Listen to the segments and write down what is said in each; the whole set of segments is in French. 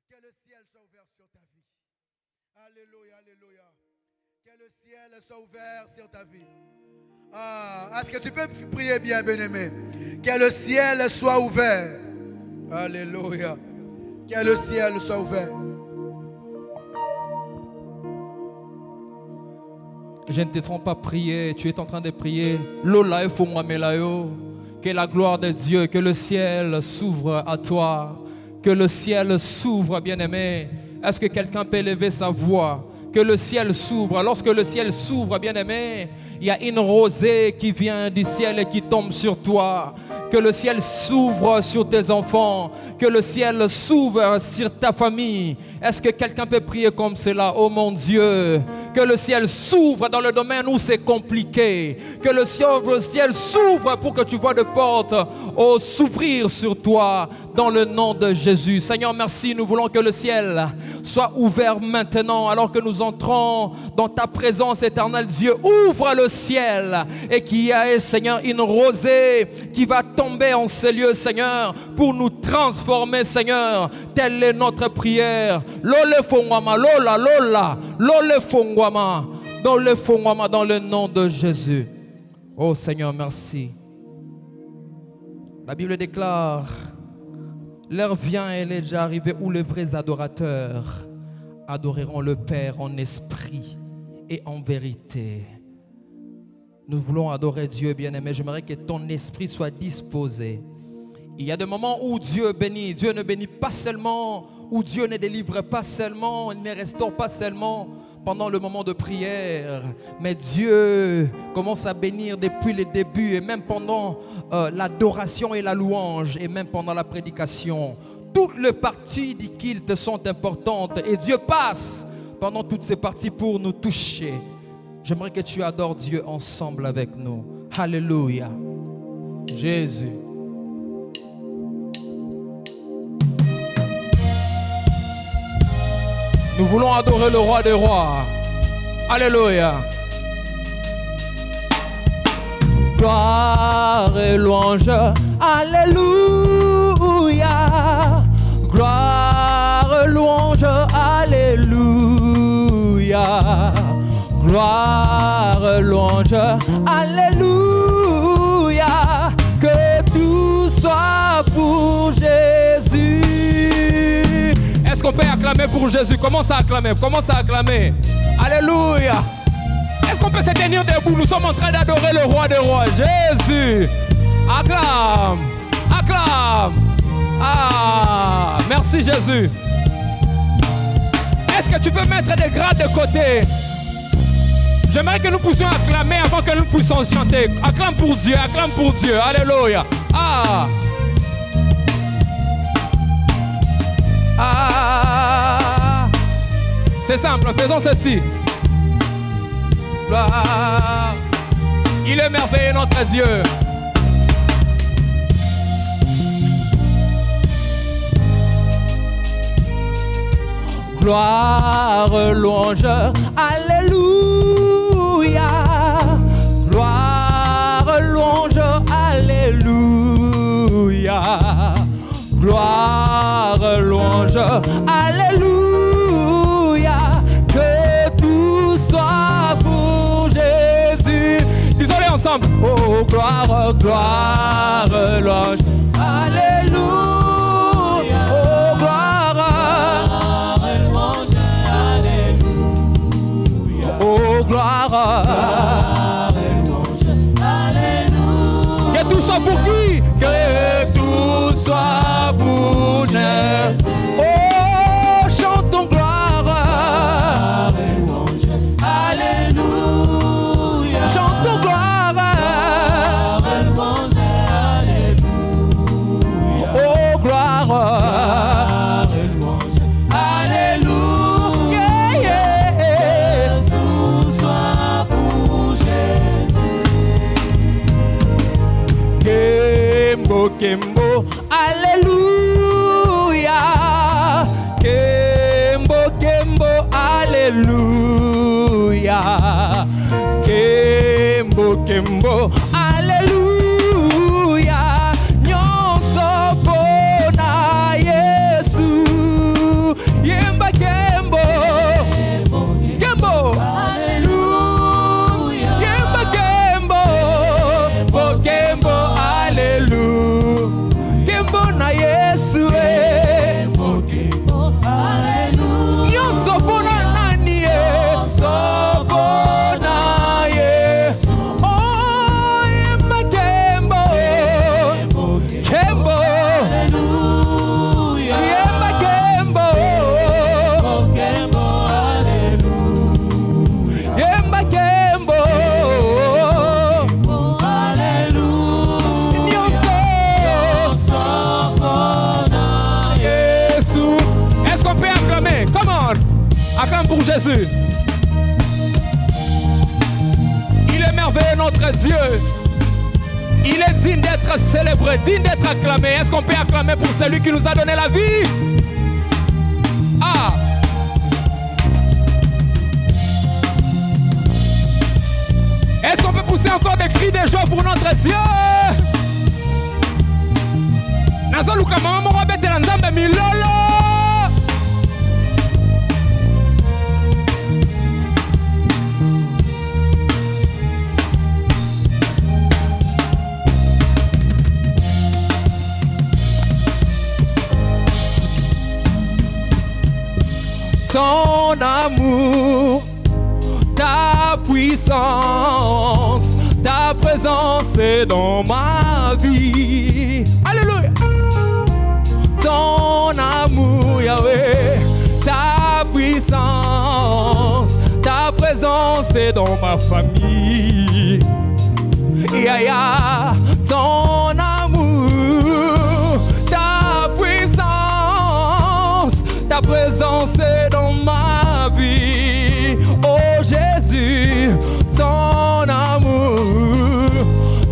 Que le ciel soit ouvert sur ta vie. Alléluia, alléluia. Que le ciel soit ouvert sur ta vie. Est-ce que tu peux prier bien, bien-aimé? Que le ciel soit ouvert. Alléluia. Que le ciel soit ouvert. Je ne t'entends pas prier, tu es en train de prier. Lola et Fongwa Melayo. Que la gloire de Dieu, que le ciel s'ouvre à toi. Que le ciel s'ouvre, bien-aimé. Est-ce que quelqu'un peut élever sa voix? Que le ciel s'ouvre. Lorsque le ciel s'ouvre, bien-aimé, il y a une rosée qui vient du ciel et qui tombe sur toi. Que le ciel s'ouvre sur tes enfants. Que le ciel s'ouvre sur ta famille. Est-ce que quelqu'un peut prier comme cela? Oh mon Dieu, que le ciel s'ouvre dans le domaine où c'est compliqué. Que le ciel s'ouvre pour que tu vois des portes s'ouvrir sur toi dans le nom de Jésus. Seigneur, merci. Nous voulons que le ciel soit ouvert maintenant alors que nous entrons dans ta présence éternelle. Dieu, ouvre le ciel et qu'il y ait, Seigneur, une rosée qui va tomber en ces lieux, Seigneur, pour nous transformer, Seigneur. Telle est notre prière. Lole fongwama, lola, lola, lole fongwama, dans le nom de Jésus. Oh Seigneur, merci. La Bible déclare: l'heure vient et elle est déjà arrivée où les vrais adorateurs adoreront le Père en esprit et en vérité. Nous voulons adorer Dieu, bien-aimé. J'aimerais que ton esprit soit disposé. Il y a des moments où Dieu bénit. Dieu ne bénit pas seulement, où Dieu ne délivre pas seulement, il ne restaure pas seulement pendant le moment de prière. Mais Dieu commence à bénir depuis le début et même pendant l'adoration et la louange et même pendant la prédication. Toutes les parties du culte sont importantes et Dieu passe pendant toutes ces parties pour nous toucher. J'aimerais que tu adores Dieu ensemble avec nous. Alléluia. Jésus. Nous voulons adorer le roi des rois. Alléluia. Gloire et louange. Alléluia. Gloire et louange. Alléluia. Gloire, louange, alléluia, que tout soit pour Jésus. Est-ce qu'on peut acclamer pour Jésus? Commence à acclamer, alléluia. Est-ce qu'on peut se tenir debout? Nous sommes en train d'adorer le roi des rois, Jésus. Acclame, acclame. Ah, merci Jésus. Est-ce que tu peux mettre des grades de côté? J'aimerais que nous puissions acclamer avant que nous puissions chanter. Acclame pour Dieu, alléluia. Ah. Ah. C'est simple, faisons ceci. Gloire. Il est merveilleux notre Dieu. Gloire, louange, alléluia. Gloire, louange, alléluia. Gloire, louange, alléluia. Que tout soit pour Jésus. Disons-les ensemble. Oh, gloire, gloire, louange, alléluia. Gloire, alléluia. Que tout soit pour qui? Que tout soit pour Jésus. Oh, chantons gloire, alléluia. Chantons gloire, alléluia. Oh, gloire, alléluia. Kembo, alléluia. Kembo, Kembo, alléluia. Kembo, Kembo, alléluia. Nyonso bona Yesu. Jésus. Il est merveilleux, notre Dieu. Il est digne d'être célébré, digne d'être acclamé. Est-ce qu'on peut acclamer pour celui qui nous a donné la vie? Ah! Est-ce qu'on peut pousser encore des cris de joie pour notre Dieu? Nazoluka mama moko betela nzambe milolo. Son amour, ta puissance, ta présence est dans ma vie. Alléluia. Ton amour, Yahweh, ta puissance, ta présence est dans ma famille. Yeah. Ton amour, ta puissance, ta présence est dans ma vie. Oh Jésus, ton amour,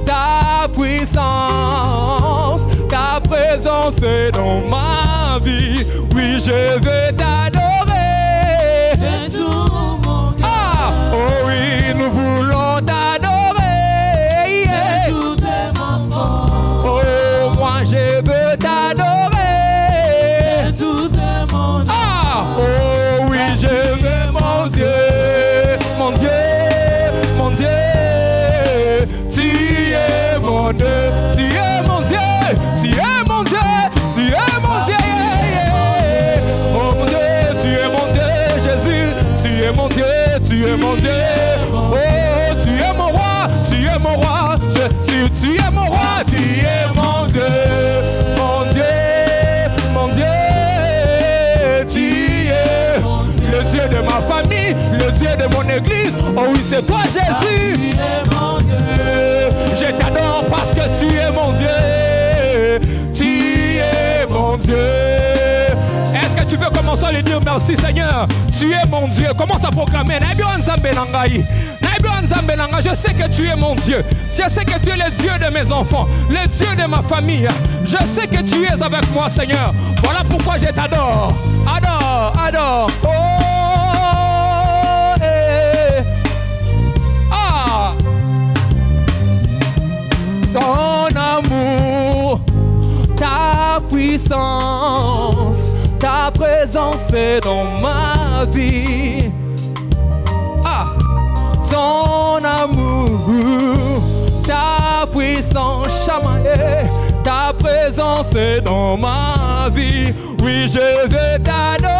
ta puissance, ta présence est dans ma vie. Oui, je veux t'adorer. Ah, oh oui, nous voulons t'adorer. Yeah. Oh, moi je veux t'adorer. Ah, oh oui, je veux mon Dieu, mon Dieu, mon Dieu. Tu es mon Dieu, tu es mon Dieu, tu es mon Dieu, tu es mon Dieu. Oh mon Dieu, tu es mon Dieu, Jésus, tu es mon Dieu, tu es mon Dieu. Oh, tu es mon roi, tu es mon roi, tu es mon roi, tu es mon Dieu, mon Dieu, mon Dieu. Tu es le Dieu de ma famille, le Dieu de mon église. Oh oui, c'est toi Jésus. Tu es mon Dieu. Je t'adore parce que tu es mon Dieu. Tu es mon Dieu. Est-ce que tu veux commencer à lui dire merci Seigneur? Tu es mon Dieu. Commence à proclamer. Je sais que tu es mon Dieu. Je sais que tu es le Dieu de mes enfants, le Dieu de ma famille. Je sais que tu es avec moi Seigneur. Voilà pourquoi je t'adore. Adore, adore. Oh, eh. Ah. Ton amour, ta puissance, ta présence est dans ma vie. Ah. Ton amour, ta puissance, chamaye, ta présence est dans ma vie. Oui, je veux t'adorer.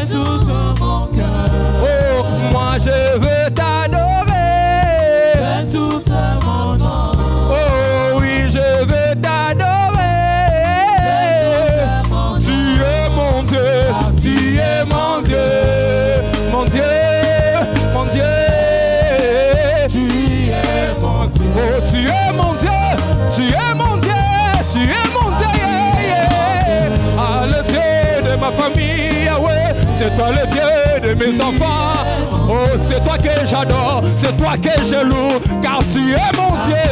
De tout mon cœur. Oh, moi je veux t'adorer. De tout mon âme. Oh, oui, je veux t'adorer. Tu es mon Dieu, tu es mon Dieu, mon Dieu. Mon Dieu, tu es mon Dieu. Oh, tu es mon Dieu, tu es mon Dieu, tu es mon Dieu. Yeah. Ah, le Dieu de ma famille, ah ouais, c'est toi le Dieu de mes enfants. Oh, c'est toi que j'adore, c'est toi que je loue, car tu es mon Dieu.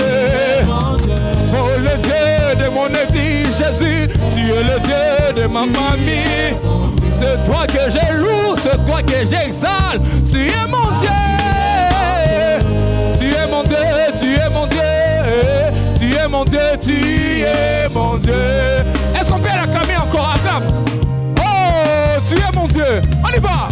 Oh, le Dieu de mon église, Jésus, tu es le Dieu de ma famille. C'est toi que je loue, c'est toi que j'exalte. Tu es mon Dieu. Tu es mon Dieu, tu es mon Dieu. Tu es mon Dieu, tu es mon Dieu. Est-ce qu'on peut l'acclamer encore? Acclame. Oh, tu es mon Dieu. On y va.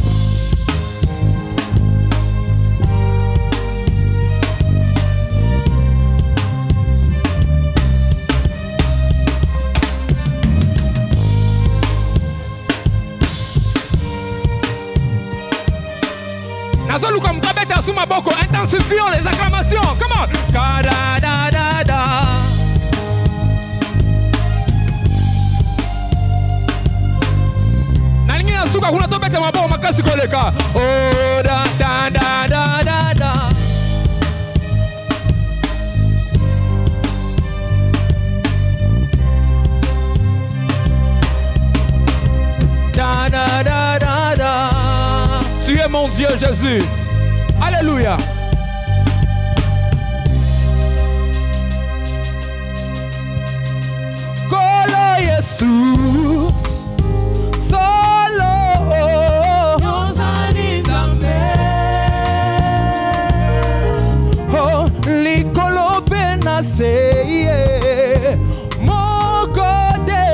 Intensifions les acclamations. Come on. Ka-da-da-da-da. Nalingi nasuka kuna tobete maboko makasi koleka. Oh da da da da da da. Da da da da da. mon Dieu Jésus. Alléluia. Kolo Yesu solo Yozali Zambe. Oh, likolo pena seye mokode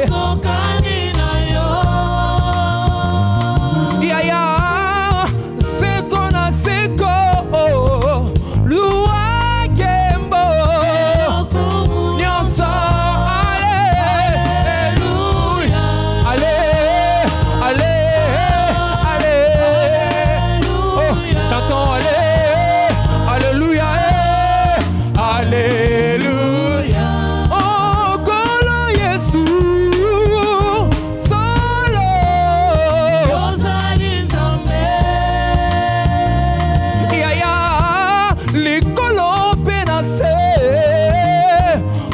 okokani na yo. Ya ya seko na seko luwa kembo nyonso. Alléluia, allé, allé, allé. Oh, t'entends allé, alléluia, alléluia. Oh, kolo Yesu solo Yozali Nzambe. Ya ya likolo pena se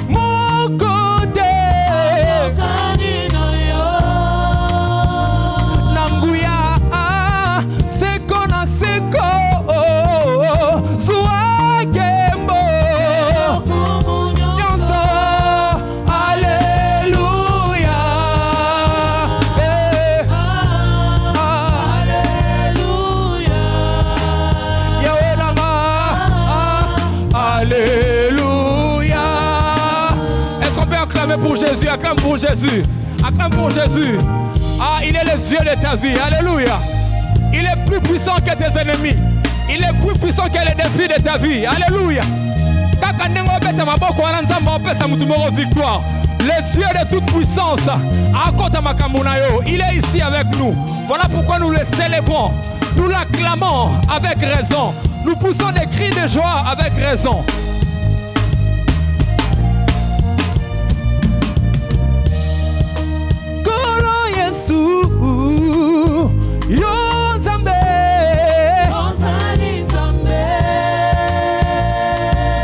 mokode okokani na yo. Nanguya seko na seko zuwa kembo nyonso. Alléluia, alléluia. Yahweh nanga, alléluia. Est-ce qu'on peut acclamer pour Jésus? Acclame pour Jésus. Acclame pour Jésus. Ah, il est le Dieu de ta vie. Alléluia. Il est plus puissant que tes ennemis. Il est plus puissant que les défis de ta vie. Alléluia. Kaka ndenge obeta maboko wana Nzambe opesa mutu moko victoire. Le Dieu de toute puissance akota makambo na yo. Il est ici avec nous. Voilà pourquoi nous le célébrons. Nous l'acclamons avec raison. Nous poussons des cris de joie avec raison. Kolo Yesu yo Nzambe. Yozali Nzambe.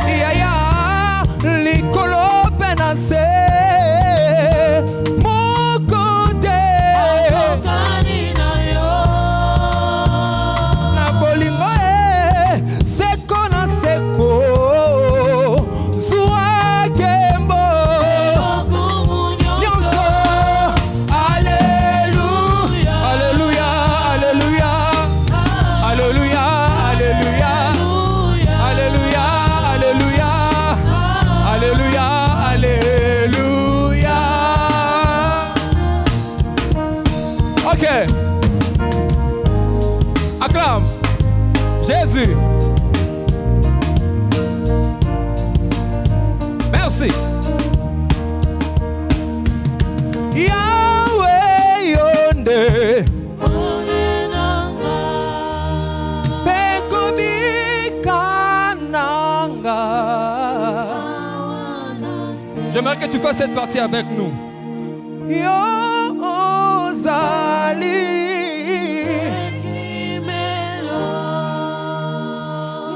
Ya ya likolo pena se mokode okokani na yo. Na bolingo seko na seko zuwa kembo nyonso. Alléluia, alléluia, alléluia, alléluia, alléluia, alléluia, alléluia, alléluia, alléluia. Ok. Acclame Jésus. Merci. Yahweh yonde pekobikananga. J'aimerais que tu fasses cette partie avec nous. Yozali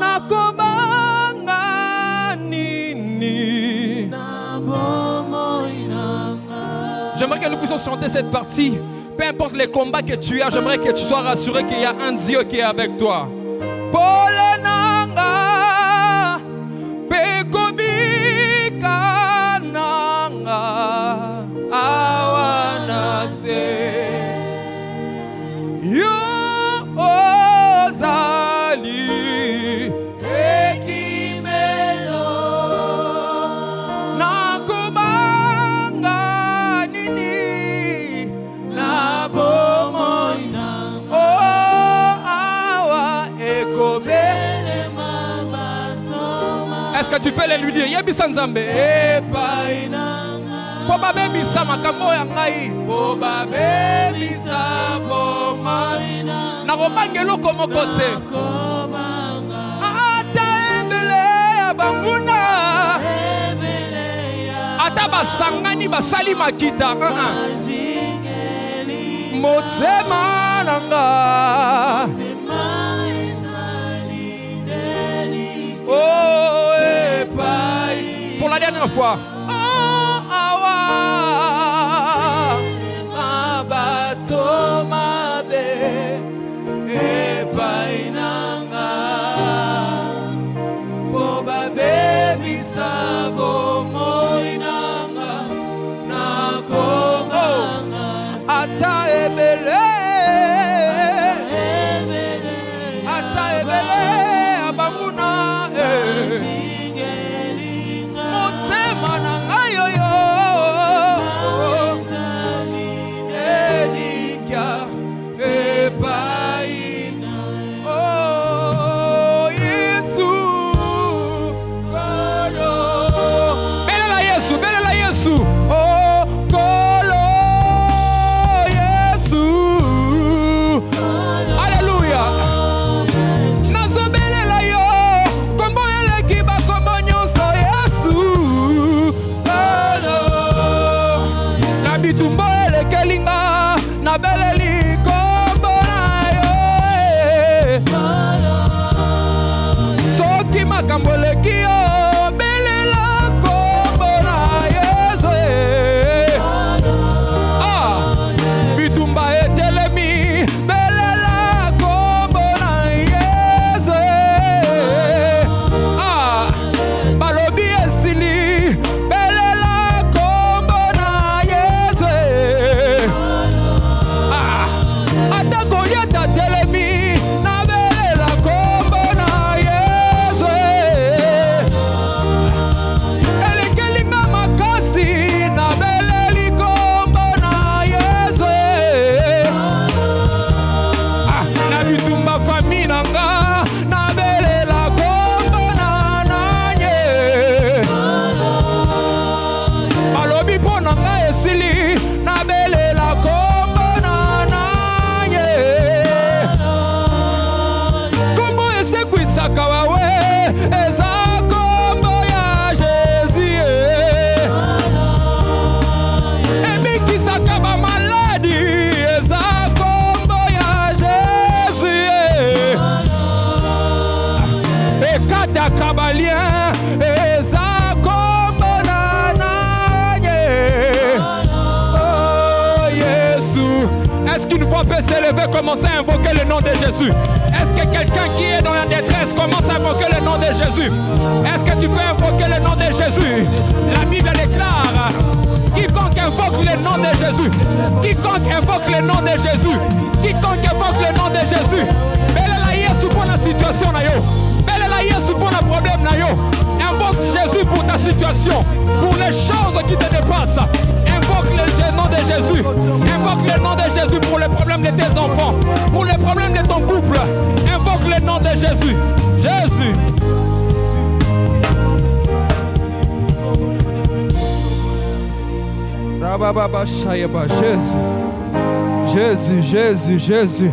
nakobanga nini. J'aimerais que nous puissions chanter cette partie. Peu importe les combats que tu as, j'aimerais que tu sois rassuré qu'il y a un Dieu qui est avec toi. Polenanga, pekobikananga, awanase. Yo ozali ekimelo. Nakobanga nini na bomoi nanga. Oh awa ekobele mabatoma. Est-ce que tu peux les lui dire? Yebisa Nzambe epai nanga. Po babebisa makambo ya ngai. Po babebisa bomoi nanga. Nakobanga eloko moko te. Ata ebele ya banguna. Ata basangani basali makita. Motema nanga. Oh epai. Pour la dernière fois. Oh awa. Abatoma be. peut s'élever, commencer à invoquer le nom de Jésus? Est-ce que quelqu'un qui est dans la détresse commence à invoquer le nom de Jésus? Est-ce que tu peux invoquer le nom de Jésus? La Bible déclare, quiconque invoque le nom de Jésus, quiconque invoque le nom de Jésus, quiconque invoque le nom de Jésus, belle la Yesu pour la situation na yo, belle la Yesu pour le problème na yo. Invoque Jésus pour ta situation, pour les choses qui te dépassent. Invoque le nom de Jésus. Invoque le nom de Jésus pour les problèmes de tes enfants, pour les problèmes de ton couple. Invoque le nom de Jésus. Jésus. Jésus. Jésus, Jésus, Jésus.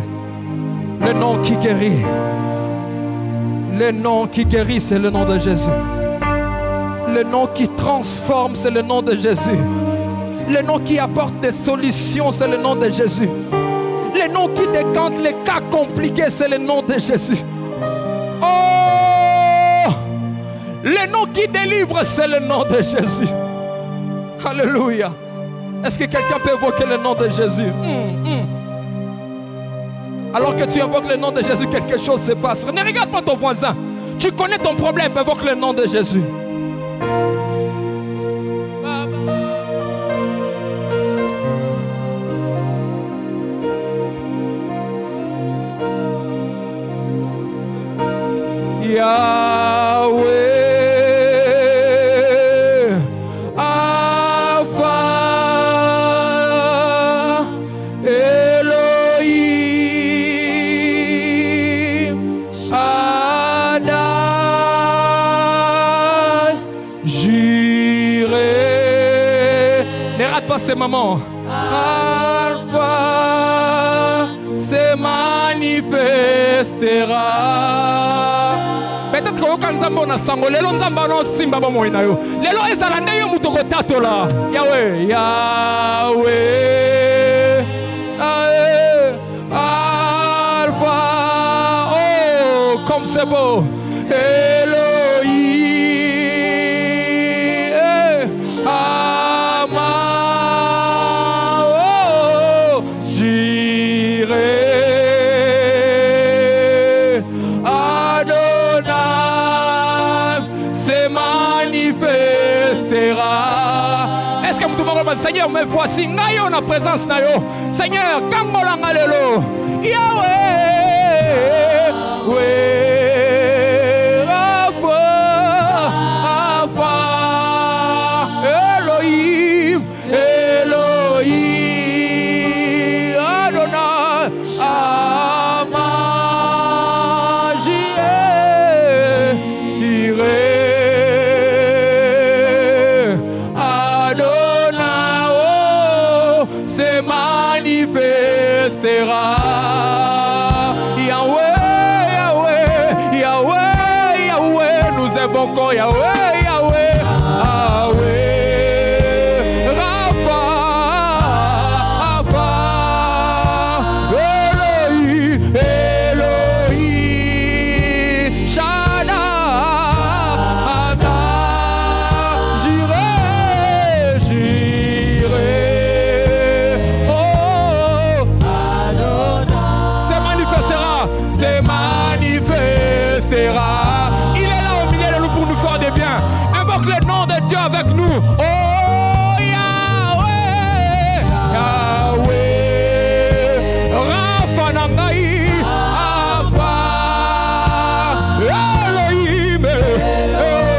Le nom qui guérit. Le nom qui guérit, c'est le nom de Jésus. Le nom qui transforme, c'est le nom de Jésus. Le nom qui apporte des solutions, c'est le nom de Jésus. Le nom qui décante les cas compliqués, c'est le nom de Jésus. Oh! Le nom qui délivre, c'est le nom de Jésus. Alléluia. Est-ce que quelqu'un peut évoquer le nom de Jésus? Alors que tu invoques le nom de Jésus, quelque chose se passe. Ne regarde pas ton voisin. Tu connais ton problème, invoque le nom de Jésus. Yahweh, Alpha, Elohim, Shaddai, Jireh. Ne rate pas ces moments. Alpha se manifestera. Peut-être que vous avez un sango, les gens ont simba bomo inayo. Les gens ils ont ndayo mutoko tato la. Yahweh, Yahweh, Alpha, oh comme c'est beau, Elohim, Ama, oh Jireh. Est-ce que vous pouvez Seigneur, me voici, nayo na présence nayo. Seigneur, kamolanga lelo. Yahweh, Alpha, Alpha, Elohim, Elohim, Adonai, Ama, Jireh. Yahweh, Yahweh, Yahweh, Yahweh, nous invoquons Yahweh, Yahweh, Yahweh, Rapha, Rapha, Elohim, Elohim, Shaddai, Jireh, Jireh, oh. Se manifestera. Il est là au milieu de nous pour nous faire des biens. Invoque le nom de Dieu avec nous. Oh Yahweh, Yahweh, Rapha Nangai, Alpha, Elohim,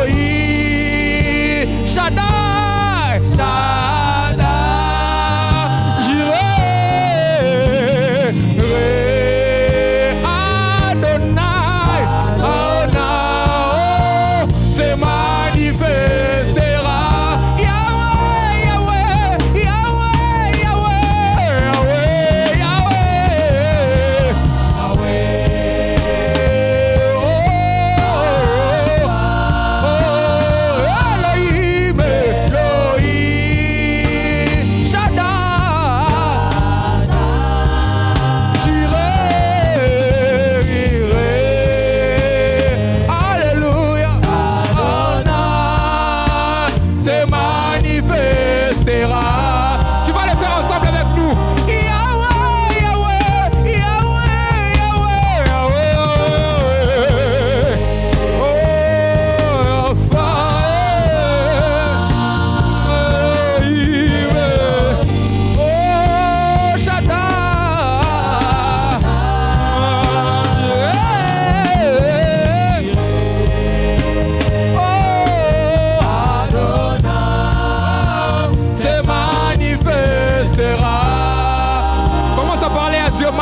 Elohim, Shaddai, Shaddai, Jireh, manifestera. Tu vas le faire ensemble avec nous. Yahweh, Yahweh,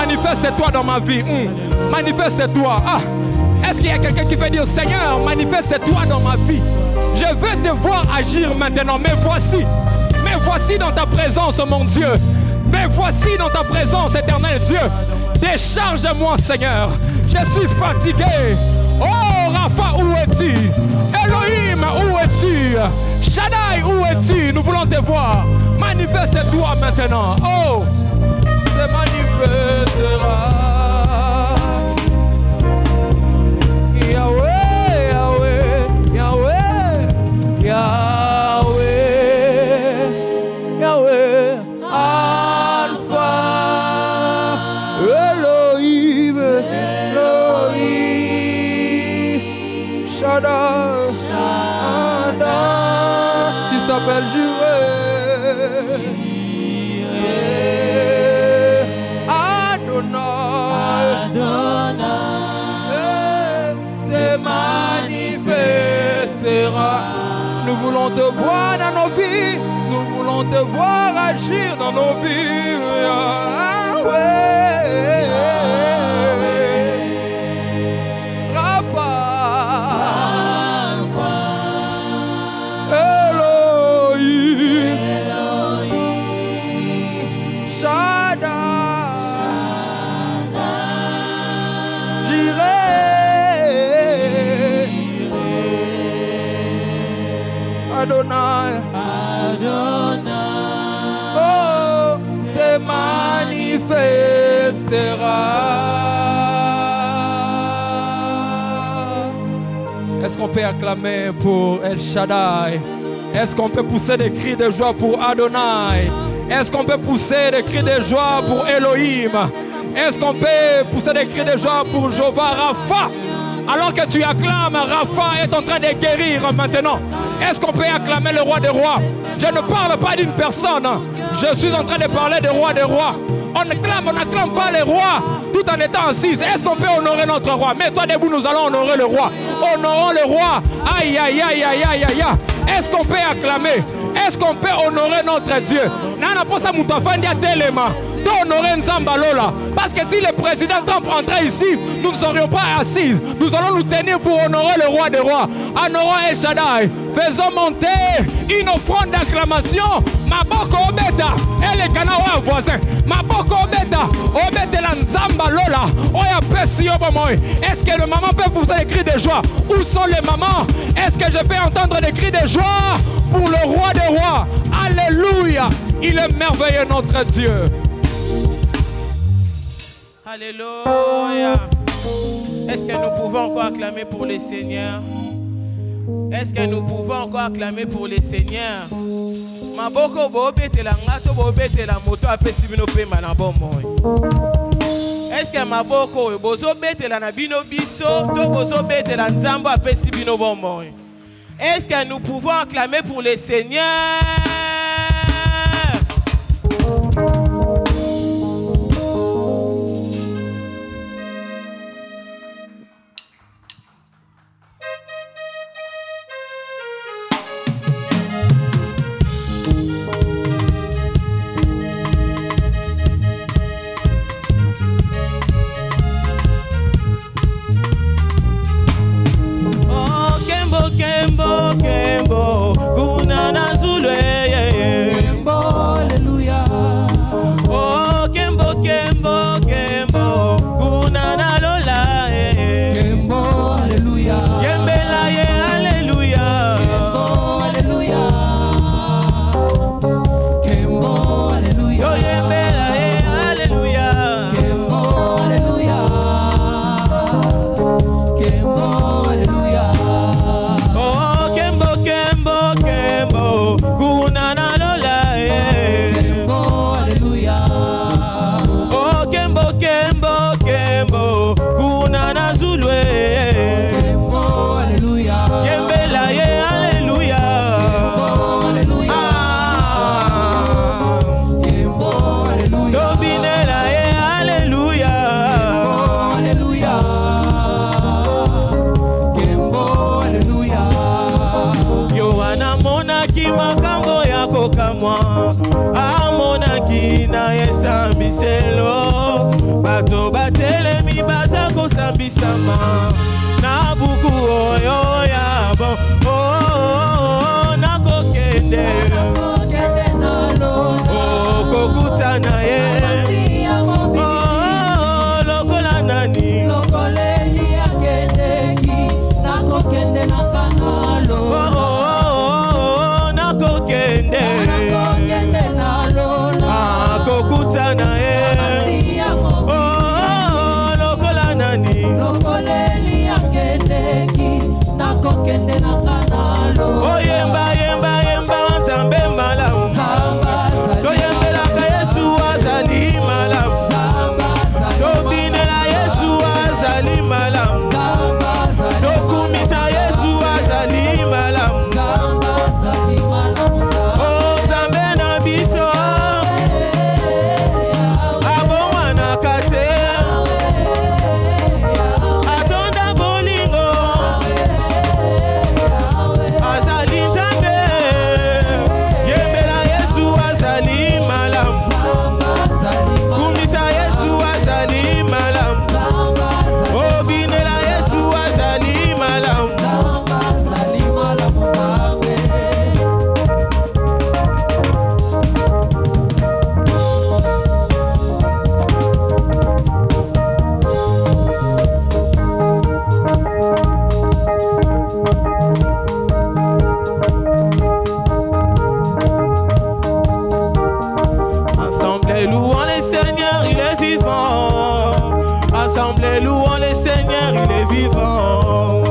manifeste-toi dans ma vie. Manifeste-toi. Ah. Est-ce qu'il y a quelqu'un qui veut dire, Seigneur, manifeste-toi dans ma vie. Je veux te voir agir maintenant. Mais voici dans ta présence, mon Dieu. Mais voici dans ta présence, éternel Dieu. Décharge-moi, Seigneur. Je suis fatigué. Oh, Rapha, où es-tu? Elohim, où es-tu? Shaddai, où es-tu? Nous voulons te voir. Manifeste-toi maintenant. Oh, se manifestera. Yahweh, Yahweh, Yahweh, Yahweh, Yahweh, Alpha, Elohim, Elohim, Shaddai, Shaddai, si ça s'appelle Jireh, Adonai, se manifestera. Nous voulons te voir dans nos vies, nous voulons te voir agir dans nos vies. Rapha, Elohim, Shaddai, Jireh, Adonai, oh, se manifestera. Est-ce qu'on peut acclamer pour El Shaddai? Est-ce qu'on peut pousser des cris de joie pour Adonai? Est-ce qu'on peut pousser des cris de joie pour Elohim? Est-ce qu'on peut pousser des cris de joie pour Jéhovah Rapha? Alors que tu acclames, Rapha est en train de guérir maintenant. Est-ce qu'on peut acclamer le roi des rois? Je ne parle pas d'une personne. Je suis en train de parler des rois des rois. On n'acclame pas les rois tout en étant assis. Est-ce qu'on peut honorer notre roi? Mets-toi debout, nous allons honorer le roi. Honorons le roi. Aïe, aïe, aïe, aïe, aïe, aïe. Est-ce qu'on peut acclamer? Est-ce qu'on peut honorer notre Dieu? Nana posa mutafandia telema. D'honorer Nzambalola. Parce que si le président Trump entrait ici, nous ne serions pas assis. Nous allons nous tenir pour honorer le roi des rois. Honorons El Shaddai. Faisons monter une offrande d'acclamation. Maboko obeta. Et les Kanawa voisins. Maboko obeta. Obeta la Nzambalola. Oya pesi obomoy. Est-ce que le maman peut pousser des cris de joie? Où sont les mamans? Est-ce que je peux entendre des cris de joie pour le roi des rois? Alléluia. Il est merveilleux notre Dieu. Alléluia. Est-ce que nous pouvons encore acclamer pour les seigneurs? Est-ce que nous pouvons encore acclamer pour les seigneurs? Maboko bobete la ngato bobete la moto apesi bino pemba na bomoi. Est-ce que maboko bozo bete la na bino biso to bozo bete la nzambo apesi bino bomoi? Est-ce que nous pouvons acclamer pour les seigneurs? Kembo, kuna na zulwe, Kembo, hallelujah. Oh, Kembo, kuna na lola, Kembo, hallelujah. Yembela ye, hallelujah. Kembo, hallelujah. Yo yembela ye, hallelujah. Kembo, hallelujah. Kembo, hallelujah. Kuna na lola Kembo, hallelujah. Oh, Kembo, kuna na zulwe Kembo, hallelujah. Yembela ye, hallelujah. Kembo, hallelujah. Dobinela ye, hallelujah. Kembo, hallelujah. Yohana monaki makambo yako kamwa amonaki na yesambiselo bato batelemi baza kosambisama na buku oyo ya bon nakokende kokutana ye lokola nani nakokende na kanalo nakokende na lola kokutana ye lokola nani lokoleli akendeki nakokende na kanalo oyemba yemba yemba nzambe malamu toyembelaka Yesu azali malamu tobinela Yesu azali malamu tokumisa Yesu azali malamu nzambe na biso abongwanaka te atonda bolingo azali nzambe yembela Yesu azali malamu kumisa Yesu azali malamu obinela Yesu azali malamu Ensemble louons les Seigneurs, il est vivant. Ensemble louons les Seigneurs, il est vivant.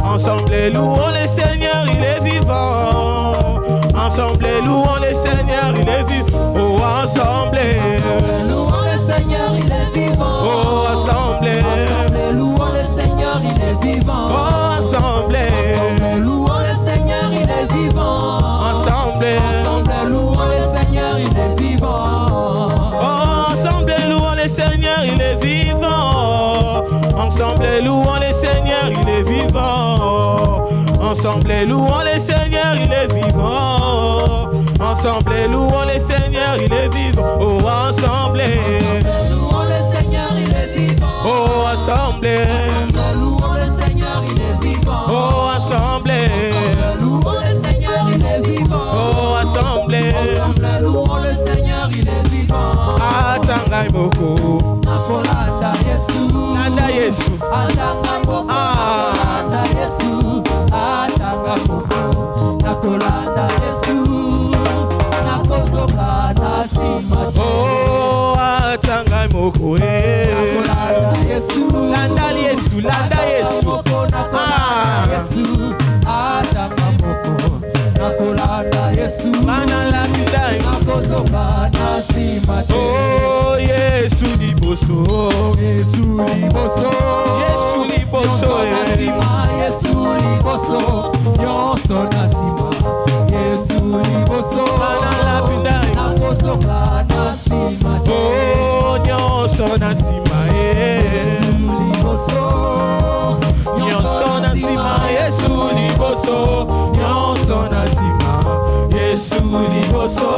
Ensemble louons les Seigneurs, il est vivant. Ensemble louons les Seigneurs, il est vivant. Oh ensemble louons le Seigneur, il est vivant. Oh ensemble Louons le Seigneur, il est vivant. Oh ensemble Louons le Seigneur, il est vivant. Ensemble Louons le Seigneur, il est vivant. Oh ensemble louons le Seigneur, il est vivant. Ensemble louons le Seigneur, il est vivant. Ensemble louons le Seigneur, il est vivant. Ensemble louons le Seigneur, il est vivant. Oh ensemble Louons le Seigneur, il est vivant. Oh ensemble Louons le Seigneur, il est vivant. Oh ensemble Louons le Seigneur, il est vivant. Oh ensemble Louons le Seigneur, il est vivant. Atangai moko Nakolanda Yesu. Nanda Yesu Atanga moko. Nakolanda Yesu. Atanga moko. Nakolanda Yesu. Nakozoka nasima. Oh atangai moko Nakolanda Yesu. Landa Yesu Landa Yesu Nakolanda Yesu. Atanga moko. Nakolanda Yesu. Mana la kidai Nakozoka nasima. Oh Yesu liboso Yesu liboso. Yesu liboso Yesu liboso. Nyonso nasima. Yesu liboso. Mana la kidai Nakozoka nasima. Oh nyonso nasima Yesu liboso. nyonso nasima Yesu liboso nyonso nasima Yesu liboso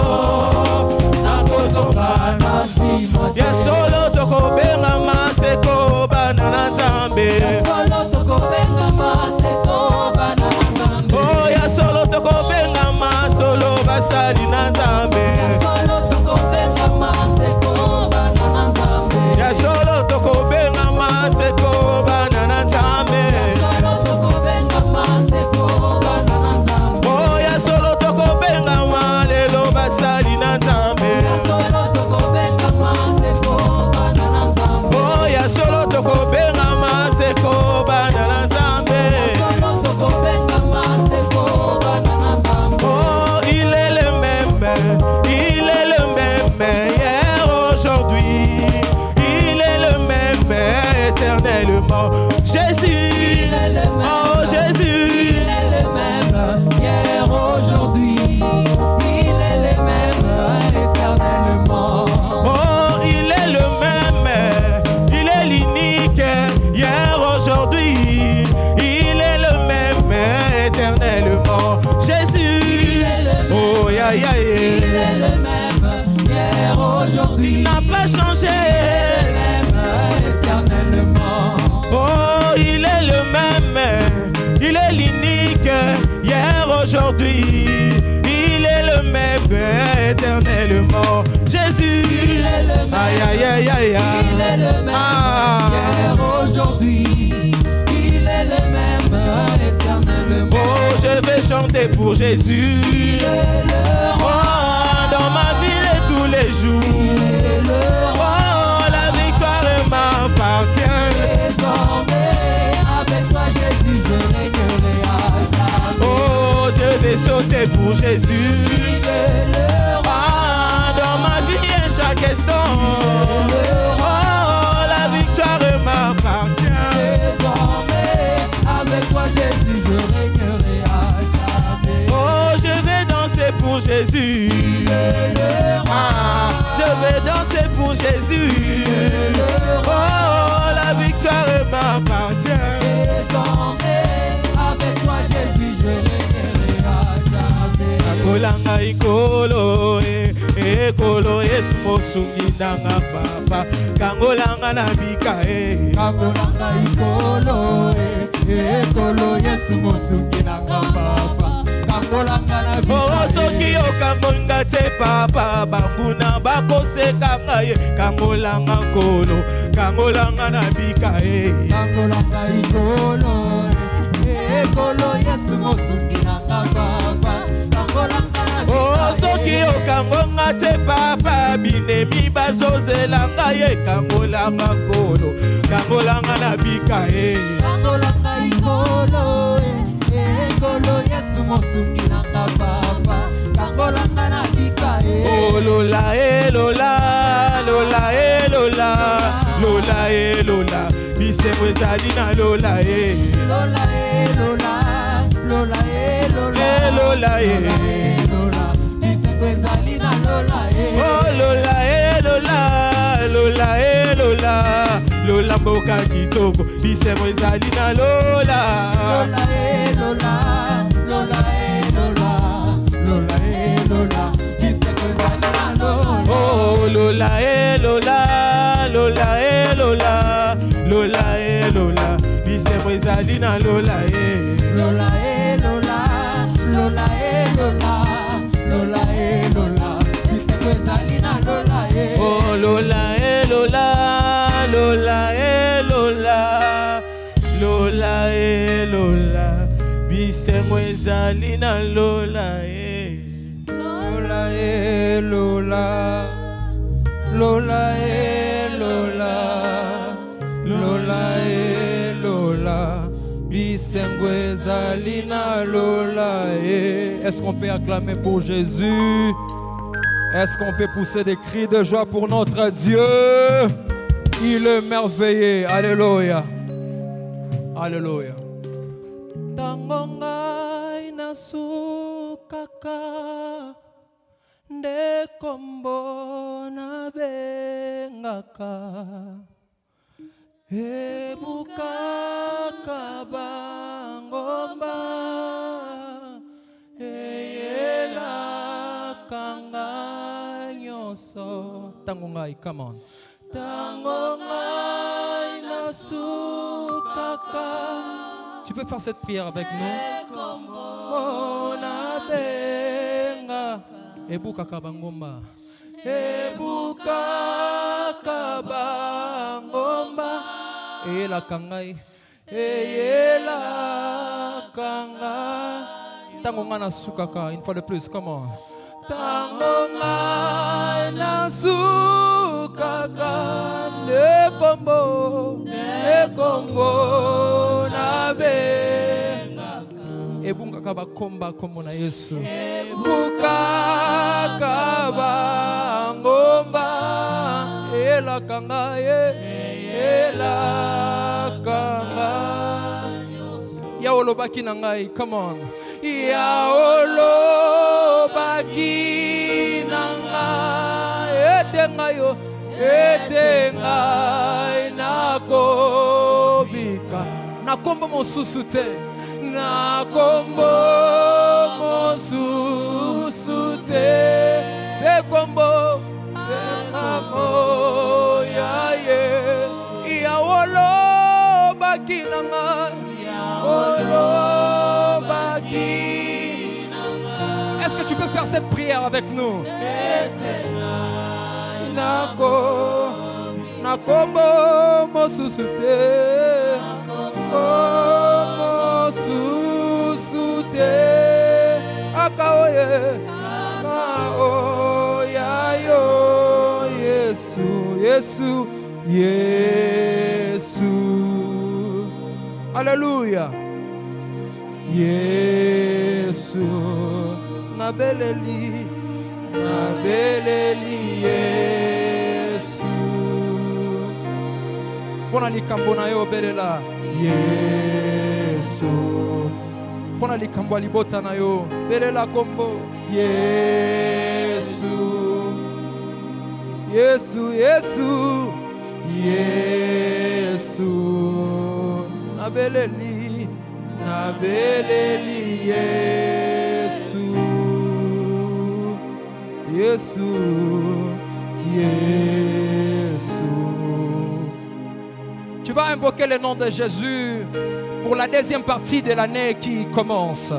nakozoka nasima. yesolo tokobenga maseko bana na Nzambe Solo tokobenga maseko bana na Nzambe. oh yesolo tokobenga masolo basali na Nzambe Solo tokobenga maseko bana na Nzambe. yesolo tokobenga maseko bana na Nzambe Solo tokobenga maseko bana na Nzambe. oh yesolo tokobenga malelo basali na Nzambe Solo tokobenga maseko bana na Nzambe. oh yesolo tokobenga maseko bana na Nzambe Solo tokobenga maseko bana na Nzambe. oh il est le même hier aujourd'hui il est le même éternellement Jésus Il est le même. oh Jésus Il est le même hier, aujourd'hui. Il est le même éternellement. oh il est le même il est l'unique hier aujourd'hui il est le même éternellement Jésus oh ya ya Il est le même hier, aujourd'hui. n'a pas changé Il est le même Oh, il est le même, il est l'unique, hier, aujourd'hui. Il est le même, éternellement. Jésus, Il est le même, aïe, aïe, aïe, aïe, aïe. il est le même, hier, aujourd'hui. Il est le même, éternellement. Oh, je vais chanter pour Jésus. Il est le Oh, dans ma vie et tous les jours. Oh, la victoire m'appartient. Désormais, avec toi, Jésus, je régnerai à jamais. Oh, je vais sauter pour Jésus. Il est le roi. Ah, dans ma vie et chaque instant. Oh, la victoire m'appartient. Désormais, avec toi, Jésus, je régnerai à jamais. Oh, je vais danser pour Jésus. Il est le roi. Ah, je vais danser pour Jésus. Oh, la victoire m'appartient. Désormais, avec toi, Jésus, je régnerai à jamais. Kangolanga ikolo, ekolo Yesu mosungi nanga papa. Kangolanga na bika Kangolanga ikolo, ekolo Yesu mosungi nanga papa. Kangolanga na Oh, soki okangonga te papa, banguna bakoseka ngai. Kangolanga kolo, kangolanga na bika Kangolanga ikolo, ekolo Yesu mosungi nanga papa. Kangolanga na Oh, soki okangonga te papa, binemi bazozela ngai. Kangolanga kolo, kangolanga na bika Kangolanga ikolo, ekolo Yesu mosungi nanga papa. Kangolanga na bika Oh, lola lola, lola lola, lola lola, bisengo ezali na lola Lola Lola, Lola Lola, Lola Lola, bisengo ezali na Lola Oh, lola lola, lola lola, lola mboka kitoko, bisengo ezali na lola Lola Lola, Lola Lola, Lola Lola, bisengo ezali na Lola Oh, lola lola, lola lola, lola lola, bisengo ezali na lola Lola Lola, Lola Lola, Lola Lola, bisengo ezali na Lola Oh, lola lola, lola lola, lola lola, bisengo ezali na lola Lola Lola, Lola Lola, Lola Lola, bisengo ezali na Lola. Est-ce qu'on peut acclamer pour Jésus? Est-ce qu'on peut pousser des cris de joie pour notre Dieu? Il est merveilleux. Alléluia. Alléluia. Tangonga inasukaka nde kombo na bengaka ebukaka bangomba eyelaka ngai nyonso. Tango ngai, come on. Tango ngai nasukaka. Tu peux faire cette prière avec nous? Kombo na benga ebukaka bangomba ebukaka bangomba eyelaka ngai eyelaka ngai. Tango ngai nasukaka, une fois de plus, comment? Tango ngai nasukaka ne kombo na bengaka ebungaka bakomba kombo na Yesu ebukaka bangomba elaka ngai elaka ngai ya olobaki na ngai, come on. Ya olobaki na ngai ete ngai yo ete ngai nakobika na kombo mosusu te, na kombo mosusu te, se kombo ya ye ya oloba faire cette prière avec nous. Nakombo mosusute, mosusute, akaoye, akaoya yo, Yesu, Yesu, Yesu. Alléluia. Yesu, nabeleli, nabeleli Yesu. Pona likambo na yo belela Yesu. Pona likambo libota na yo belela kombo Yesu. Yesu, Yesu, Yesu. Nabeleli, nabeleli Yesu. Yesu, Yesu. Tu vas invoquer le nom de Jésus pour la deuxième partie de l'année qui commence.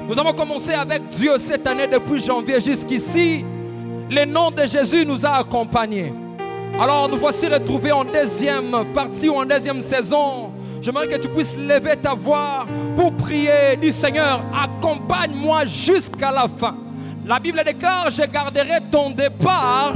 Nous avons commencé avec Dieu cette année depuis janvier jusqu'ici. Le nom de Jésus nous a accompagnés. Alors nous voici retrouvés en deuxième partie ou en deuxième saison. J'aimerais que tu puisses lever ta voix pour prier. Dis Seigneur, accompagne-moi jusqu'à la fin. La Bible déclare, je garderai ton départ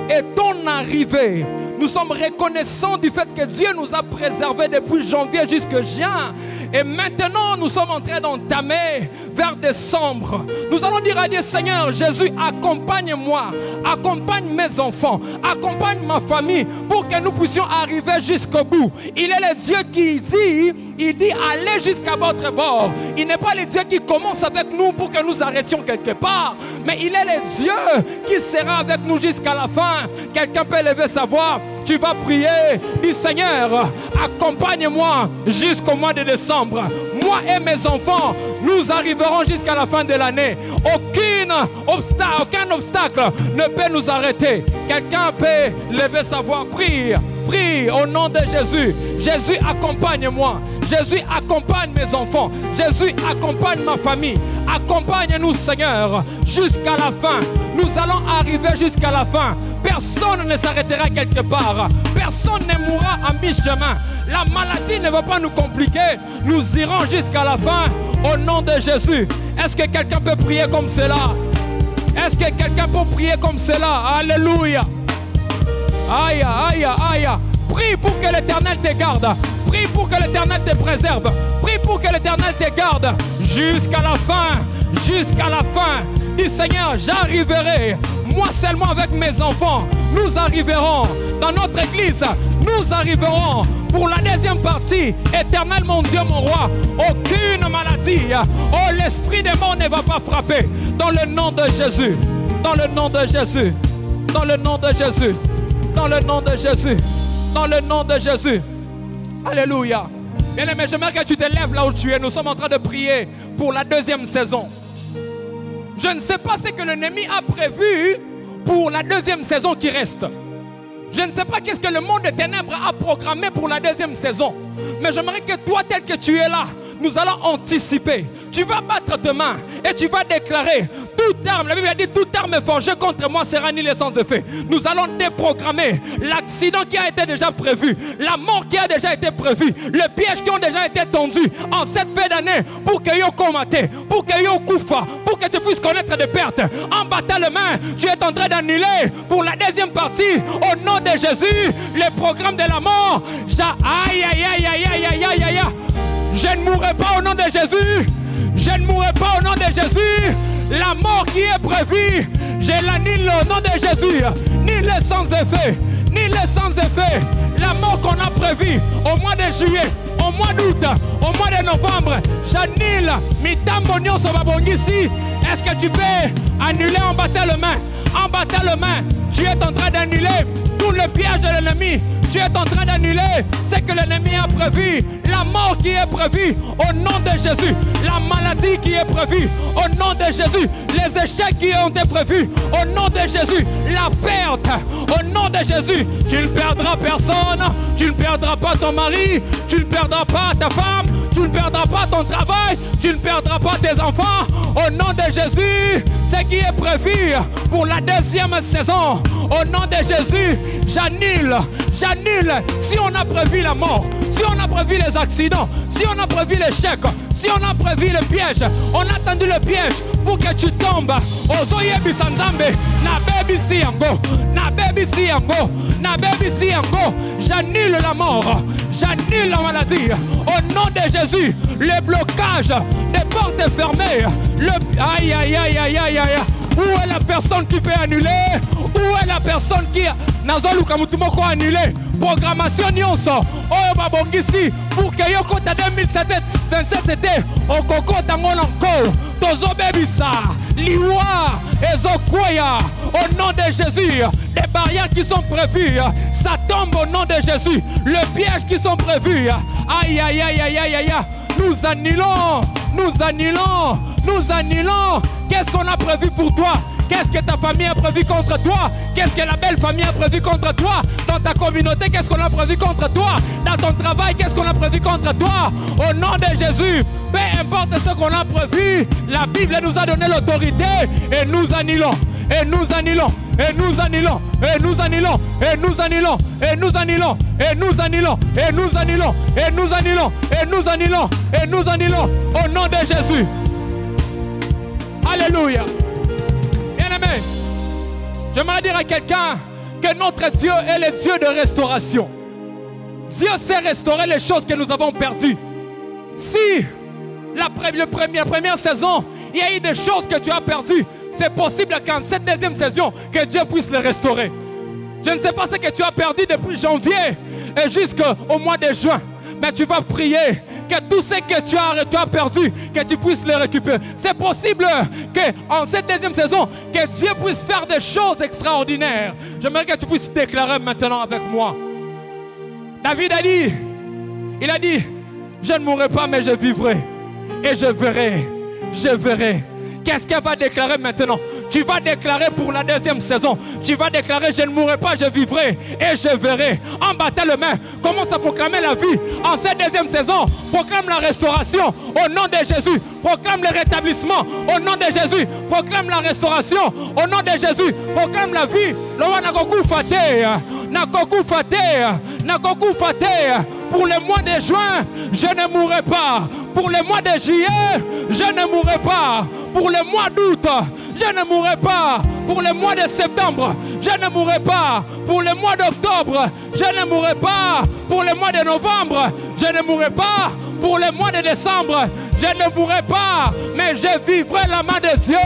et ton arrivée. Nous sommes reconnaissants du fait que Dieu nous a préservés depuis janvier jusqu'à juin. Et maintenant, nous sommes en train d'entamer vers décembre. Nous allons dire à Dieu, Seigneur, Jésus, accompagne-moi, accompagne mes enfants, accompagne ma famille pour que nous puissions arriver jusqu'au bout. Il est le Dieu qui dit, il dit, allez jusqu'à votre bord. Il n'est pas le Dieu qui commence avec nous pour que nous arrêtions quelque part, mais il est le Dieu qui sera avec nous jusqu'à la fin. Quelqu'un peut lever sa voix. Tu vas prier, dis Seigneur, accompagne-moi jusqu'au mois de décembre. Moi et mes enfants, nous arriverons jusqu'à la fin de l'année. Aucun obstacle ne peut nous arrêter. Quelqu'un peut lever sa voix, prie, prie au nom de Jésus. Jésus, accompagne-moi. Jésus, accompagne mes enfants. Jésus, accompagne ma famille. Accompagne-nous, Seigneur, jusqu'à la fin. Nous allons arriver jusqu'à la fin. Personne ne s'arrêtera quelque part. Personne ne mourra en mi-chemin. La maladie ne va pas nous compliquer. Nous irons jusqu'à la fin au nom de Jésus. Est-ce que quelqu'un peut prier comme cela? Est-ce que quelqu'un peut prier comme cela? Alléluia. Aïe, aïe, aïe. Prie pour que l'Éternel te garde. Prie pour que l'Éternel te préserve. Prie pour que l'Éternel te garde jusqu'à la fin. Jusqu'à la fin. Dis Seigneur, j'arriverai. Moi seulement avec mes enfants. Nous arriverons dans notre église. Nous arriverons pour la deuxième partie. Éternel mon Dieu, mon roi. Aucune maladie. Oh, l'esprit des morts ne va pas frapper. Dans le nom de Jésus. Dans le nom de Jésus. Dans le nom de Jésus. Dans le nom de Jésus. Dans le nom de Jésus. Alléluia. Bien-aimé, j'aimerais que tu te lèves là où tu es. Nous sommes en train de prier pour la deuxième saison. Je ne sais pas ce que l'ennemi a prévu pour la deuxième saison qui reste. Je ne sais pas qu'est-ce que le monde des ténèbres a programmé pour la deuxième saison. Mais j'aimerais que toi, tel que tu es là, nous allons anticiper. Tu vas battre tes mains et tu vas déclarer toute arme. La Bible a dit toute arme forgée contre moi sera annulée sans effet. Nous allons déprogrammer l'accident qui a été déjà prévu, la mort qui a déjà été prévue, le piège qui ont déjà été tendus en cette fin d'année pour que yo combatte, pour que yo koufa, pour que tu puisses connaître des pertes. En battant les mains, tu es en train d'annuler pour la deuxième partie au nom de Jésus le programme de la mort. Aïe aïe aïe aïe aïe aïe aïe aïe. Je ne mourrai pas au nom de Jésus. Je ne mourrai pas au nom de Jésus. La mort qui est prévue, je l'annule au nom de Jésus. Ni le sans effet, ni le sans effet. La mort qu'on a prévue au mois de juillet, au mois d'août, au mois de novembre, j'annule. Mitambonio ici. Est-ce que tu peux annuler en battant les mains? En battant les mains, tu es en train d'annuler tout le piège de l'ennemi. Tu es en train d'annuler ce que l'ennemi a prévu. La mort qui est prévue au nom de Jésus. La maladie qui est prévue au nom de Jésus. Les échecs qui ont été prévus au nom de Jésus. La perte au nom de Jésus. Tu ne perdras personne. Tu ne perdras pas ton mari. Tu ne perdras pas ta femme. tu ne perdras pas ton travail, tu ne perdras pas tes enfants. Au nom de Jésus, ce qui est prévu pour la deuxième saison, au nom de Jésus, j'annule. Si on a prévu la mort, si on a prévu les accidents, si on a prévu l'échec, si on a prévu le piège, on a tendu le piège pour que tu tombes. Ozoyebi Sandambe, na baby si yango, na baby si yango, na baby si yango. J'annule la mort, j'annule la maladie. Au nom de Jésus, le blocage des portes fermées, aïe aïe aïe aïe aïe aïe. Où est la personne qui peut annuler? Où est la personne qui Nazoluka mutumoko annuler? Programmation nyonso oyo babongisi pour que yo kota 2027 c'était au koko tango encore tozo bebisa liwa ezokoya au nom de Jésus. Les barrières qui sont prévues, ça tombe au nom de Jésus. Le piège qui sont prévus, aïe aïe aïe aïe aïe aïe. Nous annulons, nous annulons, nous annulons. Qu'est-ce qu'on a prévu pour toi? Qu'est-ce que ta famille a prévu contre toi? Qu'est-ce que la belle famille a prévu contre toi? Dans ta communauté, qu'est-ce qu'on a prévu contre toi? Dans ton travail, qu'est-ce qu'on a prévu contre toi? Au nom de Jésus, peu importe ce qu'on a prévu, la Bible nous a donné l'autorité et nous annulons. Et nous annulons, et nous annulons, et nous annulons, et nous annulons, et nous annulons, et nous annulons, et nous annulons, et nous annulons, et nous annulons, et nous annulons, au nom de Jésus. Alléluia. Bien-aimé, j'aimerais dire à quelqu'un que notre Dieu est le Dieu de restauration. Dieu sait restaurer les choses que nous avons perdues. Si la première saison, il y a eu des choses que tu as perdues, c'est possible qu'en cette deuxième saison, que Dieu puisse les restaurer. Je ne sais pas ce que tu as perdu depuis janvier et jusqu'au mois de juin, mais tu vas prier que tout ce que tu as perdu, que tu puisses les récupérer. C'est possible qu'en cette deuxième saison, que Dieu puisse faire des choses extraordinaires. J'aimerais que tu puisses déclarer maintenant avec moi. David a dit, il a dit, je ne mourrai pas mais je vivrai et je verrai. Qu'est-ce qu'elle va déclarer maintenant? Tu vas déclarer pour la deuxième saison. Tu vas déclarer, je ne mourrai pas, je vivrai et je verrai. En battant les mains, commence à proclamer la vie. En cette deuxième saison, proclame la restauration au nom de Jésus. Proclame le rétablissement au nom de Jésus. Proclame la restauration au nom de Jésus. Proclame la vie. Pour le mois de juin, je ne mourrai pas. Pour le mois de juillet, je ne mourrai pas. Pour le mois d'août, je ne mourrai pas. Pour le mois de septembre, je ne mourrai pas. Pour le mois d'octobre, je ne mourrai pas. Pour le mois de novembre, je ne mourrai pas. Pour le mois de décembre, je ne mourrai pas. Mais je vivrai la main de Dieu.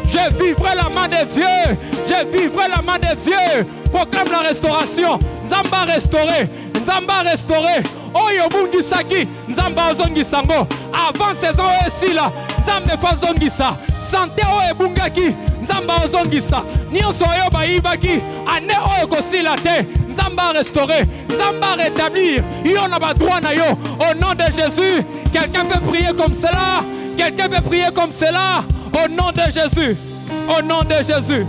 Je vivrai la main de Dieu. Je vivrai la main de Dieu. Proclame la restauration. Nzamba restauré. Nzamba restauré. Oyo bungisaki. Nzamba ozongisango. Avant saison ici là. Nzamba fazongisa. Santé oyo bungaki. Nzamba ozongisa. Nyonso oyo bayibaki. Ane oyo kosila te. Nzamba restauré. Nzamba rétablir. Yo na ba droit na yo. Au nom de Jésus. Quelqu'un peut prier comme cela. Quelqu'un peut prier comme cela. Au nom de Jésus. Au nom de Jésus.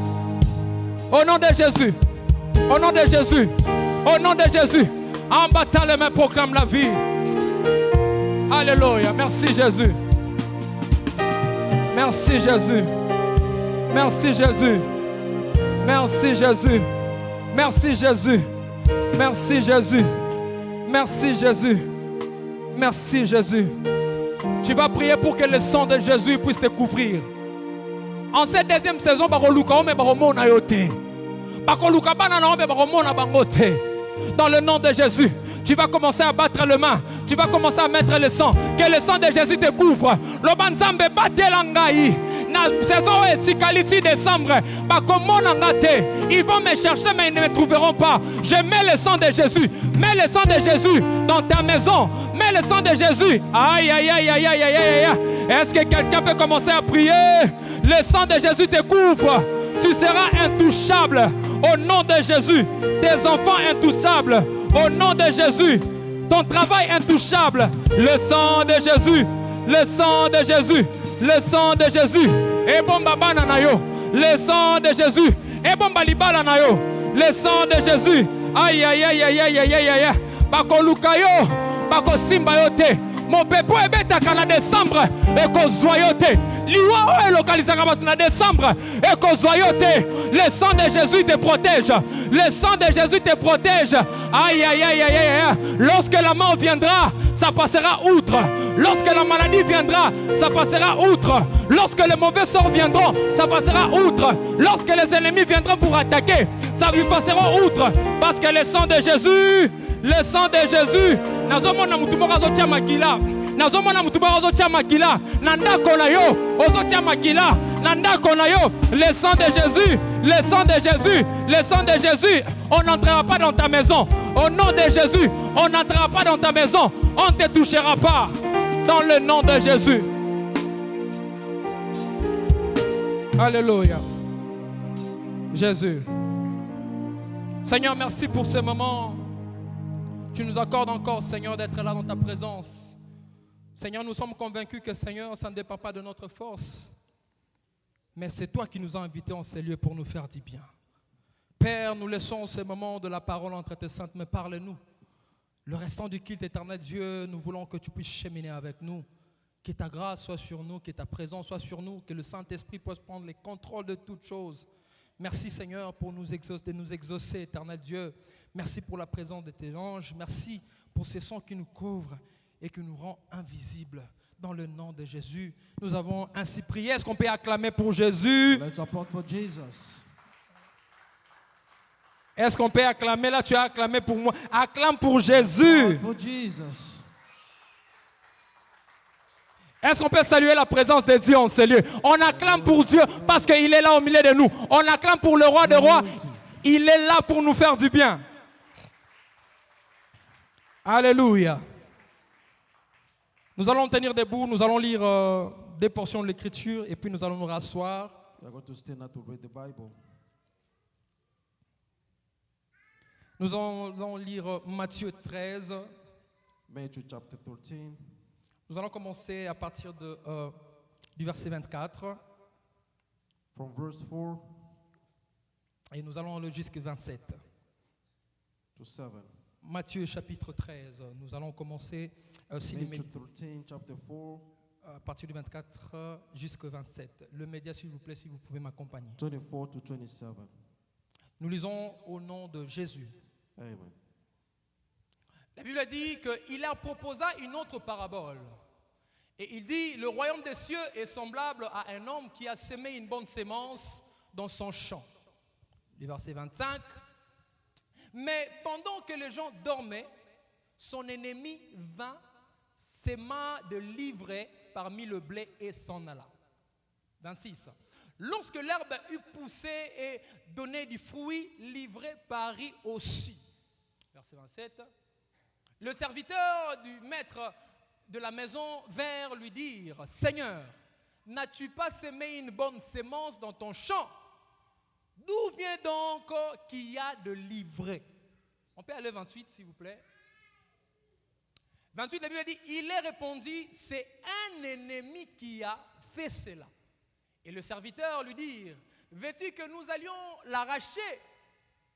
Au nom de Jésus. Au nom de Jésus. Au nom de Jésus. En battant les mains, proclame la vie. Alléluia. Merci Jésus. Merci Jésus. Merci Jésus. Merci Jésus. Merci Jésus. Merci Jésus. Merci Jésus. Merci Jésus. Tu vas prier pour que le sang de Jésus puisse te couvrir. En cette deuxième saison, dans le nom de Jésus, tu vas commencer à battre le main. Tu vas commencer à mettre le sang. Que le sang de Jésus te couvre. Saison et décembre, ils vont me chercher mais ils ne me trouveront pas. Je mets le sang de Jésus. Mets le sang de Jésus dans ta maison. Mets le sang de Jésus. Aïe aïe aïe aïe aïe aïe aïe. Est-ce que quelqu'un peut commencer à prier? Le sang de Jésus te couvre. Tu seras intouchable au nom de Jésus. Tes enfants intouchables au nom de Jésus. Ton travail intouchable. Le sang de Jésus. Le sang de Jésus. Le sang de Jésus. Et bon baba nanayo. Le sang de Jésus. Et bon balibala nayo. Le sang de Jésus. Aïe aïe aïe aïe aïe aïe aïe aïe. Bako lukayo. Bako simba yote. mon bébé est en décembre et qu'au zoyoté. Liwa est localisé en décembre et qu'au zoyoté. Le sang de Jésus te protège. Le sang de Jésus te protège. Aïe, aïe, aïe, aïe, aïe. Lorsque la mort viendra, ça passera outre. Lorsque la maladie viendra, ça passera outre. Lorsque les mauvais sorts viendront, ça passera outre. Lorsque les ennemis viendront pour attaquer, ça lui passera outre. Parce que le sang de Jésus, le sang de Jésus, nazomona mutumo kazotia makila. Nazomona mutumo kazotia makila. Nanda kona yo, ozotia makila. Nanda kona yo, le sang de Jésus, le sang de Jésus, le sang de Jésus. On n'entrera pas dans ta maison. Au nom de Jésus, on n'entrera pas dans ta maison. On ne te touchera pas. Dans le nom de Jésus. Alléluia. Jésus. Seigneur, merci pour ce moment. Tu nous accordes encore, Seigneur, d'être là dans ta présence. Seigneur, nous sommes convaincus que, Seigneur, ça ne dépend pas de notre force. Mais c'est toi qui nous as invités en ces lieux pour nous faire du bien. Père, nous laissons ces moments de la parole entre tes saintes, mais parle-nous. Le restant du culte éternel, Dieu, nous voulons que tu puisses cheminer avec nous. Que ta grâce soit sur nous, que ta présence soit sur nous, que le Saint-Esprit puisse prendre les contrôles de toutes choses. Merci Seigneur pour nous exaucer, éternel Dieu. Merci pour la présence de tes anges. Merci pour ces sons qui nous couvrent et qui nous rend invisibles. Dans le nom de Jésus, nous avons ainsi prié. Est-ce qu'on peut acclamer pour Jésus? Let's applaud for Jesus. Est-ce qu'on peut acclamer? Là, tu as acclamé pour moi. Acclame pour Jésus. For Jesus. Est-ce qu'on peut saluer la présence de Dieu en ces lieux? On acclame pour Dieu parce qu'il est là au milieu de nous. On acclame pour le roi des rois. Il est là pour nous faire du bien. Alléluia. Nous allons tenir debout, nous allons lire des portions de l'Écriture et puis nous allons nous rasseoir. We are going to stand up to read the Bible. Nous allons lire Matthieu 13. Matthew chapter 13. Nous allons commencer à partir du verset 24 From verse 4 et nous allons aller jusqu'à 27. to 7. Matthieu chapitre 13. Nous allons commencer Matthew 13, chapter 4, à partir du 24 jusqu'au 27. Le média, s'il vous plaît, si vous pouvez m'accompagner. 24 to 27. Nous lisons au nom de Jésus. Amen. La Bible dit qu'il leur proposa une autre parabole. Et il dit, le royaume des cieux est semblable à un homme qui a semé une bonne sémence dans son champ. Le verset 25. Mais pendant que les gens dormaient, son ennemi vint, sema de l'ivraie parmi le blé et s'en alla. 26. Lorsque l'herbe eut poussé et donné du fruit, l'ivraie parut aussi. Verset 27. Le serviteur du maître de la maison vint lui dire, « Seigneur, n'as-tu pas semé une bonne sémence dans ton champ? D'où vient donc qu'il y a de l'ivraie ?» On peut aller 28, s'il vous plaît. 28, la Bible dit, il est répondu, « C'est un ennemi qui a fait cela. » Et le serviteur lui dit, « Veux-tu que nous allions l'arracher ?»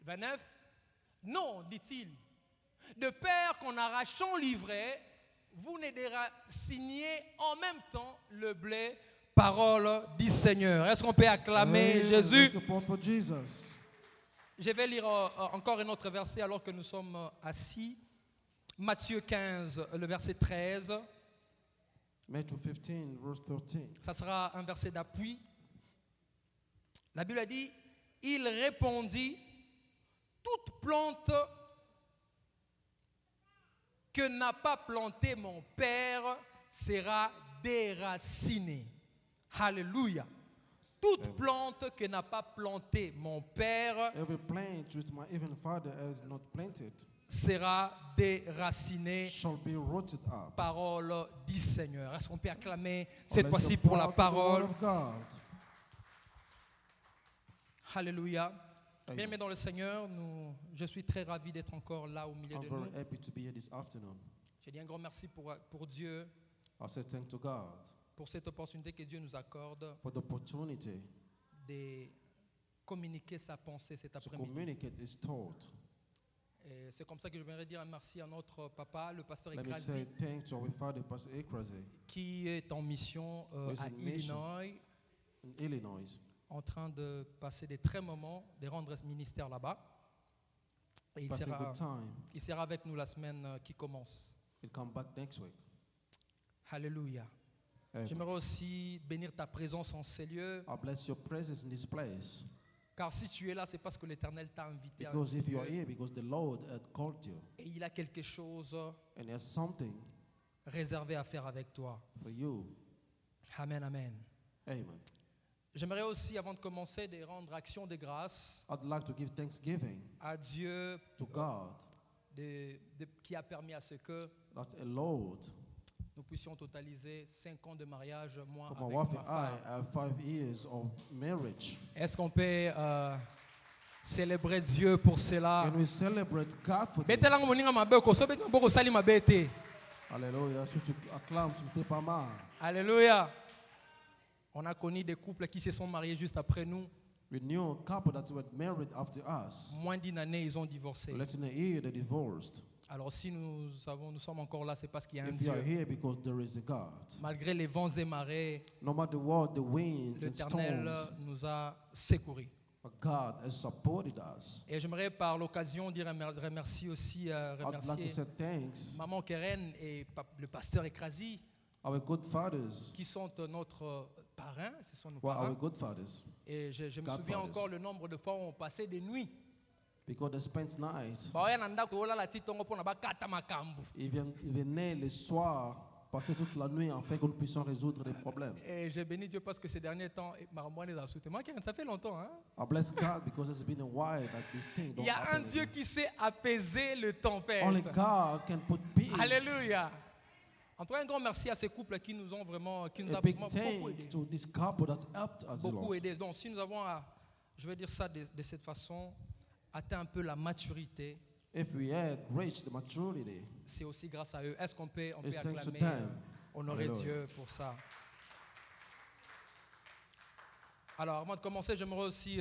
29, « Non, dit-il. De peur qu'en arrachant l'ivraie, vous ne déraciniez en même temps le blé. Parole du Seigneur. Est-ce qu'on peut acclamer Amen. Jésus? Let's applaud for Jesus. Je vais lire encore un autre verset alors que nous sommes assis. Matthieu 15, le verset 13. Matthew 15, verse 13. Ça sera un verset d'appui. La Bible a dit, il répondit, toute plante que n'a pas planté mon Père sera déracinée. Alléluia. Toute plante que n'a pas planté mon Père Every plant which my even Father has not planted sera déracinée. shall be rooted up. Parole du Seigneur. Est-ce qu'on peut acclamer cette Let's fois-ci applaud pour la to the parole? word of God. Alléluia. Amen. Bien-aimés dans le Seigneur, je suis très ravi d'être encore là au milieu I'm de very nous. happy to be here this afternoon. J'ai dit un grand merci pour Dieu, I say thank to God pour cette opportunité que Dieu nous accorde for the opportunity de communiquer sa pensée cet to après-midi. communicate His thought. Et c'est comme ça que je voudrais dire un merci à notre papa, le pasteur Let me say Ekrasi, thanks to our father, Pastor Ekrazi, qui est en mission Who is à in mission. Illinois, in Illinois. en train de passer des très moments, de rendre ce ministère là-bas. Et Passing good time. il sera avec nous la semaine qui commence. He'll come back next week. Alléluia. Amen. J'aimerais aussi bénir ta présence en ces lieux, I bless your presence in this place. car si tu es là, c'est parce que l'Éternel t'a invité à un Because if you are lieu. here, because the Lord had called you, Et il a quelque chose and there's something réservé à faire avec toi. for you. Amen, amen. Amen. J'aimerais aussi, avant de commencer, de rendre action de grâce I'd like to give thanksgiving à Dieu to God qui a permis à ce que that allowed nous puissions totaliser 5 ans de mariage, moi for my avec wife ma and I femme. have 5 years of marriage. Est-ce qu'on peut célébrer Dieu pour cela? Can we celebrate God for this? Betela moninga mabeko, so beti maboko sali mabete. Hallelujah. So to acclaim, tu fais pas mal. Alléluia. On a connu des couples qui se sont mariés juste après nous. We knew a couple that were married after us. Moins d'une année, ils ont divorcé. Less than a year, they divorced. Alors si nous sommes encore là, c'est parce qu'il y a un If you are Dieu. here, because there is a God. Malgré les vents et marées, No matter what, the winds and l'Éternel storms, nous a secourus. God has supported us. Et j'aimerais par l'occasion dire remercier aussi I'd like to remercier say thanks Maman Keren et le pasteur Ekrasi, our good fathers. qui sont notre parrain, ce sont nos Well, our parrains. good fathers, Et je me Godfathers. souviens encore le nombre de fois où on passait des nuits. because they spent nights, Baoya na ndako olala ti tongo mpo na bakata makambo. ils venaient le soir, passer toute la nuit afin que nous puissions résoudre les problèmes. Et j'ai béni Dieu parce que ces derniers temps, Maramouane est dans le moi, ça fait longtemps. Hein? I bless God because it's been a while that this thing Il don't y a un happen Dieu again. qui sait apaiser le tempête. Only God can put peace. Alléluia. En tout cas, un grand merci à ces couples qui nous ont vraiment, qui nous A a big beaucoup aidés. thank to this couple that helped us a Beaucoup lot. aidé. Donc, si nous avons, je vais dire ça de cette façon, atteint un peu la maturité, If we had reached the maturity, c'est aussi grâce à eux. Est-ce qu'on peut it's thanks to acclamer, them. honorer Alléluia. Dieu pour ça? Alors, avant de commencer, j'aimerais aussi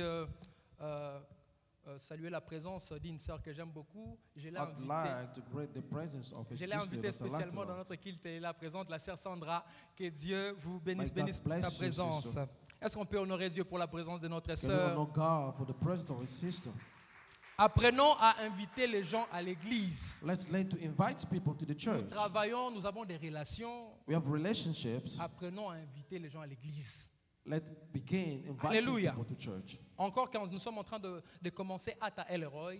saluer la présence d'une sœur que j'aime beaucoup. Je l'ai I'd invitée. like to greet the presence of a Je l'ai sister invitée that I like a spécialement dans lot. notre culte et là présente, la sœur Sandra. Que Dieu vous May bénisse, God bénisse pour bless ta you, présence. sister. Est-ce qu'on peut honorer Dieu pour la présence de notre Can we sœur? honor God for the presence of his sister? Apprenons à inviter les gens à l'église. Let's learn to invite people to the Nous church. travaillons, nous avons des relations. We have relationships. Apprenons à inviter les gens à l'église. Let's begin inviting Alléluia. people to church. Encore quand nous sommes en train de commencer à ta Elroy,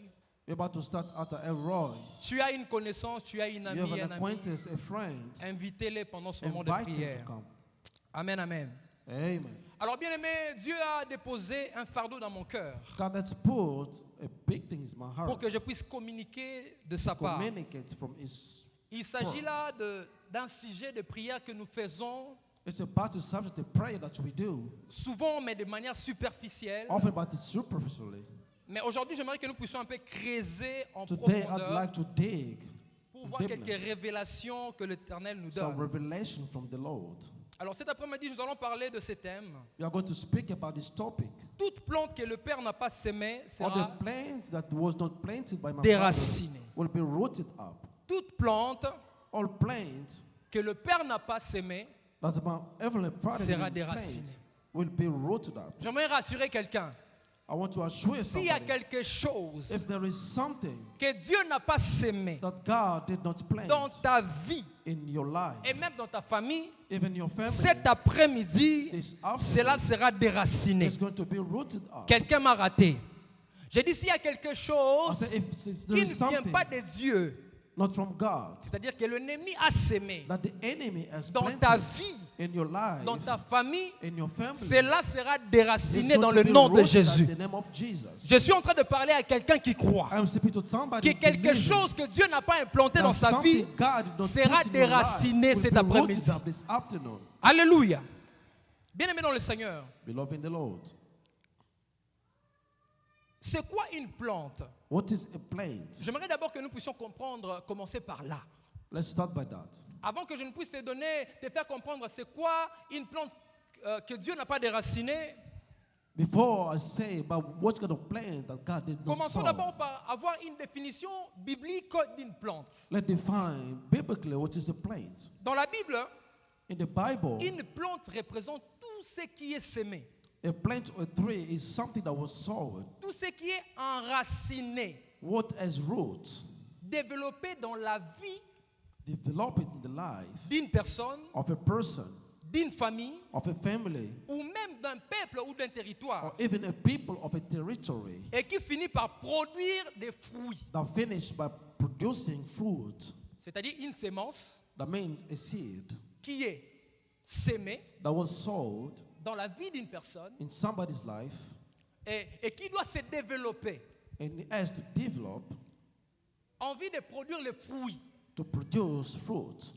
We're about to start at Elroy. tu as une connaissance, tu as une You amie, have un an ami. acquaintance, a friend. Invitez-les pendant ce moment de Invite him prière. to come. Amen, amen. Amen. Alors bien aimé, Dieu a déposé un fardeau dans mon cœur God has put a big thing in my pour heart que je puisse communiquer de sa to part. communicate from his. Il s'agit là d'un sujet de prière que nous faisons It's about the subject of prayer that we do, souvent, mais de manière superficielle. often but superficially. Mais aujourd'hui, j'aimerais que nous puissions un peu creuser en Today, I'd profondeur like to dig pour voir quelques deepness, révélations que l'Éternel nous some donne. revelation from the Lord. Alors cet après-midi, nous allons parler de ce thème. We are going to speak about this topic. Toute plante que le Père n'a pas sémée All sera the plant that was not planted by my father déracinée. will be rooted up. Toute plante All plants que le Père n'a pas sémée that my heavenly Father sera didn't déracinée. plant will be rooted up. J'aimerais rassurer quelqu'un. I want to assure S'il y a somebody, quelque chose if there is something que Dieu n'a pas sémé that God did not plant dans ta vie in your life, et même dans ta famille, even your family, cet après-midi, this afternoon, cela sera déraciné. is going to be rooted up. Quelqu'un m'a raté. J'ai dit s'il y a quelque I chose said, if there qui is ne vient something pas de Dieu, not from God, c'est-à-dire que l'ennemi a sémé that the enemy has dans planted ta vie, in your life, dans ta famille, in your family, cela sera is déraciné going dans to le be nom de rooted Jésus. in the name of Jesus. Je suis en train de parler à quelqu'un qui croit I am speaking to somebody que quelque believing chose que Dieu n'a pas implanté that dans sa vie something God did not sera put in your life déraciné will cet be après-midi. rooted up this afternoon. Alléluia. Bien-aimé dans le Seigneur, Beloved in the Lord, c'est quoi une plante? what is a plant? J'aimerais d'abord que nous puissions comprendre, commencer par là. Let's start by that. Avant que je ne puisse te donner, te faire comprendre c'est quoi une plante que Dieu n'a pas déracinée, Before I say about what kind of plant that God did not Commençons sow, d'abord par avoir une définition biblique d'une plante. let's define biblically what is a plant. Dans la Bible, In the Bible, une plante représente tout ce qui est semé, a plant or tree is something that was sown, tout ce qui est enraciné, what has roots, développé dans la vie developed in the life d'une personne, of a person, d'une famille, of a family, ou même d'un peuple ou d'un territoire, or even a people of a territory et qui finit par produire des fruits. that finish by producing fruit. C'est-à-dire une sémence That means a seed qui est sémée that was sowed dans la vie d'une personne in somebody's life et qui doit se développer and it has to develop en vue de produire les fruits. to produce fruit.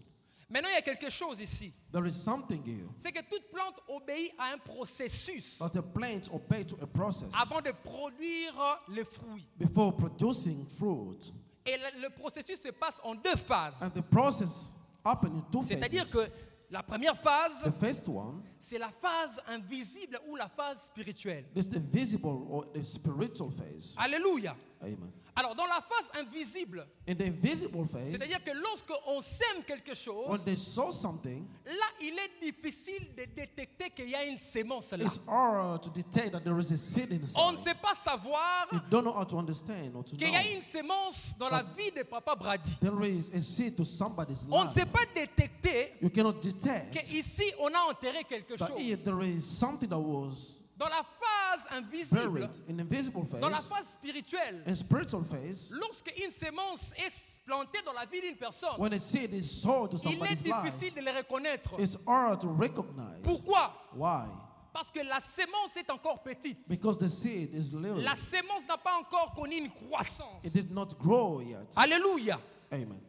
Maintenant, il y a quelque chose ici. There is something here. C'est que toute plante obéit à un processus That a plant obey to a process avant de produire les fruits. before producing fruit. Et le processus se passe en deux phases. And the process happens in two C'est-à-dire phases. que la première phase, The first one c'est la phase invisible ou la phase spirituelle. is the visible or the spiritual phase. Alléluia. Amen. Alors, dans la phase invisible, In the invisible phase, c'est-à-dire que lorsqu'on sème quelque when chose, they sow something, là, il est difficile de détecter qu'il y a une sémence là. it's hard to detect that there is a seed On ne inside. sait pas savoir You don't know how to understand or to qu'il y a know. une sémence dans la vie de Papa Brady. There is a seed to somebody's On ne life. sait pas détecter You cannot detect qu'ici, on a enterré quelque that chose. here there is something that was Dans la phase invisible, buried in invisible dans la phase. phase spirituelle, In spiritual phase, lorsque une sémence est plantée dans la vie d'une personne, when a seed is sown to il est somebody's life, difficile de le reconnaître. it's hard to recognize. Pourquoi? Why? Parce que la sémence est encore petite. Because the seed is little. La sémence n'a pas encore connu une croissance. It did not grow yet. Alléluia. Amen.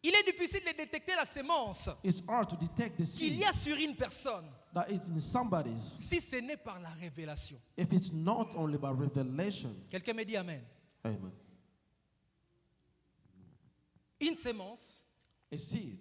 Il est difficile de détecter la sémence It's hard to detect the qu'il seed y a sur une personne that it's in somebody's si ce n'est par la révélation. if it's not only by revelation. Quelqu'un me dit Amen. Amen. Une sémence, A seed,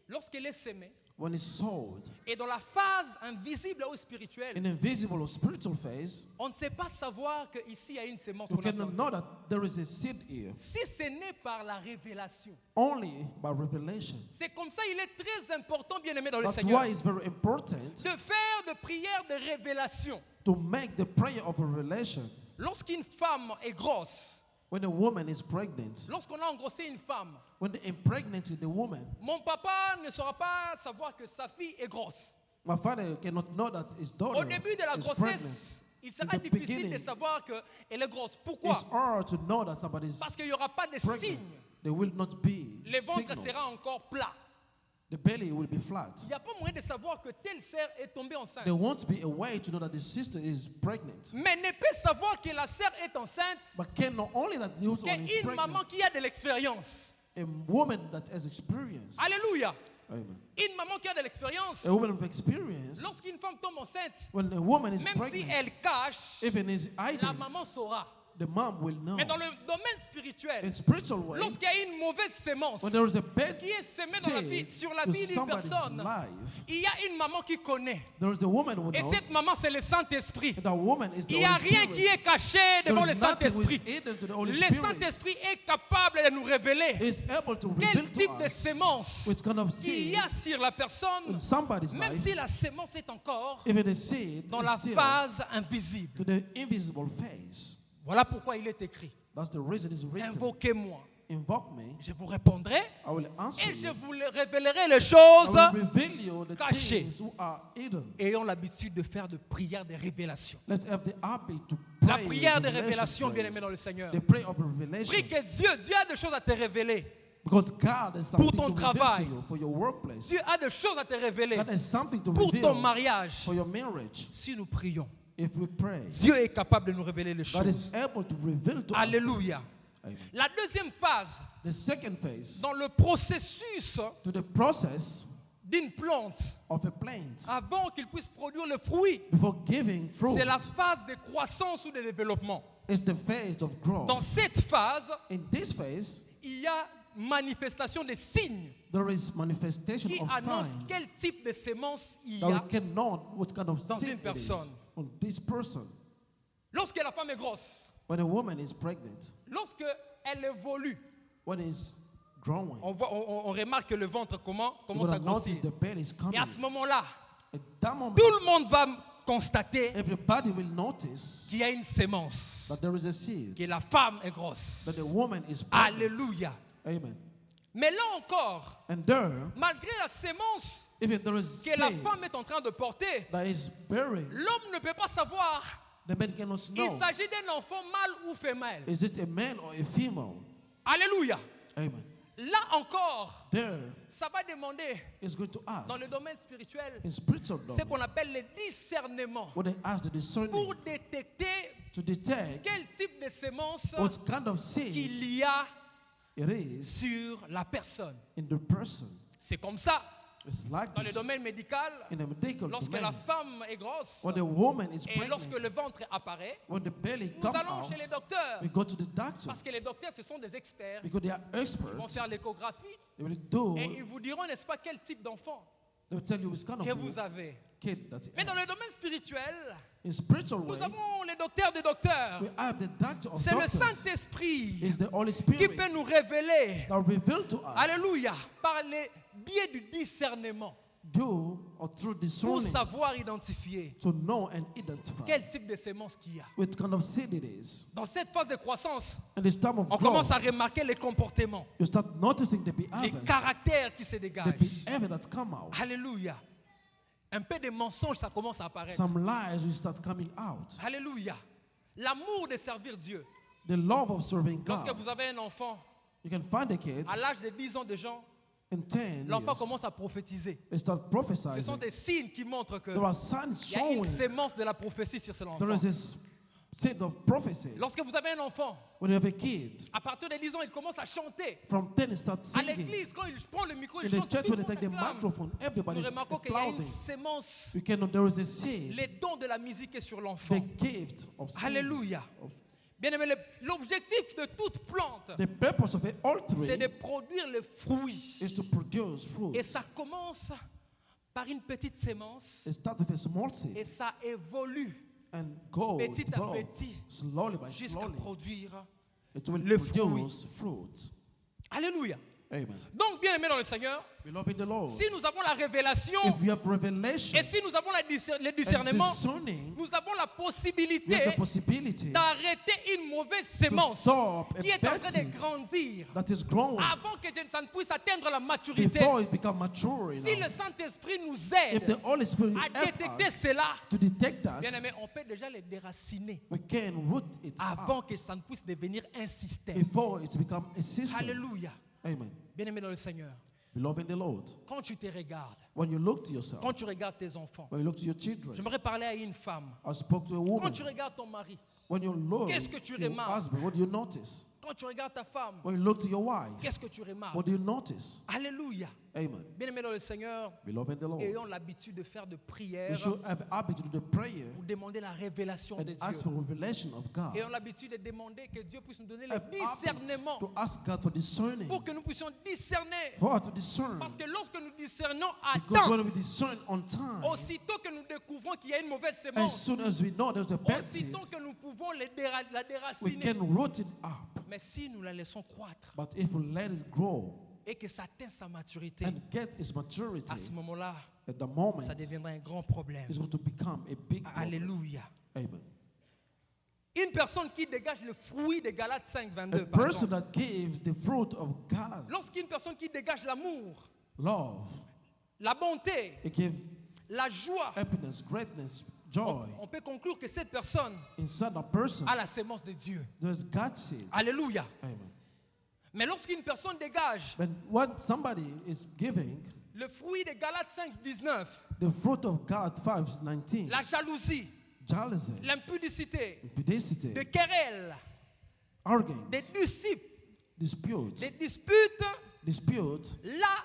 lorsqu'elle est sémée, when it's sowed et dans la phase invisible ou spirituelle, in invisible or spiritual phase, on ne sait pas savoir qu'ici il y a une sémence. you qu'on a cannot plantée. know that there is a seed here Si ce n'est par la révélation. only by revelation. C'est comme ça, il est très important, bien aimé dans le That's Seigneur, why it's very important de faire de prières de révélation. to make the prayer of revelation. Lorsqu'une femme est grosse, When a woman is pregnant, lorsqu'on a engrossé une femme, when they impregnate the woman, mon papa ne saura pas savoir que sa fille est grosse. my father cannot know that his Au daughter début de la is grossesse, il sera In the difficile de beginning, savoir qu'elle est grosse. pregnant. Pourquoi? It's hard to know that somebody is Parce qu'il n'y aura pas de pregnant. signes. There will not be Le ventre signals. sera encore plat. The belly will be flat. Il n'y a pas moyen de savoir que telle sœur est tombée enceinte. There won't be a way to know that the sister is pregnant. Mais ne peut savoir que la sœur est enceinte But can know only that the other one is qu'une maman pregnant. qui a de l'expérience. A woman that has experience. Alléluia. Amen. Une maman qui a de l'expérience, A woman of experience. lorsqu'une femme tombe enceinte, When a woman is même si pregnant, elle cache, even is la hiding, maman saura. the mom will know. Mais dans le domaine spirituel, In spiritual way, lorsqu'il y a une mauvaise sémence when there is a bad qui est sémée dans la vie, seed sur la to vie d'une somebody's personne, life, il y a une maman qui connaît. there is a woman who Et knows. cette maman, c'est le Saint-Esprit. And that woman is the Il n'y a Holy rien Spirit. qui est caché There devant is le nothing Saint-Esprit. which is hidden to the Holy Le Spirit. Saint-Esprit est capable de nous révéler Is able to quel reveal type to de us sémence which kind of il seed y a sur la personne, in somebody's même life, si la sémence est encore even a seed dans is la still phase invisible. to the invisible phase. Voilà pourquoi il est écrit. That's the reason it's written. Invoquez-moi, Invoke me, je vous répondrai I will answer et je you. vous révélerai les I choses. will reveal you the cachées. things who are hidden. Ayons l'habitude de faire de prières de révélation. Let's have the habit to La pray prière de revelation révélation, bien aimé prayers. dans le Seigneur. The prayer of revelation. Prie que Dieu a des choses à te révéler. Because God has something ton to reveal travail. to you for your workplace. Dieu a des choses à te révéler God has something to pour reveal ton mariage. for your marriage. Si nous prions, If we pray, Dieu est capable de nous révéler les God choses. is able to reveal to Alléluia. us. Amen. La deuxième phase The second phase dans le processus to the process d'une plante of a plant avant qu'il puisse produire le fruit, before giving fruit c'est la phase de croissance ou de développement. is the phase of growth. Dans cette phase, In this phase, il y a manifestation des signes there is manifestation qui of annoncent signs quel type de sémence il y that we a can know what kind of dans seed une it is personne. on this person. Lorsque la femme est grosse, When a woman is pregnant, lorsque elle évolue, when it's growing, on remarque que le ventre you're commence à going to notice grossir. the belly is coming. Et à ce moment-là, At that moment, tout le monde va constater everybody will notice qu'il y a une sémence, that there is a seed, que la femme est grosse. that the woman is pregnant. Alléluia. Amen. Mais là encore, And there, malgré la sémence even there is que la seed femme est en train de porter, that is bearing, l'homme ne peut pas savoir the man cannot il know. s'agit d'un enfant mâle ou femelle. Is it a man or a female? Alléluia. Amen. Là encore, There ça va demander is going to ask dans le domaine spirituel in spiritual ce domain, qu'on appelle le discernement what they ask the discerning pour détecter to detect quel type de sémence what kind of seed qu'il y a it is sur la personne. in the person. C'est comme ça It's like dans le this domaine médical. in a medical Lorsque la domain. femme est grosse When the woman is et lorsque le pregnant, ventre apparaît, when the belly nous comes allons out, chez les docteurs. we go to the doctor Parce que les docteurs, ce sont des experts. because they are Ils vont experts. faire l'échographie They will do. et ils vous diront, n'est-ce pas, quel type d'enfant They will tell you which kind que of vous avez. kid that Mais dans le is. domaine spirituel, In spiritual nous way, avons les docteurs des docteurs. we have the doctor of C'est le doctors. Saint-Esprit Is the Holy qui Spirit peut nous révéler, that reveal to us alléluia, par les biais du discernement, do or through pour discerning savoir identifier to know and identify quel type de sémence qu'il y a. what kind of seed it is. Dans cette phase de croissance, And this time of on commence growth, à remarquer les comportements, you start noticing the les behaviors, caractères qui se the dégagent. behavior that come out. Alléluia. Un peu de mensonges, ça commence à apparaître. Some lies will start coming out. Alléluia. L'amour de servir Dieu. The love of serving Lorsque God. vous avez un enfant, You can find a kid à l'âge de 10 ans de gens, in 10 l'enfant years. commence à prophétiser. They start Ce sont prophesying. des signes qui montrent que There are signs il y a une showing sémence de la prophétie sur cet enfant. there is this seed of prophecy. Lorsque vous avez un enfant, When you have a kid, à partir de 10 ans, il commence à chanter. from 10 he starts À singing. l'église, quand il prend le micro, In il the chante. church, Tout when le they monde take the acclame. microphone, everybody Nous is remarquons qu'il y a une applauding. sémence. You can know there is a seed, Les dons de la musique est sur l'enfant. the gift of seed. Alléluia. Bien aimé, l'objectif de toute plante, The purpose of it, all c'est de three, produire le fruit. is to produce fruit. Et ça commence par une petite sémence It starts with a small seed et ça évolue and go petit à grow petit slowly by jusqu'à slowly. produire. It will le produce fruits. Alléluia. Amen. Donc, bien aimé dans le Seigneur, Beloved in the Lord, si nous avons la révélation if we have revelation et si nous avons le and discernement, discerning, nous avons la we have possibilité the possibility d'arrêter une mauvaise to sémence stop a qui est en bad train de seed grandir that is growing avant que ça ne puisse atteindre la maturité. before it becomes mature Si enough. le Saint-Esprit nous If aide the Holy Spirit à help détecter us cela, to detect that, bien aimé, on peut déjà les déraciner we can root it avant out que ça ne puisse devenir un système. before it becomes a system. Alléluia. Amen. Bien aimé dans le Seigneur, Beloved in the Lord, quand tu te regardes, when you look to yourself, quand tu regardes tes enfants, when you look to your children, j'aimerais parler à une femme. I spoke to a Quand woman. tu regardes ton mari, When you look Qu'est-ce que tu to your remarques? husband, what do you notice? quand tu regardes ta femme, When you look to your wife, qu'est-ce que tu remarques? what do you notice? Alléluia. Amen. Bien aimé dans le Seigneur, Beloved in the Lord, ayons l'habitude de faire de we prières should have habit to do the prayer pour demander la révélation de and ask Dieu. for revelation of God. Ayons l'habitude de demander que Dieu puisse nous donner le Have habit discernement to ask God for discerning, pour que nous puissions discerner. for us to discern. Parce que lorsque nous discernons à Because temps, when we discern on time, aussitôt que nous découvrons qu'il y a une mauvaise as sémence, soon as we know there's a bad seed, aussitôt que nous pouvons la we déraciner. can root it up. Mais si nous la laissons croître But if we let it grow et que ça atteint sa maturité, and get its maturity, à ce moment-là, at the moment, ça deviendra un grand problème. it's going to become a big problem. Alléluia. Amen. Une personne qui dégage le fruit de Galates 5, A 22, par person exemple. that gives the fruit of God, Lorsqu'une personne qui dégage l'amour, love, la bonté, it gives la joie, happiness, greatness, joy. on peut conclure que cette personne Inside a person, a la sémence de Dieu. there's God's seed. Alléluia. Amen. Mais lorsqu'une personne dégage But what somebody is giving, le fruit de Galates 5, 19, the fruit of God 5:19, la jalousie, jealousy, l'impudicité, impudicity, des querelles, arguing, des disciples, disputes, des disputes, disputes, là,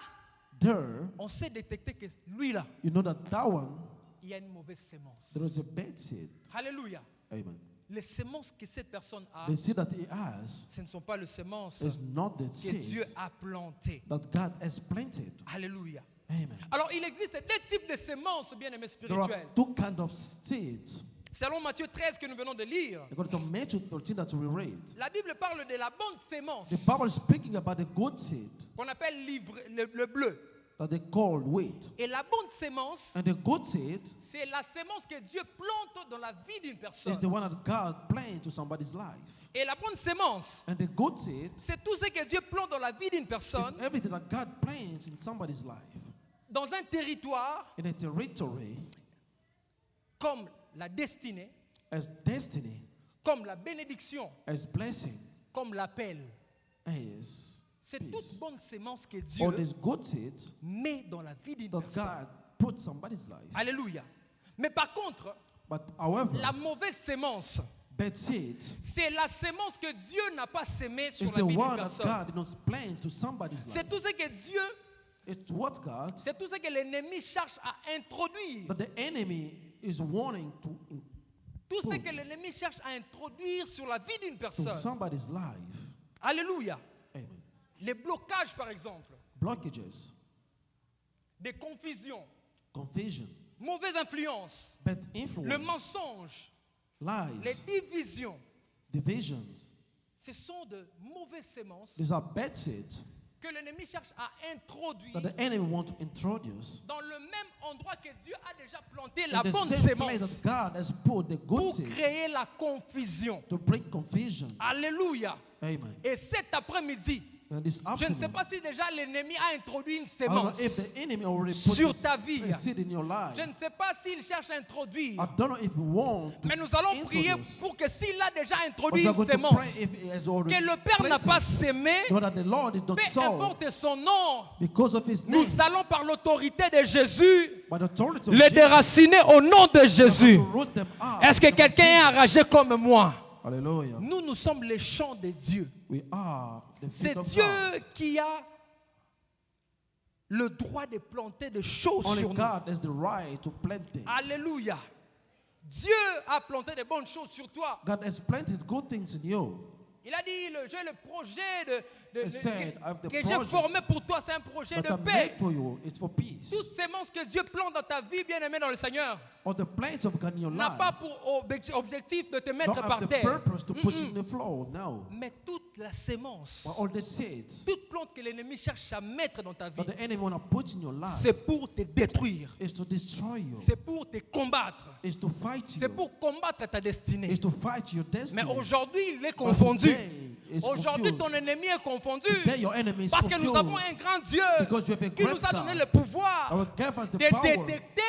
there, on sait détecter que lui là, you know that one, il y a une mauvaise sémence. there is a bad seed. Alléluia. Amen. Les sémences que cette personne a, The seed that he has ce ne sont pas les sémences is not the que Dieu seed a plantées. that God has planted. Alléluia. Amen. Alors, il existe deux types de sémences, bien-aimés There are spirituels. two kinds of seeds. Selon Matthieu 13 que nous venons de lire, According to Matthew 13 that we read, la Bible parle de la bonne sémence the Bible is speaking about the good seed qu'on appelle le bleu. that they call wheat. Et la bonne sémence, And the good seed c'est la sémence que Dieu plante dans la vie d'une personne. is the one that God planted to somebody's life. Et la bonne sémence, And the good seed c'est tout ce que Dieu plante dans la vie d'une is personne, everything that God plants in somebody's life. dans un territoire In a territory comme la destinée, as destiny, comme la bénédiction, as blessing, comme l'appel. as C'est peace. toute bonne sémence que All Dieu these good seeds met dans la vie d'une that personne. God put somebody's life. Alléluia. Mais par contre, But however, la mauvaise sémence, bad seeds c'est la sémence que Dieu n'a pas sémée sur is la the vie d'une one that personne. God did not plant to somebody's C'est life. tout ce que Dieu, It's what God c'est tout ce que l'ennemi cherche à introduire. that the enemy is wanting to Tout ce put que l'ennemi cherche à introduire sur la vie d'une to personne. somebody's life. Alléluia. Amen. Les blocages, par exemple, Blockages, des confusions, confusion, mauvaise influence, bad le influence, mensonge, les lies, divisions, divisions. ce sont de mauvaises sémences These are bad seeds que l'ennemi cherche à introduire that the enemy wants to introduce dans le même endroit que Dieu a déjà planté in la the bonne same place sémence that God has put the good pour seed créer la confusion. to bring confusion. Alléluia. Amen. Et cet après-midi, And this je ne sais afternoon, pas si déjà l'ennemi a introduit une I don't know sémence. if the enemy already put sur this ta vie. seed in your life. Je ne sais pas s'il cherche à introduire. I don't know if you want to Mais nous allons prier introduce. pour que s'il a déjà But introduit you are une going to sémence pray if he has already que le Père n'a planted, pas sémé, but that the Lord did not peu sow importe son nom, because of his name. nous allons par l'autorité de Jésus By the authority of le Jesus, déraciner au nom de Jésus. to root them out. Est-ce que quelqu'un est enragé comme moi? Hallelujah. Nous sommes les champs de Dieu. We are the C'est feet of Dieu God. qui a le droit de planter des choses Only sur nous. God has the right to plant things. Alléluia. Dieu a planté des bonnes choses sur toi. God has planted good things in you. Il a dit, j'ai le projet He said, I have the que j'ai project formé pour toi, c'est un projet That de I paix. made for you, it's for peace. Toute sémence que Dieu plante dans ta vie, bien-aimé dans le Seigneur, Or the plans of God in your n'a life pas pour objectif de te don't mettre have par the terre. purpose to put you in the floor. No. Mais toute la sémence, But all the seeds toute plante que l'ennemi cherche à mettre dans ta vie, that the enemy want to put in your life c'est pour te détruire. is to destroy you, C'est pour te combattre. is to fight C'est you, pour combattre ta destinée. is to fight your destiny. Mais aujourd'hui, il est But confondu. today is Aujourd'hui, confused. ton ennemi est confondu. Today your enemy is Parce que nous confused. avons un grand Dieu Because you have a qui great nous a donné God. le pouvoir Our God has the de power détecter,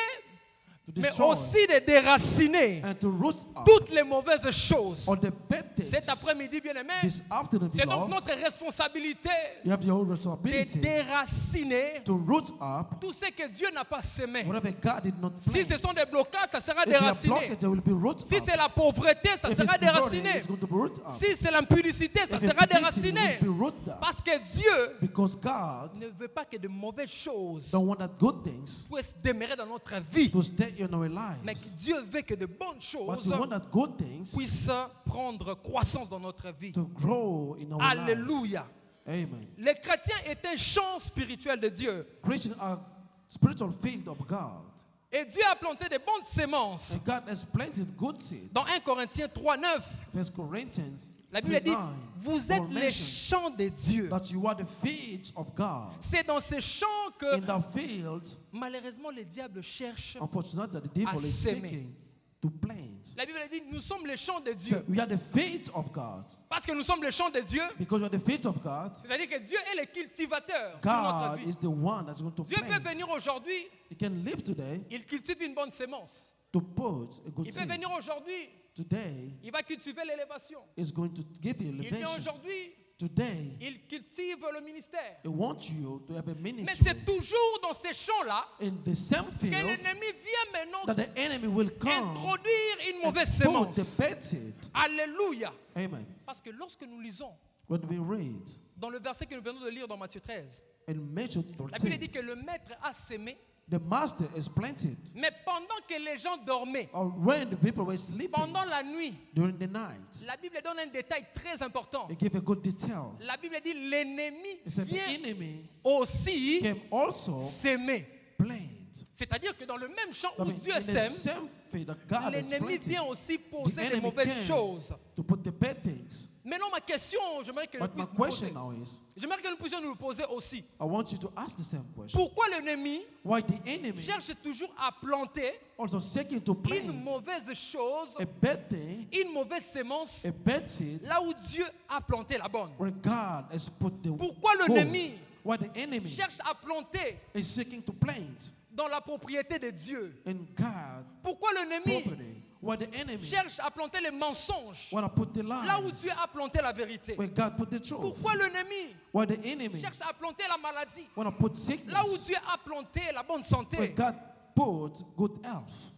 to mais destroy aussi de déraciner and to root out toutes les mauvaises choses. all the bad things. Cet après-midi, bien-aimé, This afternoon, c'est donc beloved, notre responsabilité you have your de responsibility déraciner to root up tout ce que Dieu n'a pas semé. whatever God did not Si plant. ce sont des blocages, ça sera If there are déraciné. blockages, they will be root Si up. c'est la pauvreté, ça If sera it's poverty, déraciné. it's going to be root up. Si c'est l'impudicité, ça If sera it's destiny, déraciné. it will be root up. Parce que Dieu Because God ne veut pas que de mauvaises choses don't want that good things puissent demeurer dans notre vie. to stay in our Mais lives. Dieu veut que de bonnes But choses we want that good things puissent prendre croissance dans notre vie. to grow in our lives. Alléluia. Amen. Les chrétiens est un champ spirituel de Dieu. Christians are spiritual field of God. Et Dieu a planté de bonnes sémences. And God has planted good seeds. Dans 1 Corinthiens 3:9, 1 Corinthians la Bible dit, 3:9, vous êtes Paul les mentions champs de Dieu. that you are the fields of God. C'est dans ces champs que In that field, malheureusement le diable cherche. unfortunately, the devil is semer. seeking to plant. La Bible dit, nous sommes les champs de So Dieu. we are the fields of God. Parce que nous sommes les champs de Dieu, Because we are the fields of God, c'est-à-dire que Dieu est le cultivateur sur notre God vie. is the one that's going to Dieu peut plant. venir aujourd'hui, He can live today il cultive une bonne sémence. to put a good Il peut seed. venir aujourd'hui, Today il va cultiver l'élévation. is going to give you Il vient elevation. aujourd'hui, Today, il cultive le ministère. He wants you to have a Mais ministry. c'est toujours dans ces champs-là In the same que field l'ennemi vient maintenant that the enemy will come introduire une and mauvaise put sémence. the bad seed. Alléluia. Amen. Parce que lorsque nous lisons When we read dans le verset que nous venons de lire dans Matthieu 13, in Matthew la Bible 13, dit que le maître a sémé, the master is planted. mais pendant que les gens dormaient, Or when the people were sleeping pendant la nuit, during the night, la Bible donne un détail très important. they give a good detail. La Bible dit l'ennemi It said the vient enemy aussi came also s'aimer. plant. C'est-à-dire que dans le même champ That où means Dieu in the sème, same field that God has l'ennemi planted, vient aussi the poser des enemy mauvaises came choses. to put the bad things. Maintenant, ma question, j'aimerais que nous But my puissions nous question poser. now is, J'aimerais que nous puissions nous le poser aussi. I want you to ask the same question. Pourquoi l'ennemi Why the enemy cherche toujours à planter also seeking to plant une mauvaise chose, a bad thing, une mauvaise sémence, a bad seed, là où Dieu a planté la bonne? where God has put the Pourquoi l'ennemi gold? Why the enemy cherche à planter is seeking to plant dans la propriété de Dieu? in God Pourquoi l'ennemi property? Why the enemy cherche à planter les mensonges want to put the là où lies Dieu a planté la vérité? where God put the truth? Pourquoi l'ennemi Why the enemy cherche à planter la maladie want to put là où sickness Dieu a planté la bonne where santé? God put good health?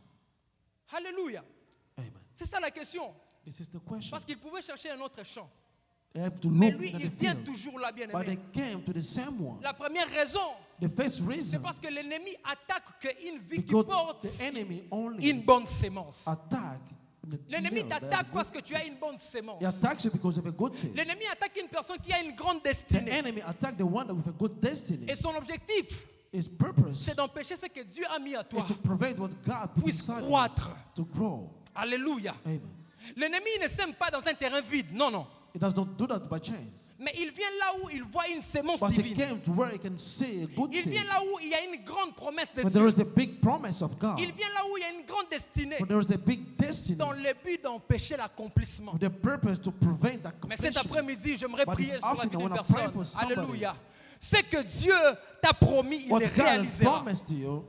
Alléluia. Amen. C'est ça la question. This is the question. Parce qu'il pouvait chercher un autre champ. They have to Mais look lui, at il the vient field, toujours là, bien but they aimé. came to the same one. La première raison, The first c'est reason, parce que l'ennemi attaque qu'une vie qui because porte the enemy only une bonne sémence. attack the L'ennemi field that t'attaque have parce good que tu as seed. une bonne sémence. He attacks you because of a good seed. L'ennemi attaque une personne qui a une grande The destinée. enemy attack the one with a good destiny. Et son objectif, His purpose c'est d'empêcher ce que Dieu a mis à toi is to prevent what God put puisse inside you croître. to grow. Alléluia. Amen. L'ennemi ne sème pas dans un terrain vide. Non, non. He does not do that by chance. Mais il vient là où il voit une sémence But he divine. came to where he can see a good Il seed. vient là où il y a une grande promesse de When there Dieu. is a big promise of God. Il vient là où il y a une grande destinée. When there is a big destiny. Dans le but d'empêcher l'accomplissement. With the purpose to prevent that Mais cet completion. après-midi, j'aimerais But prier this sur la vie afternoon, d'une I wanna pray personne. for somebody. Alléluia. C'est que Dieu t'a promis, il What les God has réalisera. promised to you,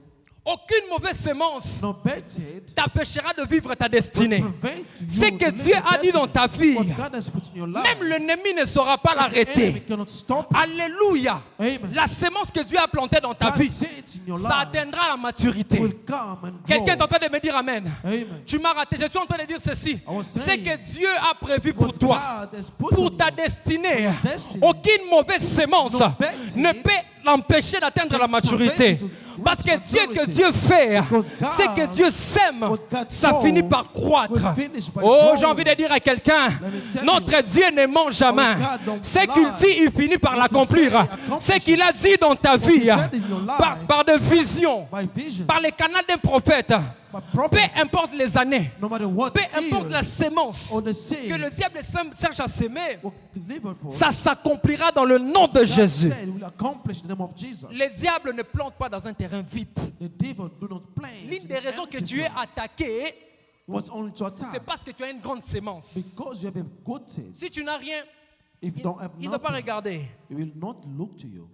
Aucune mauvaise sémence no bad seed, t'empêchera de vivre ta will destinée. prevent you C'est que to Dieu live a your dit dans ta destiny. vie, What God has put in your life, même l'ennemi ne saura pas the enemy l'arrêter. cannot stop it. Alléluia. Amen. La sémence que Dieu a plantée dans ta God vie, seeds in your ça life atteindra la maturité. will come and Quelqu'un est grow. en train de me dire Amen. Amen. Tu m'as raté. Je suis en train de dire ceci. was C'est saying, que Dieu a prévu pour What toi, God has put pour in ta you, destinée. destiny. Aucune mauvaise sémence No bad seed ne peut l'empêcher d'atteindre la maturité. prevent you to Parce que reach Dieu que maturity. Dieu fait, Because God, c'est que Dieu sème, what God ça sow finit par croître. will finish by Oh, j'ai growing. envie de dire à quelqu'un, me tell notre Dieu ne ment jamais. Our God don't Ce qu'il lie. dit, il finit par What he l'accomplir. say, accomplish Ce qu'il a dit dans ta he vie, said in your life, par des visions, by vision, par les canaux d'un prophète, by peu prophets, importe les années, no matter what peu importe la years sémence or the seed que le diable cherche à s'aimer, will deliver for, ça s'accomplira dans le nom de God Jésus. said will accomplish in the name of Jesus. Le diable ne plante pas dans un terrain vide. The devil do not plant. L'une in des an raisons que empty tu es ground. attaqué, It was only to c'est attack parce que tu as une grande sémence. because you have a good seed. Si tu n'as rien, If you don't have il ne va pas nothing, regarder. he will not look to you.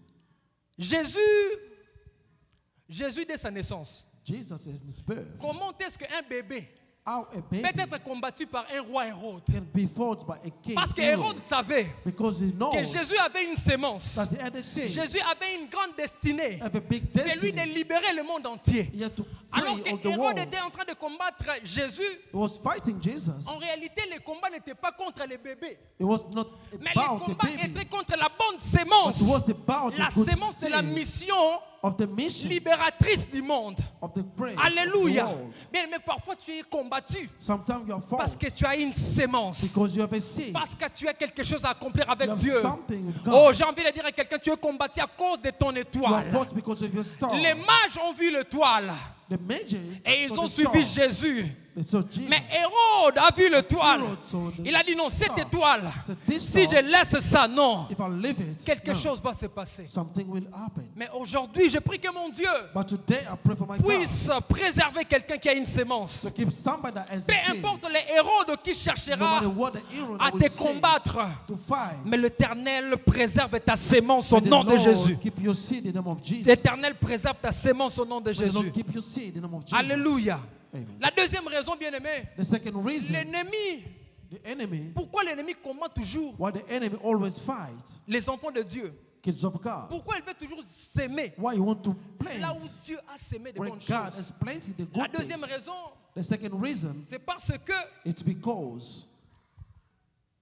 Jésus, dès sa naissance, Jesus is in his birth. comment est-ce qu'un bébé How a baby peut être combattu par un roi Hérode? can be fought by a king. Parce que Herod, Hérode savait because he knows que Jésus avait une sémence. that he had a seed, Jésus avait une grande destinée. have a big C'est lui destiny. de libérer le monde entier. He had to Alors free que all the Hérode world. était en train de combattre Jésus, He was fighting Jesus. en réalité, le combat n'était pas contre les bébés, It was not mais le about the combat baby, était contre la bonne but sémence. it was about La the good sémence de la seed mission of the mission libératrice du monde. of the praise Alléluia. of the world. Bien, mais parfois tu es combattu Sometimes you are parce fought que tu as une sémence. because you have a seed. Parce que tu as quelque chose à accomplir avec You have Dieu. something with God. Oh, j'ai envie de dire à quelqu'un, tu es combattu à cause de ton You are étoile. fought because of your star. Les mages ont vu l'étoile The Magi et ils saw ont the suivi star. Jésus. They saw Jesus. Mais Hérode a vu l'étoile. Herod saw the Il a dit non, cette star. étoile, So this si star, je laisse ça, non, if I leave it, quelque no, chose va se passer. something will happen. Mais aujourd'hui, je prie que mon Dieu But today I pray for my God puisse préserver quelqu'un qui a une sémence. to keep somebody that has Peu a seed. importe les Hérodes qui No cherchera matter what the Herod à will te say combattre, to fight. mais l'Éternel préserve ta sémence au May the nom de Lord Jésus. keep your seed in the name of Jesus. L'Éternel préserve ta sémence au nom de May the Lord Jésus. keep your seed in the name of Jesus. Alléluia. Amen. La deuxième raison, bien-aimé, The second reason, l'ennemi, the enemy, pourquoi l'ennemi combat toujours why the enemy always fights les enfants de Dieu? kids of God. Pourquoi il veut toujours s'aimer Why you want to là où plant Dieu a sémé des where bonnes God choses? has planted the La good deuxième things. raison, The second reason, c'est parce que it's because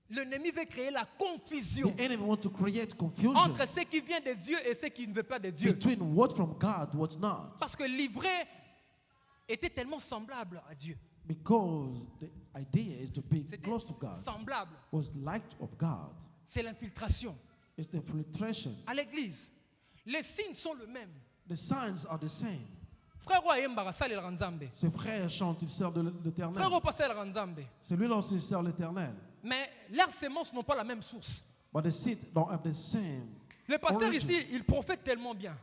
l'ennemi veut créer la the confusion enemy wants to create confusion entre ce qui vient de Dieu et ce qui ne veut pas de Dieu. between what from God, what's not. Parce que l'ivraie était tellement semblable à Dieu. Because the idea is to be C'était close to God, semblable. was liked of God. C'est l'infiltration. It's the filtration. À l'église, les signes sont les mêmes. The signs are the same. Frère Oyemba salira nzambe. Ses frères chantent, ils servent l'Éternel. Frère Opa salira nzambe. Celui-là aussi sert l'Éternel. Mais leurs semences n'ont pas la même source. But the seed don't have the same. Le pasteur origin. ici, il prophète tellement bien.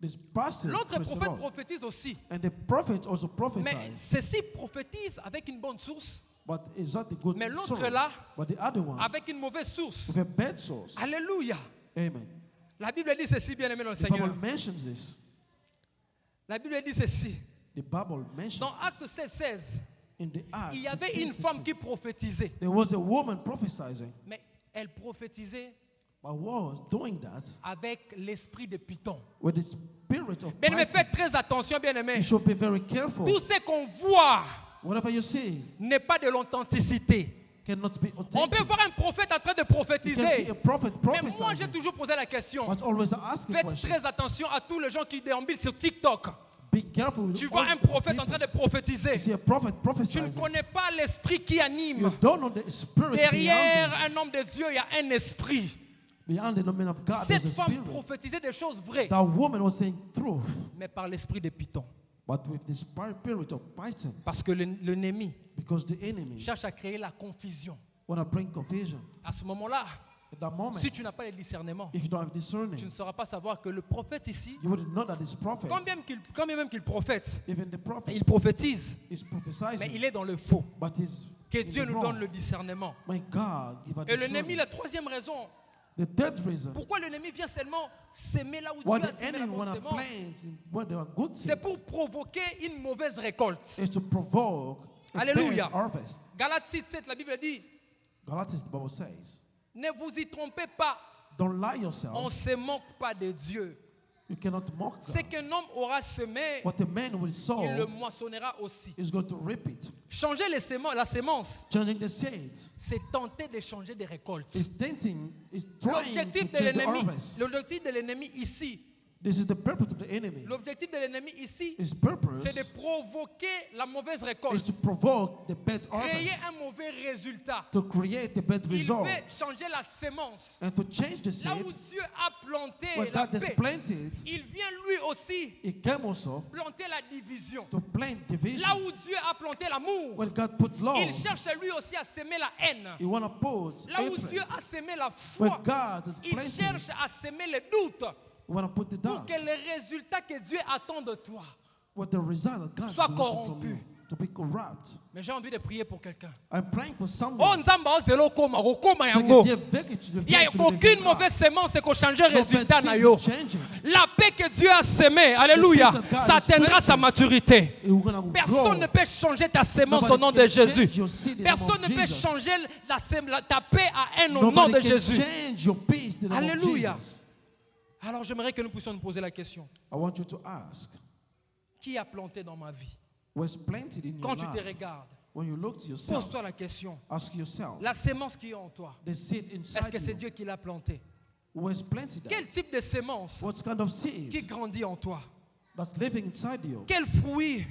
This pastor, L'autre praise the prophète Lord. prophétise aussi. And the prophet also Mais prophesies. ceci prophétise avec une bonne source, But it's not the good mais l'autre source. là, But the other one, avec une mauvaise source. with a bad source. Alléluia. Amen. La Bible dit ceci, bien aimé dans le The Bible Seigneur. mentions this. La Bible dit ceci. The Bible mentions Dans this. Acte 16, In the Acts, il y avait 16, une femme 16, qui prophétisait. there was a woman prophesying, Mais elle prophétisait but was doing that avec l'esprit de Python. with the spirit of Bien aimé, Python. faites très attention, bien aimé. You should be very careful. Tout ce qu'on voit Whatever you see n'est pas de l'authenticité. cannot be On authentic. peut voir un prophète en train de You can see prophétiser. a prophet Mais moi, j'ai prophesying, toujours posé la question. but always ask a Faites question. très attention à tous les gens qui déambulent sur TikTok. Be careful with Tu all vois un the prophète en people. train de prophétiser. You see a prophet Tu ne prophesying. connais pas l'esprit qui You anime. don't know the spirit Derrière behind un homme de Dieu, il y a un esprit. this. Behind the man of God, Cette there's a femme spirit. prophétisait des choses vraies, That woman was saying truth, mais par l'esprit de Python. but with the spirit of Python, Parce que l'ennemi because the enemy cherche à créer la confusion. want to bring confusion. À ce moment-là, At that moment, si tu n'as pas le discernement, if you don't have tu ne discerning, sauras pas savoir que le prophète ici, you wouldn't know that this prophet, quand même qu'il prophète, even the prophet, il prophétise, is mais prophesying, il est dans le faux. but is Que in Dieu the nous wrong. donne le discernement. My God, give us Et l'ennemi, discerning. la troisième raison, The third reason pourquoi l'ennemi vient seulement s'aimer là où why Dieu a the semé la enemy bonne want to sémence, plant in where there are good c'est pour seeds provoquer une mauvaise récolte. is to provoke a Alléluia. bad harvest. Galates 6, 7, la Bible dit, Galatians, the Bible says, ne vous y trompez pas, don't lie on ne yourself. se moque pas de Dieu. You cannot mock Ce God. qu'un homme aura semé, What a man will sow il le moissonnera aussi. is going to reap it. Changer la sémence, Changing the seeds c'est tenter de changer des récoltes. is trying to L'objectif de change the l'ennemi, harvest. l'objectif de l'ennemi ici, This is the purpose of the enemy. l'objectif de l'ennemi ici, His purpose c'est de provoquer la mauvaise is récolte, to provoke the bad créer harvest, un mauvais résultat. to create the bad Il result, veut changer la sémence. and to change the Là où seed. Dieu a planté Where la God has paix, planted, il vient lui aussi He came also planter la division. to plant Là division. où Dieu a planté l'amour, When God put love, il cherche lui aussi à semer la haine. He want to put Là où Dieu hatred. a semé la When foi, God has il planted, cherche à semer le doute He want to put the pour doubt. que les résultats que Dieu attend de toi. What the result of God is Sois wanting from corrompu. you, to be corrupt. Mais j'ai envie de prier pour quelqu'un. I'm praying for Oh, someone. Nzamba, oh, zelo koma, okoma So yango. que Dieu veut que tu Il n'y deviennes a to the aucune living God. mauvaise sémence qui change le No résultat. bad na seed yo. will change it. La paix que Dieu a semée, alléluia, The peace that God ça has atteindra planted. sa maturité. It will gonna Personne grow. ne peut changer ta sémence Nobody au nom can de Jésus. change your seed in the name Personne of ne peut Jesus. changer ta paix à un au nom Nobody de can Jésus. change your peace in the name of Alléluia. Jesus. Alors j'aimerais que nous puissions nous poser la question. I want you to ask, Qui a planté dans ma vie? what's planted in your Quand tu te life? regardes, When you look to yourself, pose-toi la question. ask yourself, La sémence qui est en toi, the seed est-ce inside que c'est you, Dieu qui l'a plantée? where's planted Quel that? type de sémence What kind of qui seed grandit en toi? that's living inside you? Quel fruit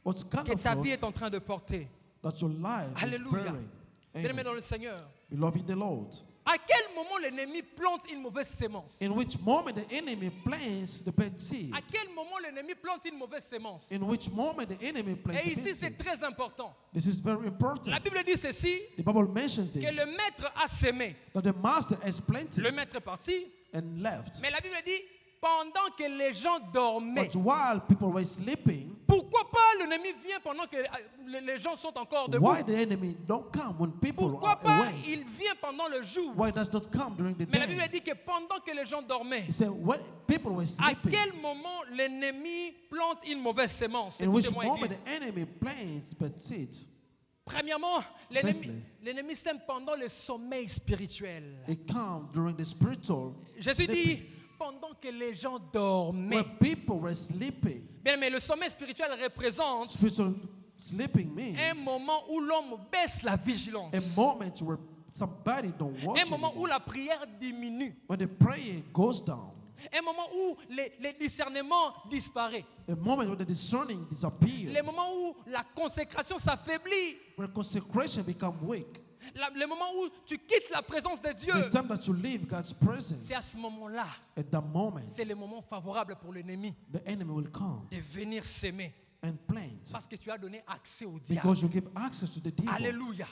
What kind que of ta vie fruit est en train de porter? that your life is Alléluia. bearing? Bien-aimé Amen. dans le Seigneur. Beloved in the Lord. À quel moment l'ennemi plante une mauvaise sémence? In which moment the enemy plants the bad seed? À quel moment l'ennemi plante une mauvaise sémence? In which moment the enemy plants Et the ici, bad c'est seed? très important. This is very important. La Bible dit ceci, The Bible mentions que this, le maître a semé. that the master has planted Le maître est parti, and left. mais la Bible dit, pendant que les gens dormaient. But while people were sleeping, Pourquoi pas l'ennemi vient pendant que les gens sont encore debout? why the enemy don't come when people Pourquoi are pas awake? il vient pendant le jour? Why does not come during the Mais la Bible day? dit que pendant que les gens dormaient, He said when people were à sleeping, quel moment l'ennemi plante une mauvaise sémence? in which Écoutez-moi, moment Église. the enemy plants bad seeds? Premièrement, Firstly, l'ennemi sème pendant le sommeil spirituel. It comes during the spiritual Jésus sleeping, dit, pendant que les gens dormaient. where people were sleeping. Bien, mais le sommeil spirituel représente Spiritual sleeping un means moment où l'homme baisse la vigilance. a moment where somebody don't watch Un moment où anymore. la prière diminue. When the prayer goes down. Un moment où le discernement disparaît. A moment when the discerning disappears. Le moment où la consécration s'affaiblit. Where consecration becomes weak. Le moment où tu quittes la présence de Dieu, The time that you leave God's presence, c'est à ce moment-là, at that moment, c'est le moment favorable pour l'ennemi the enemy will come de venir s'aimer. and plant. Parce que tu as donné accès au diable. Because you give access to the devil. Alléluia.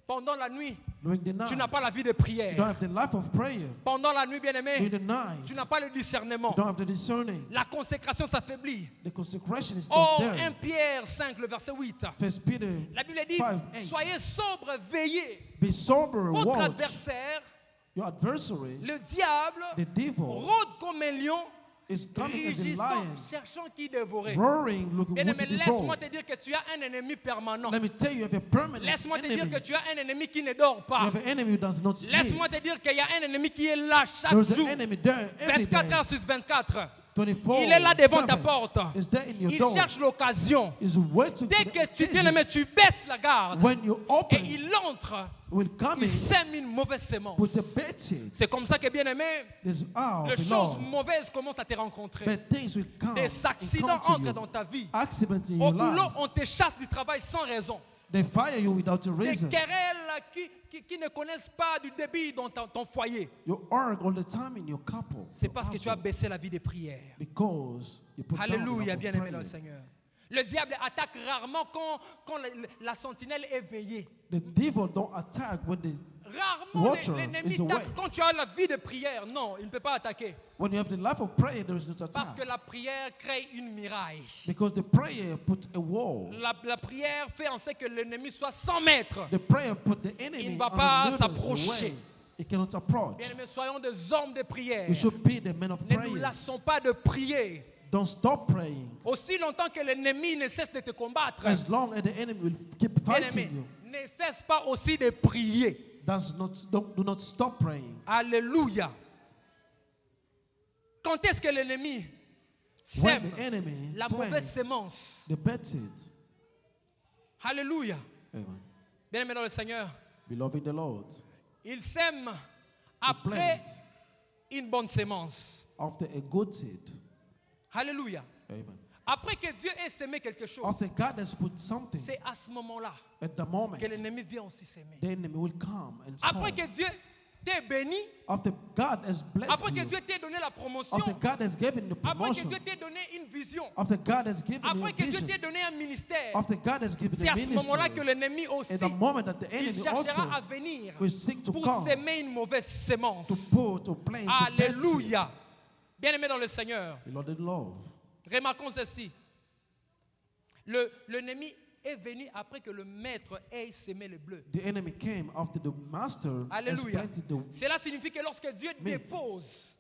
Pendant la nuit, During the night, tu n'as pas la vie de you don't prière. have the life of prayer. Pendant la nuit, During bien-aimé, the night, tu n'as pas le discernement. you don't have the discerning. La consécration s'affaiblit. The consecration is Oh, not 1 there. Pierre 5, le verset 8. First Peter La Bible dit, 5:8. soyez sobres, veillez. Be sober, Votre watch. adversaire, Your adversary, le diable, the devil, rôde comme un lion, is coming as a rugissant, lion, cherchant qui dévorer. roaring, looking Bien-aimé, to laisse-moi devour. te dire que tu as un ennemi permanent. Let me tell you, you have a permanent Laisse-moi te dire enemy. que tu as un ennemi qui ne dort You pas. have an enemy who does not sleep. Laisse-moi te dire qu'il y a un ennemi qui est là chaque There's jour, an enemy there every 24 day. heures sur 24. 24. Il est là devant ta 7. porte. Is there in your Il door. cherche l'occasion. Is waiting Dès for que the tu, bien occasion. aimé, tu baisses la garde When you et open, il entre, will come il in sème une mauvaise sémence. with a bad seed. C'est comme ça que, bien aimé, There's les choses mauvaises commencent à te rencontrer. bad things will come. Des and accidents come to entrent you. dans ta vie. Accident in Au your boulot, life. on te chasse du travail sans raison. They fire you without a Des reason. querelles qui ne connaissent pas du débit dans ton foyer. You argue all the time in your couple. C'est your parce que tu as household. baissé la vie de prière. Because you put down the Alléluia, life of bien-aimé dans le prayer. Seigneur. Le diable attaque rarement quand la sentinelle est veillée. The devil don't attack when Rarement Watcher l'ennemi is awake. tape quand tu as la vie de prière. Non, il ne peut pas attaquer. when you have the life of prayer, there is no Parce attack. que la prière crée une miraille. Because the prayer put a wall. La prière fait en sorte que l'ennemi soit 100 mètres. The prayer put the enemy Il ne va on pas a little s'approcher. way. He cannot approach. Bien-aimés, soyons des hommes de prière. We should be the men of Ne nous prayer. lassons pas de prier. Don't stop praying. Aussi longtemps que l'ennemi ne cesse de te combattre, As long as the enemy will keep bien-aimé, fighting you, ne cesse pas aussi de prier. do not stop praying. Alléluia. Quand est-ce que l'ennemi When sème the enemy la mauvaise plants sémence? the bad seed. Alléluia. Amen. Bien-aimé dans le Seigneur, Beloved in the Lord, il sème plant après une bonne sémence. after a good seed. Alléluia. Amen. Après que Dieu ait sémé quelque chose, After God has put something, c'est à ce moment-là at the moment, que l'ennemi vient aussi s'aimer. the enemy will come and Après sow. que Dieu t'ait béni, After God has blessed après que you, Dieu t'ait donné la promotion, after God has given the après que promotion, Dieu t'ait donné une vision, after God has given you a après que Dieu vision, t'ait donné un ministère, after God has given c'est à a ce moment-là que ministry, l'ennemi aussi, at the moment that the il enemy cherchera à also venir will seek to pour come s'aimer une mauvaise sémence. to plant the bad seed. Alléluia. Bien-aimé dans le Seigneur, Beloved in love, remarquons ceci. L'ennemi est venu après que le maître ait sémé le bleu. the enemy came after the master has Alléluia. planted the. Cela signifie que lorsque Dieu Meat. dépose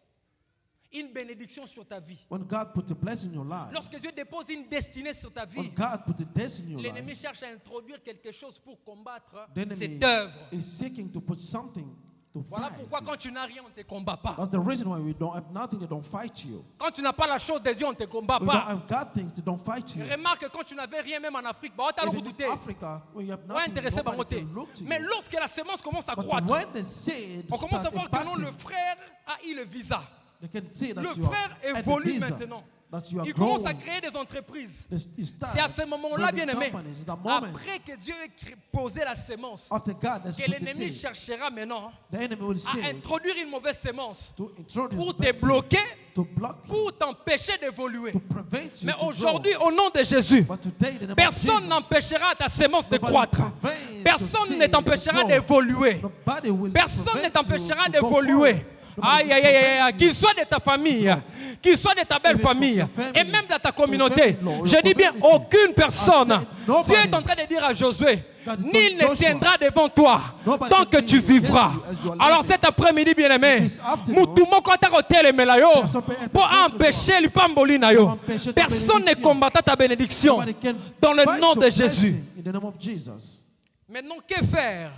une bénédiction sur ta vie, When God put a blessing in your life, lorsque Dieu dépose une destinée sur ta when vie, God put a destiny in your l'ennemi life, cherche à introduire quelque chose pour combattre the enemy cette œuvre. is seeking to put something to Voilà fight. pourquoi quand tu n'as rien, on ne te combat pas. That's the reason why we don't have nothing, they don't fight you. Quand tu n'as pas la chose de Dieu, on ne te combat We don't pas. have God things, they don't fight you. Remarque que quand tu n'avais rien même en Afrique, bah, on t'a Even redouté. in Africa, when you have Ouais, nothing, intéressé par nobody côté. can look to Mais you. lorsque la sémence commence à But croître, when the seed on commence à start voir que non, le impacting, frère a eu le visa. they can see that Le you frère are at the évolue visa, maintenant. that you are Il commence à growing. créer des entreprises. You start C'est à ce moment-là, building bien aimé, companies. It's the moment après que Dieu ait posé la sémence, after God has que put the l'ennemi seed, cherchera maintenant the enemy will à say introduire une mauvaise sémence to introduce pour te bad seed, bloquer, to block you, pour t'empêcher d'évoluer. to prevent you Mais to aujourd'hui, grow. au nom de Jésus, But today, in the name of personne Jesus, n'empêchera ta sémence de nobody croître. prevents your Personne seed ne to t'empêchera grow. d'évoluer. Nobody will Personne ne prevent t'empêchera you to go d'évoluer. forward. Nobody Aïe, will aïe, aïe, aïe, prevent qu'il you. soit de ta famille, qu'il soit de ta belle Even famille, your family, et même de ta your communauté. family, Je your dis bien, community. aucune personne. I said nobody. Dieu est en train de dire à Josué, God is nul telling ne Joshua, tiendra devant toi nobody tant can que be tu against vivras. you as you are Alors living. cet après-midi, bien-aimé, This afternoon, mutumoko atarotele yo personne peut être pour contre empêcher l'ipamboli na yo. Pour empêcher ta Personne ne bénédiction. combattra ta bénédiction Nobody can dans le fight nom your de Jésus. blessing in the name of Jesus. Maintenant, que faire?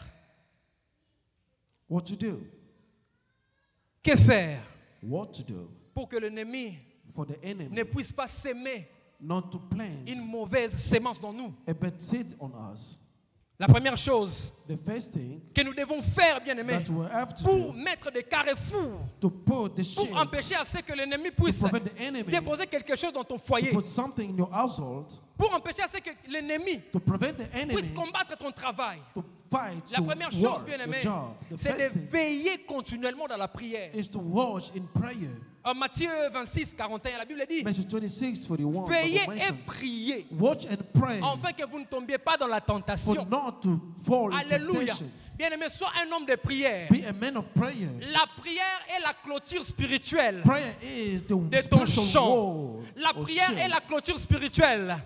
What to do? Que faire What to do pour que l'ennemi for the enemy ne puisse pas s'aimer not to plant une mauvaise sémence dans nous? a bad seed on us? La première chose The first thing que nous devons faire, bien-aimés, that we have to pour do mettre des carrefours, to put the pour shade, empêcher à ce que l'ennemi to puisse prevent the enemy déposer quelque chose dans ton to foyer, put something in your household, pour empêcher à ce que l'ennemi to prevent the enemy puisse combattre ton travail, to fight La to première chose, work, bien your aimé, job. The c'est best de thing veiller continuellement dans la prière. is to watch in prayer. En Matthieu 26, 41, la Bible dit, Matthew 26, 41. veillez Bible et mentions, priez, watch and pray afin que vous ne tombiez pas dans la for tentation. not to fall in Alléluia. temptation. Bien aimé, sois un homme de prière. Be a man of prayer. La prière est la clôture spirituelle Prayer is the de ton spiritual chant. wall La or prière shield. est la clôture spirituelle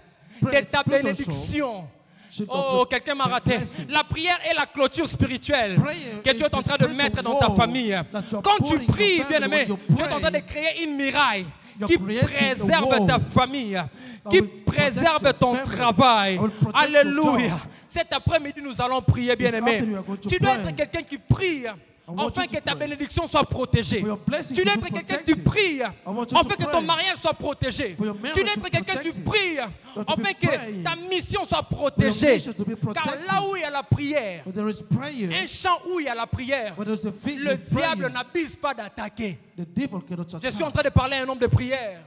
de Prayer is ta spiritual bénédiction. shield of Oh, your quelqu'un m'a raté. blessing. La prière est la clôture spirituelle Prayer que tu is es en the train de spiritual mettre dans ta wall famille. that you are Quand tu putting your pries, family, bien aimé, when you tu es en train de pray, créer une muraille you're qui creating a préserve wall ta famille, that qui will préserve protect ton your family, travail. that will protect your Alléluia. job. Cet après-midi, nous allons prier, bien This aimé. afternoon, we are going to Tu dois pray. être quelqu'un qui prie. want Afin you to que ta pray. bénédiction soit protégée. For your blessing Tu to dois be être quelqu'un qui protected. prie. want you Afin to que ton pray. mariage soit protégé. For your Tu marriage dois to être be quelqu'un qui protected. prie. to be Afin que praying. ta mission soit For your protégée. mission to be Car protected. là où il y a la prière, When there is prayer, un champ où il y a la prière, when there's the field le of prayer, diable n'abuse pas d'attaquer. the devil cannot Je attack. suis en train de parler à un homme de prière.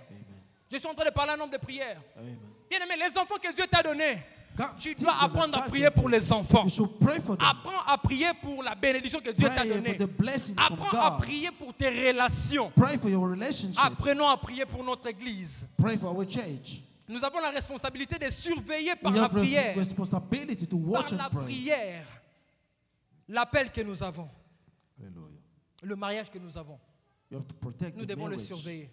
Je suis en train de parler à un homme de prière. Amen. Bien aimé, les enfants que Dieu t'a donnés, God, tu teach dois them apprendre à that prier pour les enfants. You should pray for them. Apprends à prier pour la bénédiction que Dieu t'a Pray for donnée. the blessing from Apprends à God. prier pour tes relations. Pray for your relationships. Apprenons à prier pour notre église. Pray for our church. Nous avons la responsabilité de surveiller par We la have prière. responsibility to watch Par la and pray. prière. L'appel que nous avons, Hallelujah. le mariage que nous avons, You have to protect nous the devons le marriage. surveiller.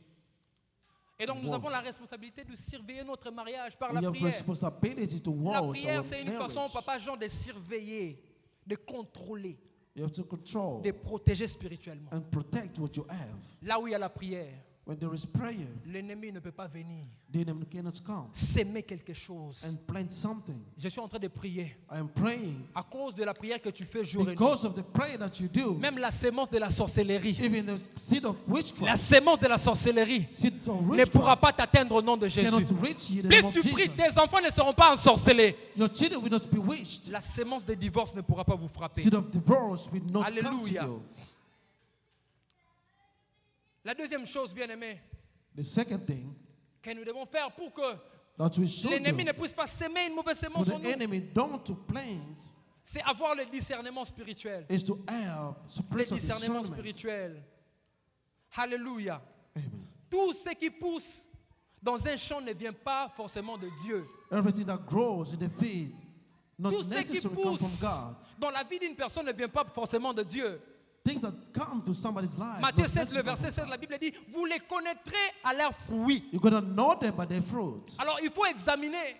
Et donc nous Watch. avons la responsabilité de surveiller notre mariage par We la have prière. responsibility to La watch prière, our c'est une façon, marriage. Papa Jean, de surveiller, de contrôler, You have to control de protéger spirituellement. and protect what you have. Là où il y a la prière, When there is prayer, l'ennemi ne peut pas venir the enemy cannot come s'aimer quelque chose. and plant something. Je suis en train de prier. I am praying À cause de la prière que tu fais jour et nuit. because of the prayer that you do. Même la sémence de la sorcellerie, Even the seed of la witchcraft, sémence de la sorcellerie seed of ne pourra witchcraft pas t'atteindre au nom de Jésus. cannot reach you in the Plus name of tu pries, Jesus. tes enfants ne seront pas ensorcelés. Your children will not be witched. La sémence de divorce ne pourra pas vous frapper. Seed of divorce will not come to Alléluia. you. La deuxième chose, bien aimée, The second thing que nous devons faire pour que that we should l'ennemi do ne puisse pas s'aimer une mauvaise for sémence en the nous, enemy don't to plant c'est avoir le discernement spirituel. is to have Le spiritual discernement discernment. spirituel. Alléluia. Amen. Tout ce qui pousse dans un champ ne vient pas forcément de Dieu. Everything that grows in the field not Tout ce qui necessarily come pousse from God. dans la vie d'une personne ne vient pas forcément de Dieu. Things that come to somebody's life. Matthieu not 16, le necessarily verset come 16, from la God. Bible dit, vous les connaîtrez à leurs fruits. You're gonna know them by their fruits. Alors il faut examiner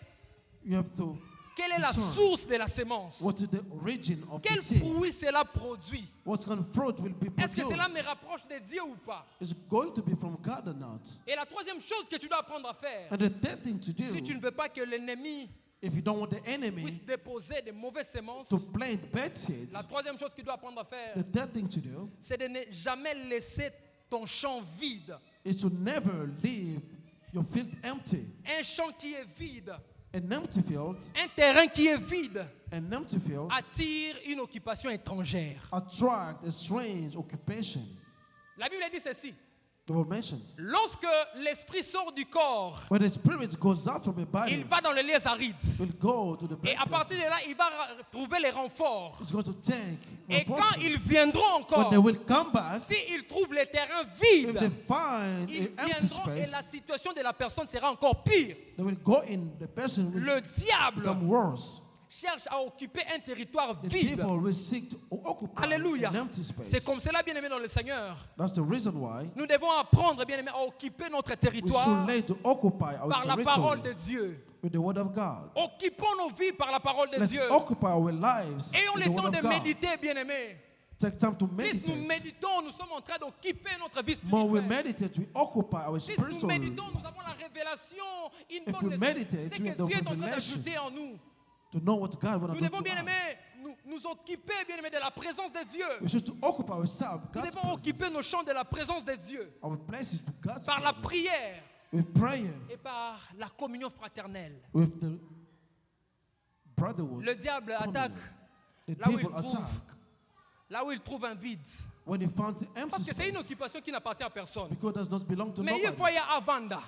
You have to quelle est la discern source de la sémence. what is the origin of Quel the seed. fruit cela produit. What kind of fruit will be Est-ce que cela produced? me rapproche de Dieu ou pas? Is it going to be from God or not? Et la troisième chose que tu dois apprendre à faire, And the third thing to do, si tu ne veux pas que l'ennemi if you don't want the enemy puisse déposer de mauvaises sémences, to plant bad seeds, la troisième chose que tu dois apprendre à faire, the third thing to do c'est de ne jamais laisser ton champ vide. is to never leave your field empty. Un champ qui est vide, An empty field, un terrain qui est vide, an empty field attire une occupation étrangère. attract a strange occupation. La Bible dit ceci. The word mentions. Lorsque l'esprit sort du corps, When the spirit goes out from a body, il va dans les lieux arides. will go to the Et black à partir de places. là, il va trouver les renforts. It's going to take Et quand reinforcements. ils viendront When encore, they will come back, s'ils trouvent les terrains if they vides, find ils an empty viendront et space, la situation de la personne sera encore pire. they will go in. The person will Le diable become worse. cherche à occuper un territoire The vide. people will seek to occupy Alléluia. an empty space. C'est comme cela, bien aimé dans le Seigneur. That's the reason why Nous devons apprendre, bien aimé, à occuper notre we territoire should learn to occupy our par la parole de territory Dieu. with the word of God. Occupons nos vies par la parole de Let's Dieu. occupy our lives Ayons with le the temps word de of God. méditer, bien aimé. Take time to Plus nous meditate. méditons, nous sommes en train d'occuper notre vie More we spirituelle. meditate, we occupy our Plus nous spiritual. méditons, nous avons la révélation, une If bonne we meditate, c'est we que have the Dieu est en train revelation. d'ajouter en nous. To know what God Nous wants devons, to bien us. aimé, nous occuper, bien aimé, de la présence de Dieu. We should to occupy ourselves. Nous God's devons occuper presence. nos champs de la présence de Dieu Our places to God's par la presence. prière With prayer, et par la communion fraternelle. with the brotherhood. Le diable attaque The là où il people trouve, attack là où il trouve un vide. when they found the empty Parce que c'est une space occupation qui n'appartient à personne. because it does not belong to Mais il nobody. faut y Avanda.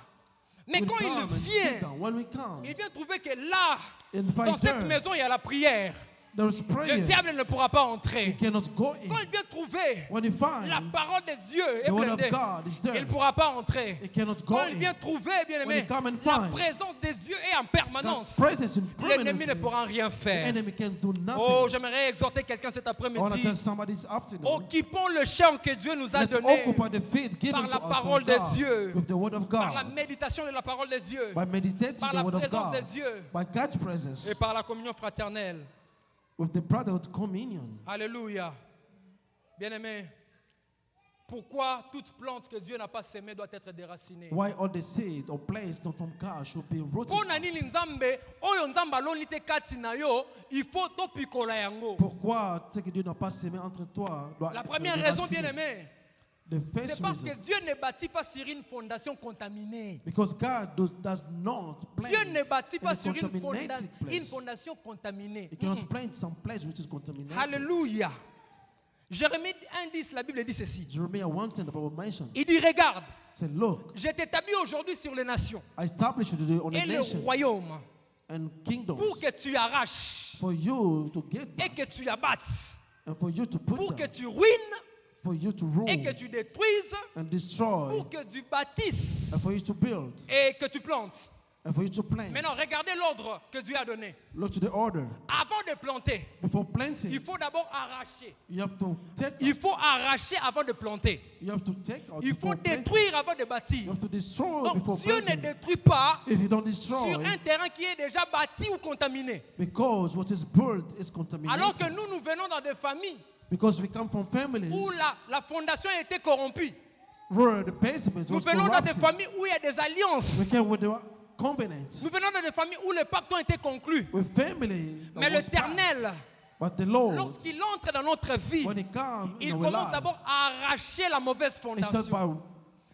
Mais We'll quand come il and sit vient, down. When we come, il vient trouver que là, in dans fight cette there, maison, il y a la prière. There is prayer. Le diable ne pourra pas You entrer. cannot go in. Quand il vient trouver When you find la parole de Dieu est the word of blindée, God is there, il ne pourra pas entrer. you cannot go Quand il vient in. trouver, bien When aimé, you come and la find présence de Dieu est en God's permanence. presence in L'ennemi ne permanence, pourra rien the faire. enemy can do Oh, nothing. j'aimerais exhorter quelqu'un cet I want to après-midi. tell somebody this afternoon. Occupons le champ que Dieu nous a Let's donné occupy the faith given par to la us parole from de God Dieu, with the word of par la God, méditation de la parole de Dieu, by meditating par the la word of présence de God, Dieu by God's presence, et par la communion fraternelle. with the brotherhood communion. Alléluia. Bien-aimé, pourquoi toute plante que Dieu n'a pas sémée doit être déracinée? Why all the seed or plants not from God should be rooted? Mpo na nini nzambe oyo nzambe aloni te kati na yo, il faut topikola yango. Pourquoi ce que Dieu n'a pas semé entre toi doit La être première raison, déraciné? bien-aimé, The c'est first parce que reason, Dieu ne bâtit pas sur une fondation contaminée. because God does not plant Dieu ne bâtit in pas a sur une contaminated place. fondation contaminée. You cannot plant some place which is contaminated. Alléluia. Jérémie 1:10, la Bible dit ceci. Jeremiah 1:10, the Bible mentions, Il dit, regarde, say, look, je t'établis aujourd'hui sur les nations I established you today on et a le nation royaume and kingdoms pour que tu arraches for you to get et back que tu abattes, and for you to put pour que down, tu ruines for you to rule et que tu détruises, and destroy, pour que tu bâtisses and for you to build, et que tu plantes. and for you to plant. Maintenant, regardez l'ordre que Dieu a donné. Look to the order. Avant de planter, Before planting, il faut d'abord arracher. you have to take Il out. faut arracher avant de planter. You have to take out Il faut before planting. détruire avant de bâtir. You have to destroy Donc before Dieu ne planting. détruit pas If you don't sur destroy, un terrain qui est déjà bâti ou contaminé. because what is built is Alors que contaminated. nous venons dans des familles Because we come from families où la fondation a été corrompue. where the basement Nous was venons dans des corrupted. familles où il y a des We alliances. came with the covenants. Nous venons dans des familles où les pactes ont été conclus. With family. that Mais was l'Éternel, passed. But the Lord, lorsqu'il entre dans notre vie, when He comes il in our commence lives, d'abord à arracher la mauvaise it starts fondation. by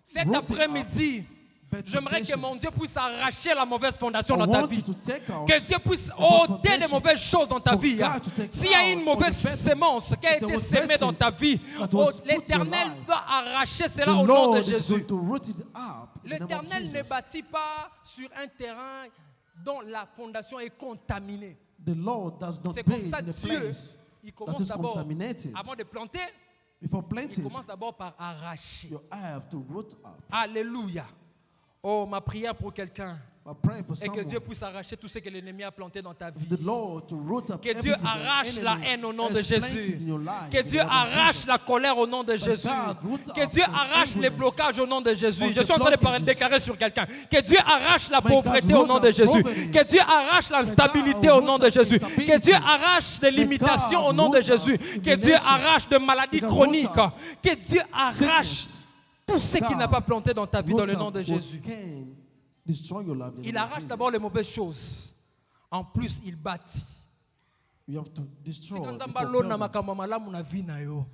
Cet rooting après-midi, bad j'aimerais que foundation. mon Dieu puisse arracher la mauvaise I fondation dans ta want vie. you to take out Que Dieu puisse the ôter foundation des mauvaises choses dans ta for vie. God to take S'il y a une out mauvaise all the bad sémence qui a that été was sémée bad dans seed ta vie, that was put in your l'Éternel life, va arracher the cela au nom de Lord is Jésus. going to root it up. in the name of L'Éternel ne Jesus. bâtit pas sur un terrain dont la fondation est contaminée. The Lord does not C'est build comme ça in a Dieu, place il that commence is d'abord, contaminated. avant de planter, Before il planting, commence d'abord par arracher. you have to root up. Alléluia. Oh, ma prière pour quelqu'un I pray for est que someone. Dieu puisse arracher tout ce que l'ennemi a planté dans ta The vie. Lord to root up Que Dieu everything that arrache the la enemy haine au nom de has planted Jésus. in your life, Que in Dieu the name of arrache Jesus. la colère au nom de Jésus. God root Que out Dieu from arrache les angerness. blocages au nom de Jésus. From Je the suis en train de blockages. déclarer sur quelqu'un. Que Dieu arrache la May God pauvreté au root nom de out Jésus. poverty. Que Dieu arrache l'instabilité God au root nom de out Jésus. instability. Que Dieu arrache les May limitations God au nom de root Jésus. out Que Dieu limitation. arrache de maladies May God chroniques. root out Que Dieu arrache sickness. tout ce qu'il n'a God pas planté dans ta vie dans root le nom out de what Jésus. can destroy your life in the Il name of arrache Jesus. d'abord les mauvaises choses. En plus, il bâtit. You have to destroy Sika before nzamba lona building. makambo malamu na vie na yo.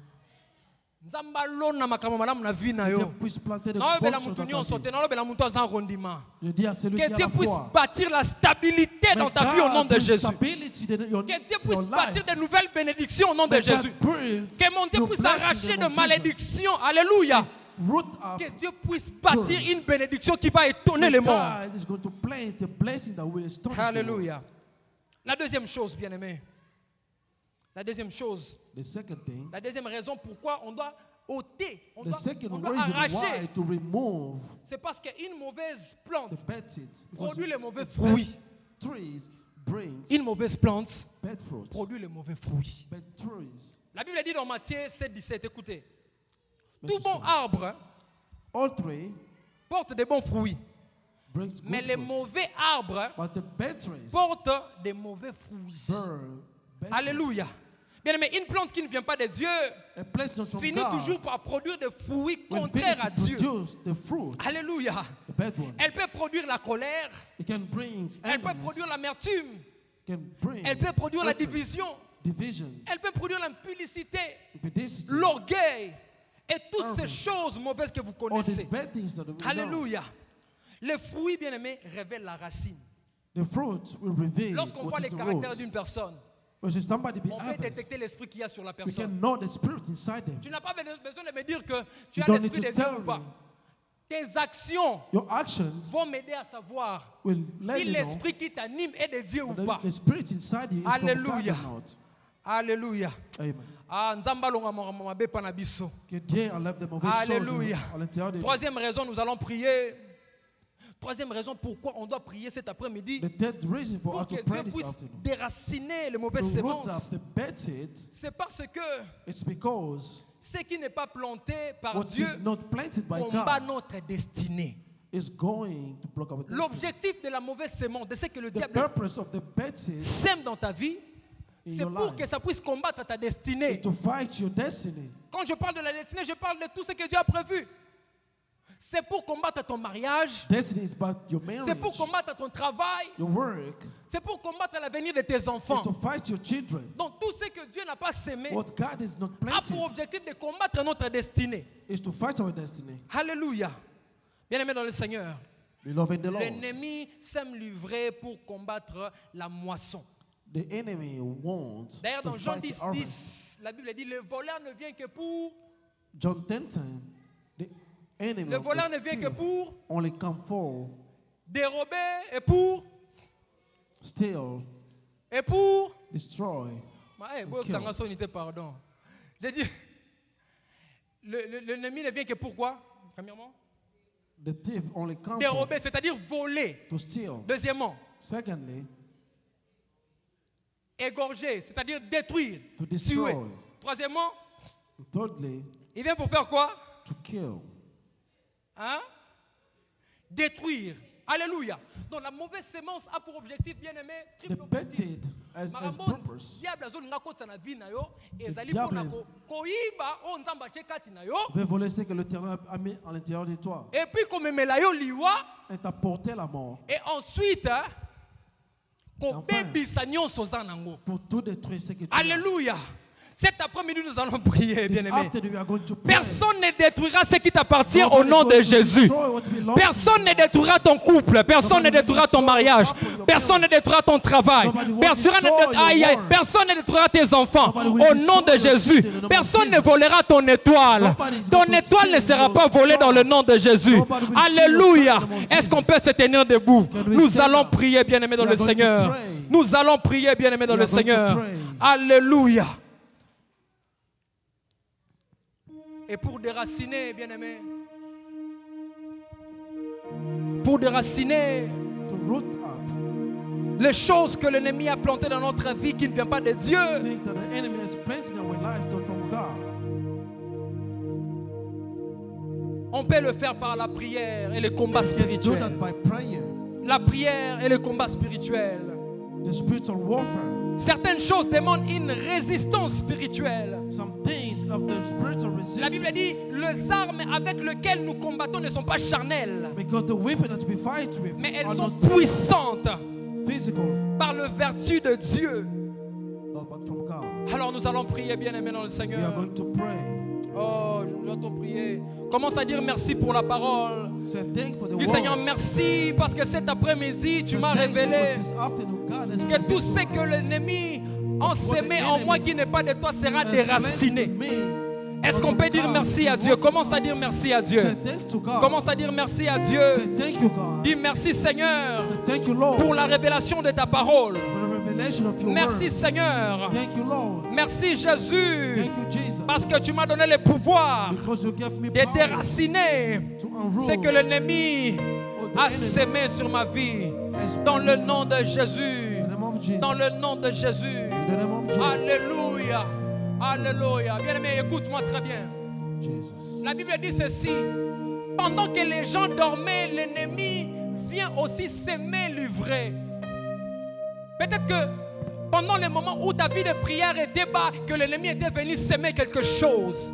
Nzamba lona makambo malamu na vie na Dieu yo. puisse planter de naolobela bonnes choses mutu dans ta nyonso vie. te naolobela mutu aza rondima. Je dis à celui Que qui a Dieu la puisse foi, bâtir la stabilité may dans ta vie au nom God de bring Jésus. stability in your Que Dieu your puisse life. bâtir de nouvelles bénédictions au nom de May God Jésus. bring Que mon Dieu your puisse blessings in arracher the de name of Jesus. malédictions. Alléluia. Root up. Que Dieu puisse bâtir Curse. une bénédiction qui va étonner les morts. God is going to plant a blessing that will astonish the world. Alléluia. La deuxième chose, bien-aimé. La deuxième chose. The second thing, La deuxième raison pourquoi on doit ôter, on the doit second arracher. reason why to remove C'est parce qu'une mauvaise plante the bad seed, produit les mauvais the fruits. bad trees brings Une mauvaise plante bad fruits. produit les mauvais fruits. Bad trees. La Bible dit dans Matthieu 7, 17, écoutez. Matthieu Tout bon 7. arbre All three porte des bons fruits, brings good mais les fruits. mauvais arbres But the bad trees portent des mauvais fruits. burn bad Alléluia. Bien aimé, une plante qui ne vient pas de Dieu fruits. A place not from finit God toujours par produire des fruits will contraires à finish to Dieu. produce the fruits, Alléluia. the bad ones. Elle peut produire la colère, It can bring elle peut angerness, produire l'amertume, can bring elle peut produire la hatred, division, division, elle peut produire l'impudicité, impudicity, l'orgueil et toutes ces Arrogance. choses mauvaises que vous all these connaissez. bad things that we know. Alléluia. Les fruits, bien-aimés, révèlent la racine. The fruits will reveal Lorsqu'on what voit is les the caractères roots. d'une personne, When somebody be on peut harvest, détecter l'esprit qu'il y a sur la we can personne. know the spirit inside them. Tu n'as pas besoin de me dire que tu You as don't need l'esprit to de Dieu tell ou me. pas. Tes actions Your actions vont m'aider à savoir will let si you know l'esprit qui t'anime est de Dieu ou whether pas. the spirit inside you is Alléluia. from God or not. Alléluia. Amen. Ah, Nzamba longa mabe pa na biso. Que Dieu enlève de mauvaises choses Alléluia. à l'intérieur de nous. Troisième raison, nous allons prier. Troisième raison pourquoi on doit prier cet après-midi. The third reason for Pour us que to pray Dieu this puisse afternoon. déraciner les To mauvaises root up semences. the bad seeds, C'est parce que it's because ce qui n'est pas planté par what Dieu is not planted by combat God notre destinée. is going to block our destiny. L'objectif de la mauvaise semence, de ce que le The diable purpose of the bad seeds sème dans ta vie, in c'est your pour life que ça puisse combattre ta is destinée. to fight your destiny. Quand je parle de la destinée, je parle de tout ce que Dieu a prévu. C'est pour combattre ton mariage, Destiny is about your c'est pour marriage, combattre ton travail, your work, c'est pour combattre l'avenir de tes is to enfants. fight your children. Donc tout ce que Dieu n'a pas sémé What God is not a planted pour objectif de combattre notre destinée. is to fight our destiny. Alléluia. Bien-aimé dans le Seigneur, Beloved in the Lord, l'ennemi sème l'ivraie pour combattre la moisson. the enemy wants D'ailleurs, to dans Jean fight the 10, harvest. 10, la Bible dit, le voleur ne vient que pour... John 10, the enemy Le of voleur the ne vient que thief pour only come for dérober et pour... steal, Et pour... destroy. Pardon. J'ai dit, l'ennemi ne vient que pour quoi? Premièrement, The thief only comes dérober, c'est-à-dire voler. to steal. Deuxièmement, Secondly, égorger, c'est-à-dire détruire, to destroy. tuer. Troisièmement, Thirdly, il vient pour faire quoi? to kill. Hein? Détruire. Alléluia. Donc la mauvaise sémence a pour objectif, bien aimé, The triple bad objectif. seed as Makambo purpose. diable azolinga kotisa na vie na yo ezali diable mpona koyiba oyo nzambe atie kati na yo veut voler ce que l'Éternel a mis à l'intérieur de toi et puis komemela yo liwa et t'apporter la mort et ensuite kobebisa nyonso oza nango. pour tout détruire ce que tu as. Alléluia. Cet après-midi, nous allons prier, This bien-aimé. afternoon we are going to pray. Personne ne détruira ce qui t'appartient Nobody au nom is de going to Jésus. destroy what belongs Personne to ne détruira ton couple. Personne ne Nobody will détruira ton destroy mariage. your couple, your Personne ne détruira ton travail. Nobody will Personne destroy your work. personne ne détruira tes enfants. Nobody will Au nom de destroy your Jésus. children in the name of Personne ne Jesus. volera ton étoile. Nobody is Ton going to étoile ne steal sera your pas volée dans le star. nom de Jésus. Nobody will Alléluia. steal your star in the name of Est-ce qu'on Jesus. peut se tenir debout? Can we Nous stand allons up? prier, bien-aimés dans We le are going to Seigneur. pray. Nous allons prier, bien-aimés dans We le are going to Seigneur. pray. Alléluia. Et pour déraciner, bien-aimés, pour déraciner To root up les choses que l'ennemi a plantées dans notre vie qui ne viennent pas de Dieu, things that the enemy has planted in our lives not from God. on peut le faire par la prière et le combat We can do that spirituel. by prayer, La prière et le combat spirituel. the spiritual warfare. Certaines choses demandent une résistance spirituelle. Some things of the spiritual La Bible dit, resistance. les armes avec lesquelles nous combattons ne sont pas charnelles, Because the weapon that we fight with mais elles are sont not puissantes physical, par la vertu de Dieu. but from God. Alors nous allons prier, bien-aimés dans le We are Seigneur. going to pray. Oh, je dois te prier. Commence à dire merci pour la parole. Say thank for the Dis word. Seigneur, merci parce que cet après-midi, tu Say m'as thank you révélé for this afternoon, God has que tout ce que l'ennemi a sémé en enemy moi qui n'est pas de toi sera has déraciné. planted in me. Est-ce qu'on peut dire merci à Dieu? Commence à dire merci à Dieu. Say thank to God. Commence à dire merci à Say Dieu. thank you, God. Dis merci Seigneur Say thank you, Lord, pour la révélation de ta parole. for the revelation of your Merci word. Seigneur. Thank you, Lord. Merci Jésus. Thank you, Jesus. Parce que tu m'as donné le pouvoir Because you gave me de power déraciner to unroot ce que l'ennemi what the a enemy sémé sur ma vie. has Dans le planted. nom de Jésus. In the name of Jesus. Dans le nom de Jésus. In the name of Jesus. Alléluia. Alléluia. Bien-aimé, écoute-moi très bien. Jesus. La Bible dit ceci. Pendant que les gens dormaient, l'ennemi vient aussi s'aimer l'ivraie. Peut-être que pendant les moments où ta vie de prière était bas, que l'ennemi était venu s'aimer quelque chose.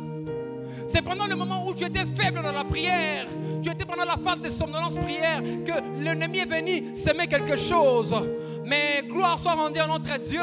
C'est pendant le moment où tu étais faible dans la prière, tu étais pendant la phase de somnolence prière, que l'ennemi est venu s'aimer quelque chose. Mais gloire soit rendue à notre Dieu,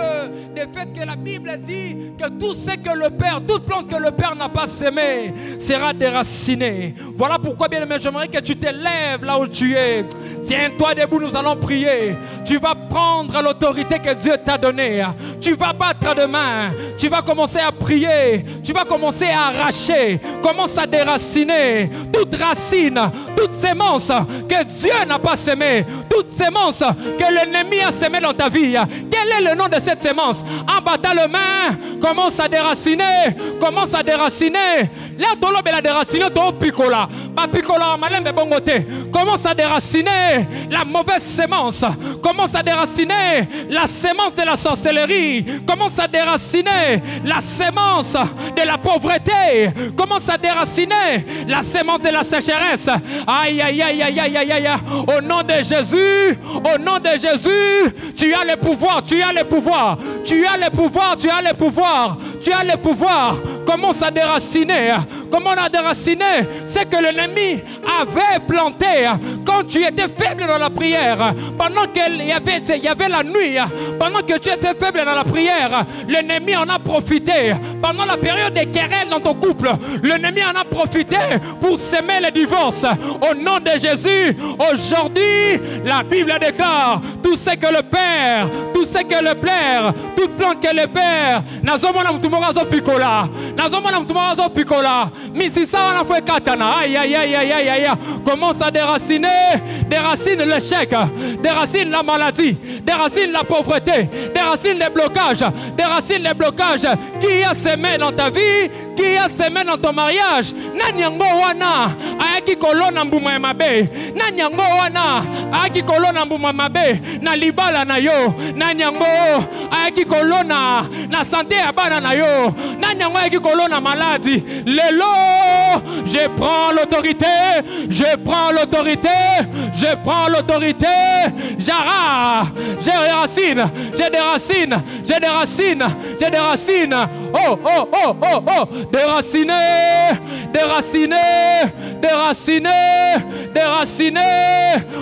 du fait que la Bible dit que tout ce que le Père, toute plante que le Père n'a pas sémé, sera déracinée. Voilà pourquoi, bien aimé, j'aimerais que tu te lèves là où tu es. Tiens-toi debout, nous allons prier. Tu vas prendre l'autorité que Dieu t'a donnée. Tu vas battre de main. Tu vas commencer à prier. Tu vas commencer à arracher. Commence à déraciner toute racine, toute sémence que Dieu n'a pas semée, toute sémence que l'ennemi a semée dans ta vie. Quel est le nom de cette sémence? En battant le main, commence à déraciner. Commence à déraciner. Là, tu as déraciner, tu as picola. Pas picola, malembe bongote. Commence à déraciner la mauvaise sémence. Commence à déraciner la sémence de la sorcellerie. Commence à déraciner la sémence de la pauvreté. Commence à déraciner la sémence de la sécheresse. Aïe, aïe, aïe, aïe, aïe, aïe, aïe. Au nom de Jésus, au nom de Jésus, tu as le pouvoir, tu as le pouvoir, tu as le pouvoir, tu as le pouvoir, tu as le pouvoir. Commence à déraciner. Comment on a déraciné ce que l'ennemi avait planté quand tu étais faible dans la prière. Pendant qu'il y avait la nuit, pendant que tu étais faible dans la prière, l'ennemi en a profité. Pendant la période des querelles dans ton couple, l'ennemi en a profité pour semer le divorce. Au nom de Jésus, aujourd'hui, la Bible déclare tout ce que le Père, tout ce que le Père, toute plante que le Père, nazomona mtumorazo pikola, nazomona mtumorazo pikola, misisa on a fait katana, aïe aïe aïe aïe aïe aïe, commence à déraciner, déracine l'échec, déracine la maladie, déracine la pauvreté, déracine les blocages, déracine les blocages qui a semé dans ta vie, qui a semé dans ton mariage. Nanyango wana ayaki kolona mbuma mabe, nanyango wana ayaki kolona mbuma mabe na libala na yo, nanyango ayaki kolona na santé ya bana na yo, nanyango ayaki kolona maladie. Lelo, je prends l'autorité, je prends l'autorité, je prends l'autorité. Jara, je déracine, je déracine, je déracine, je déracine. Oh, oh, oh, oh, oh, déraciner, déraciner, déraciner, déraciner.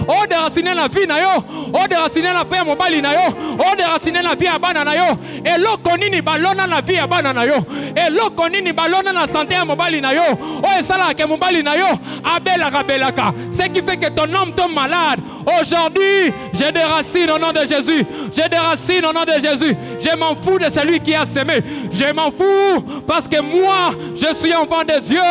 Oh, déraciner la vie na yo, oh, déraciner la paix mobali na yo, oh, déraciner la vie à bana na yo. Et l'okonini balona la vie à bana na yo, et l'okonini balona la santé à mobali na yo. Oh, et ça là que mobali na yo, abela rabelaka. Ce qui fait que ton homme tombe malade. Aujourd'hui, je déracine au nom de Jésus. Je déracine au nom de Jésus. Je m'en fous de celui qui a semé. Je m'en fous parce que moi, je suis enfant de Dieu.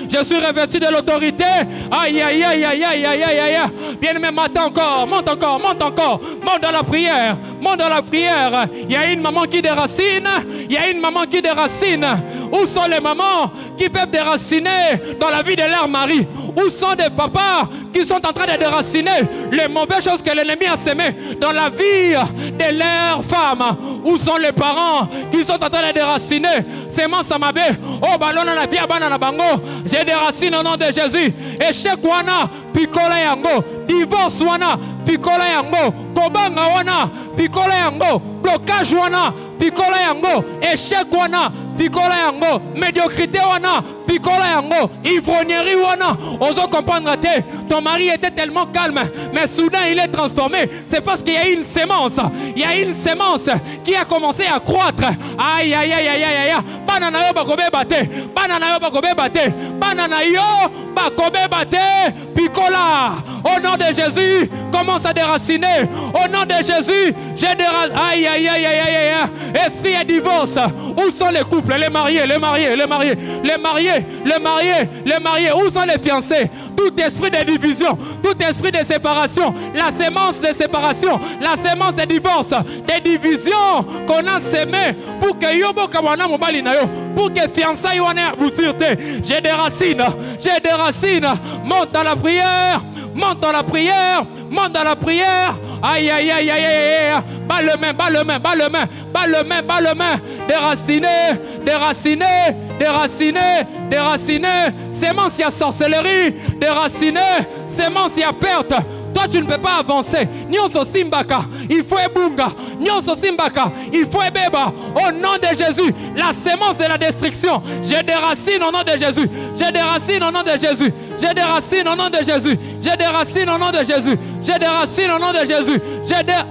Je suis revêtu de l'autorité. Aïe, aïe, aïe, aïe, aïe, aïe, aïe, aïe. Bien aimé, monte encore, monte encore, monte encore. Monte dans la prière, monte dans la prière. Il y a une maman qui déracine. Il y a une maman qui déracine. Où sont les mamans qui peuvent déraciner dans la vie de leur mari? Où sont des papas qui sont en train de déraciner les mauvaises choses que l'ennemi a semées dans la vie de leurs femmes? Où sont les parents qui sont en train de déraciner sémence samabé? Oh, balona la vie à banana bango. Je déracine au nom de Jésus. Échec wana, picola yango. Divorce wana, picola yango. Kobanga wana, picola yango. Blocage wana, picola yango. Échec wana, picola yango. Médiocrité wana, picola yango. Ivrognerie wana. Oso comprendre te. Ton mari était tellement calme, mais soudain il est transformé. C'est parce qu'il y a une sémence. Il y a une sémence qui a commencé à croître. Aïe aïe aïe aïe aïe aïe. Banana yo bakobe bate. Banana yo bakobe bate. Banana yo bakobe bate. Picola. Au nom de Jésus, commence à déraciner. Au nom de Jésus, je déracine. Aïe aïe aïe aïe aïe aïe. Esprit et divorce. Où sont les couples? Les mariés, les mariés, les mariés, les mariés, les mariés, les mariés. Où sont les fiancés? Tout esprit de division, tout esprit de séparation, la sémence de séparation, la sémence de divorce, des divisions qu'on a sémées pour que yobo kawana mobali na yo, pour que fiançailles wana bousirte. Je déracine, je déracine. Monte dans la prière, monte dans la prière, monte dans la prière. Aïe aïe aïe aïe aïe. Bas le main, bas le main, bas le main, bas le main, bas le main. Déraciner, déraciner, déraciner, déraciner. Sémence y a sorcellerie, déraciner. Sémence y a perte. Toi, tu ne peux pas avancer. Nyonso simbaka, il faut ebunga. Nyonso simbaka, il faut ebeba. Au nom de Jésus, la sémence de la destruction, je déracine au nom de Jésus. Je déracine au nom de Jésus. Je déracine au nom de Jésus. Je déracine au nom de Jésus. Je déracine au nom de Jésus.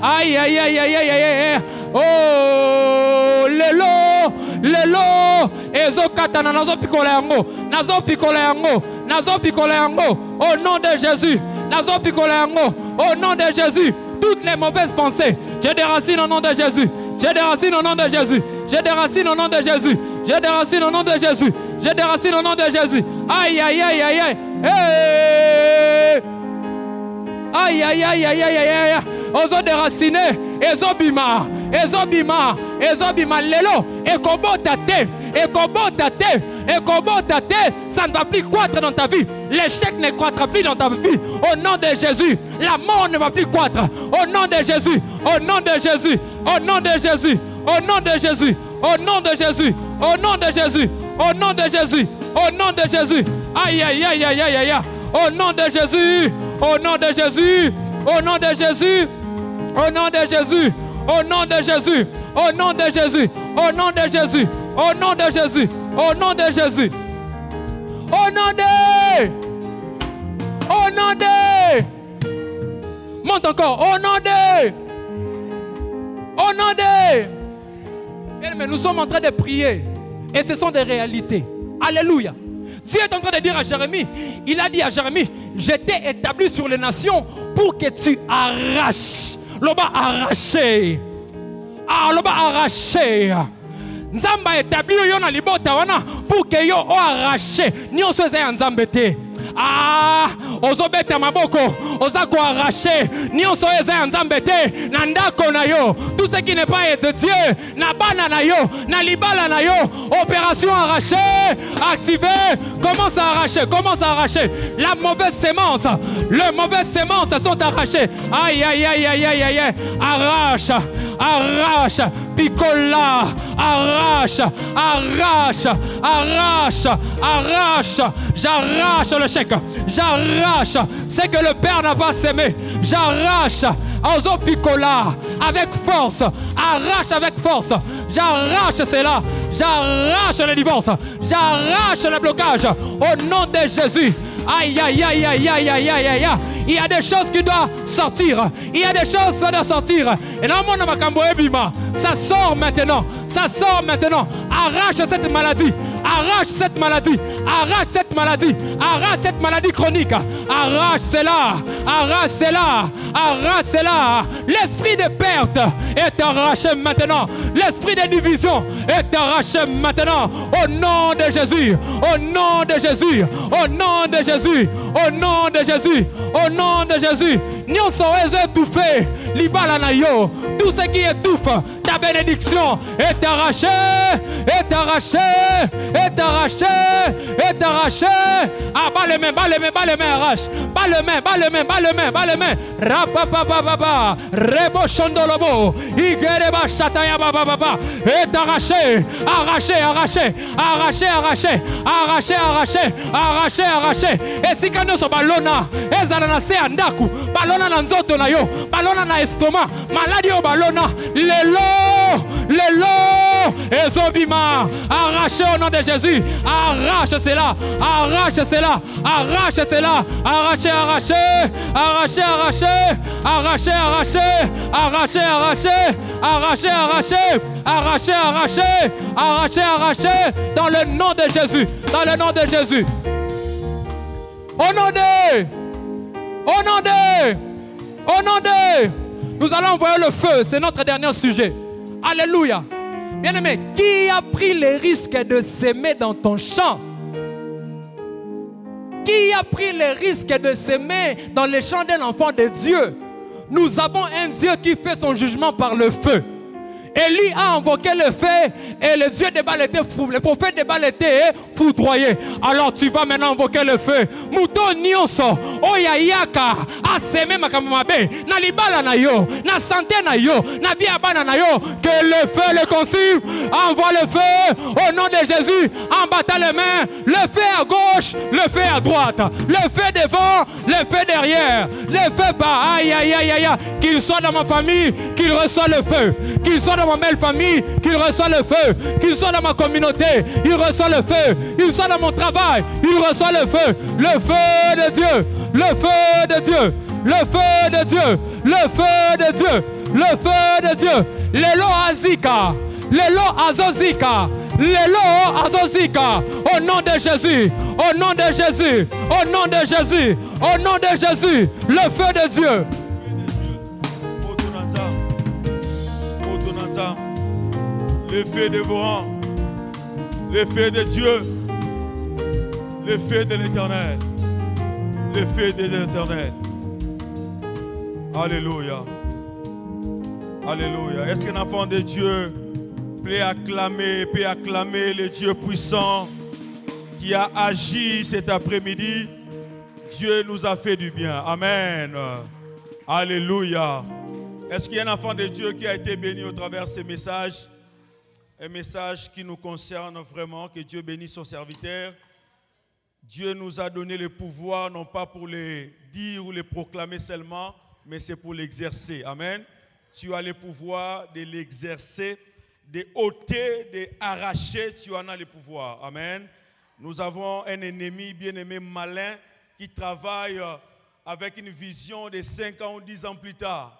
Aïe, aïe, aïe, aïe, aïe, aïe. Oh, lelo, lelo. Ezo katana, nazo pikola yango. Nazo pikola yango. Nazo pikola yango. Au nom de Jésus. Nazo pikola yango. Au nom de Jésus. Toutes les mauvaises pensées, je déracine au nom de Jésus. J'ai des racines au nom de Jésus. J'ai des racines au nom de Jésus. J'ai des racines au nom de Jésus. J'ai des racines au nom de Jésus. Aïe, aïe, aïe, aïe, aïe. Hey! Aïe, aïe, aïe, aïe, aïe, aïe, aïe. Ozo déraciné, ezobima, ezobima, ezobima, lelo, ekobota te, ça ne va plus croître dans ta vie. L'échec ne croîtra plus dans ta vie. Au nom de Jésus, la mort ne va plus croître. Au nom de Jésus, au nom de Jésus, au nom de Jésus, au nom de Jésus, au nom de Jésus, au nom de Jésus, au nom de Jésus, au nom de Jésus. Aïe, aïe, aïe, aïe, aïe, aïe. Au nom de Jésus, au nom de Jésus, au nom de Jésus, au nom de Jésus, au nom de Jésus, au nom de Jésus, au nom de Jésus, au nom de Jésus, au nom de Jésus, au nom de, monte encore, au nom de, mais nous sommes en train de prier et ce sont des réalités. Alléluia. Dieu est en train de dire à Jérémie, il a dit à Jérémie, je t'ai établi sur les nations pour que tu arraches. L'oba arraché. Ah, l'oba arraché. Nzamba établi yo na libota wana pour que yo o arraché. Nyonso eza nzambe te. Ah, ozobeta maboko, ozako arraché. Nyonso eza nzambe te. Na ndako na yo. Tout ce qui n'est pas de Dieu, na bana na yo, na libala na yo. Opération arrachée, activée. Commence à arracher, commence à arracher. La mauvaise sémence, les mauvaises sémences sont arrachées. Aïe, aïe, aïe, aïe, aïe, aïe, aïe. Arrache, arrache, picola, arrache, arrache, arrache, arrache. J'arrache le chèque, j'arrache ce que le Père n'a pas sémé. J'arrache, ozo picola, avec force, arrache avec force. J'arrache cela, j'arrache le divorce, j'arrache le blocage au nom de Jésus. Aïe, aïe, aïe, aïe, aïe, aïe, aïe, aïe. Il y a des choses qui doivent sortir. Il y a des choses qui doivent sortir. Et là, mon amakambo ebima, ça sort maintenant. Ça sort maintenant. Arrache cette maladie. Arrache cette maladie. Arrache cette maladie. Arrache cette maladie chronique. Arrache cela. Arrache cela. Arrache cela. L'esprit de perte est arraché maintenant. L'esprit de division est arraché maintenant. Au nom de Jésus. Au nom de Jésus. Au nom de Jésus. Au nom de Jésus. Au nom de Jésus. Nyonso ezo étouffé. Libala na yo. Tout ce qui étouffe ta bénédiction est arraché. Est arraché. Est arraché. Est arraché. Ah, bas les mains, bas les mains, bas les mains, arrache. Bas les mains, bas les mains, bas les mains, bas les mains. Rapapapapapa. Rebo Shondolobo. Igereba Shataya Baba. Est arraché. Arraché, arraché. Arraché, arraché. Arraché, arraché. Arraché, arraché. Et si quand nous sommes balona, ezala na se andaku, balona na nzoto na yo, balona na estomac, maladie au balona, lelo, ezobima, arraché au nom de Jésus, arrache cela, arrache cela, arrache cela, arraché, arraché, arraché, arraché, arraché, arraché, arraché, arraché, arraché, arraché, arraché, arraché, arraché, arraché, dans le nom de Jésus, dans le nom de Jésus. Au nom de, nous allons envoyer le feu, c'est notre dernier sujet. Alléluia. Bien-aimé, qui a pris les risques de s'aimer dans ton champ? Qui a pris les risques de s'aimer dans les champs d'un enfant de Dieu? Nous avons un Dieu qui fait son jugement par le feu. Élie a invoqué le feu et le Dieu des Baal était fou. Le prophète des Baal était foudroyé. Alors tu vas maintenant invoquer le feu. Mouton nyonso oya yaka aseme makamamabe na libala na yo, na santé na yo, na vie abana na yo. Que le feu le consume. Envoie le feu au nom de Jésus. En battant les mains, le feu à gauche, le feu à droite, le feu devant, le feu derrière, le feu par aïe aïe aïe aïe. Qu'il soit dans ma famille, qu'il reçoit le feu. Qu'il soit dans ma belle famille, qu'il reçoit le feu. Qu'il soit dans ma communauté, il reçoit le feu. Qu'il soit dans mon travail, il reçoit le feu. Le feu de Dieu, le feu de Dieu, le feu de Dieu, le feu de Dieu, le feu de Dieu. Lelo azika, lelo azozika, lelo azozika. Au nom de Jésus, au nom de Jésus, au nom de Jésus, au nom de Jésus, le feu de Dieu. le feu dévorant, le feu de Dieu, le feu de l'Éternel, le feu de l'Éternel. Alléluia. Alléluia. Est-ce qu'un enfant de Dieu peut acclamer le Dieu puissant qui a agi cet après-midi? Dieu nous a fait du bien. Amen. Alléluia. Est-ce qu'il y a un enfant de Dieu qui a été béni au travers de ce message? Un message qui nous concerne vraiment, que Dieu bénisse son serviteur. Dieu nous a donné le pouvoir, non pas pour les dire ou les proclamer seulement, mais c'est pour l'exercer. Amen. Tu as le pouvoir de l'exercer, de ôter, de arracher, tu en as le pouvoir. Amen. Nous avons un ennemi bien-aimé malin qui travaille avec une vision de 5 ans ou 10 ans plus tard.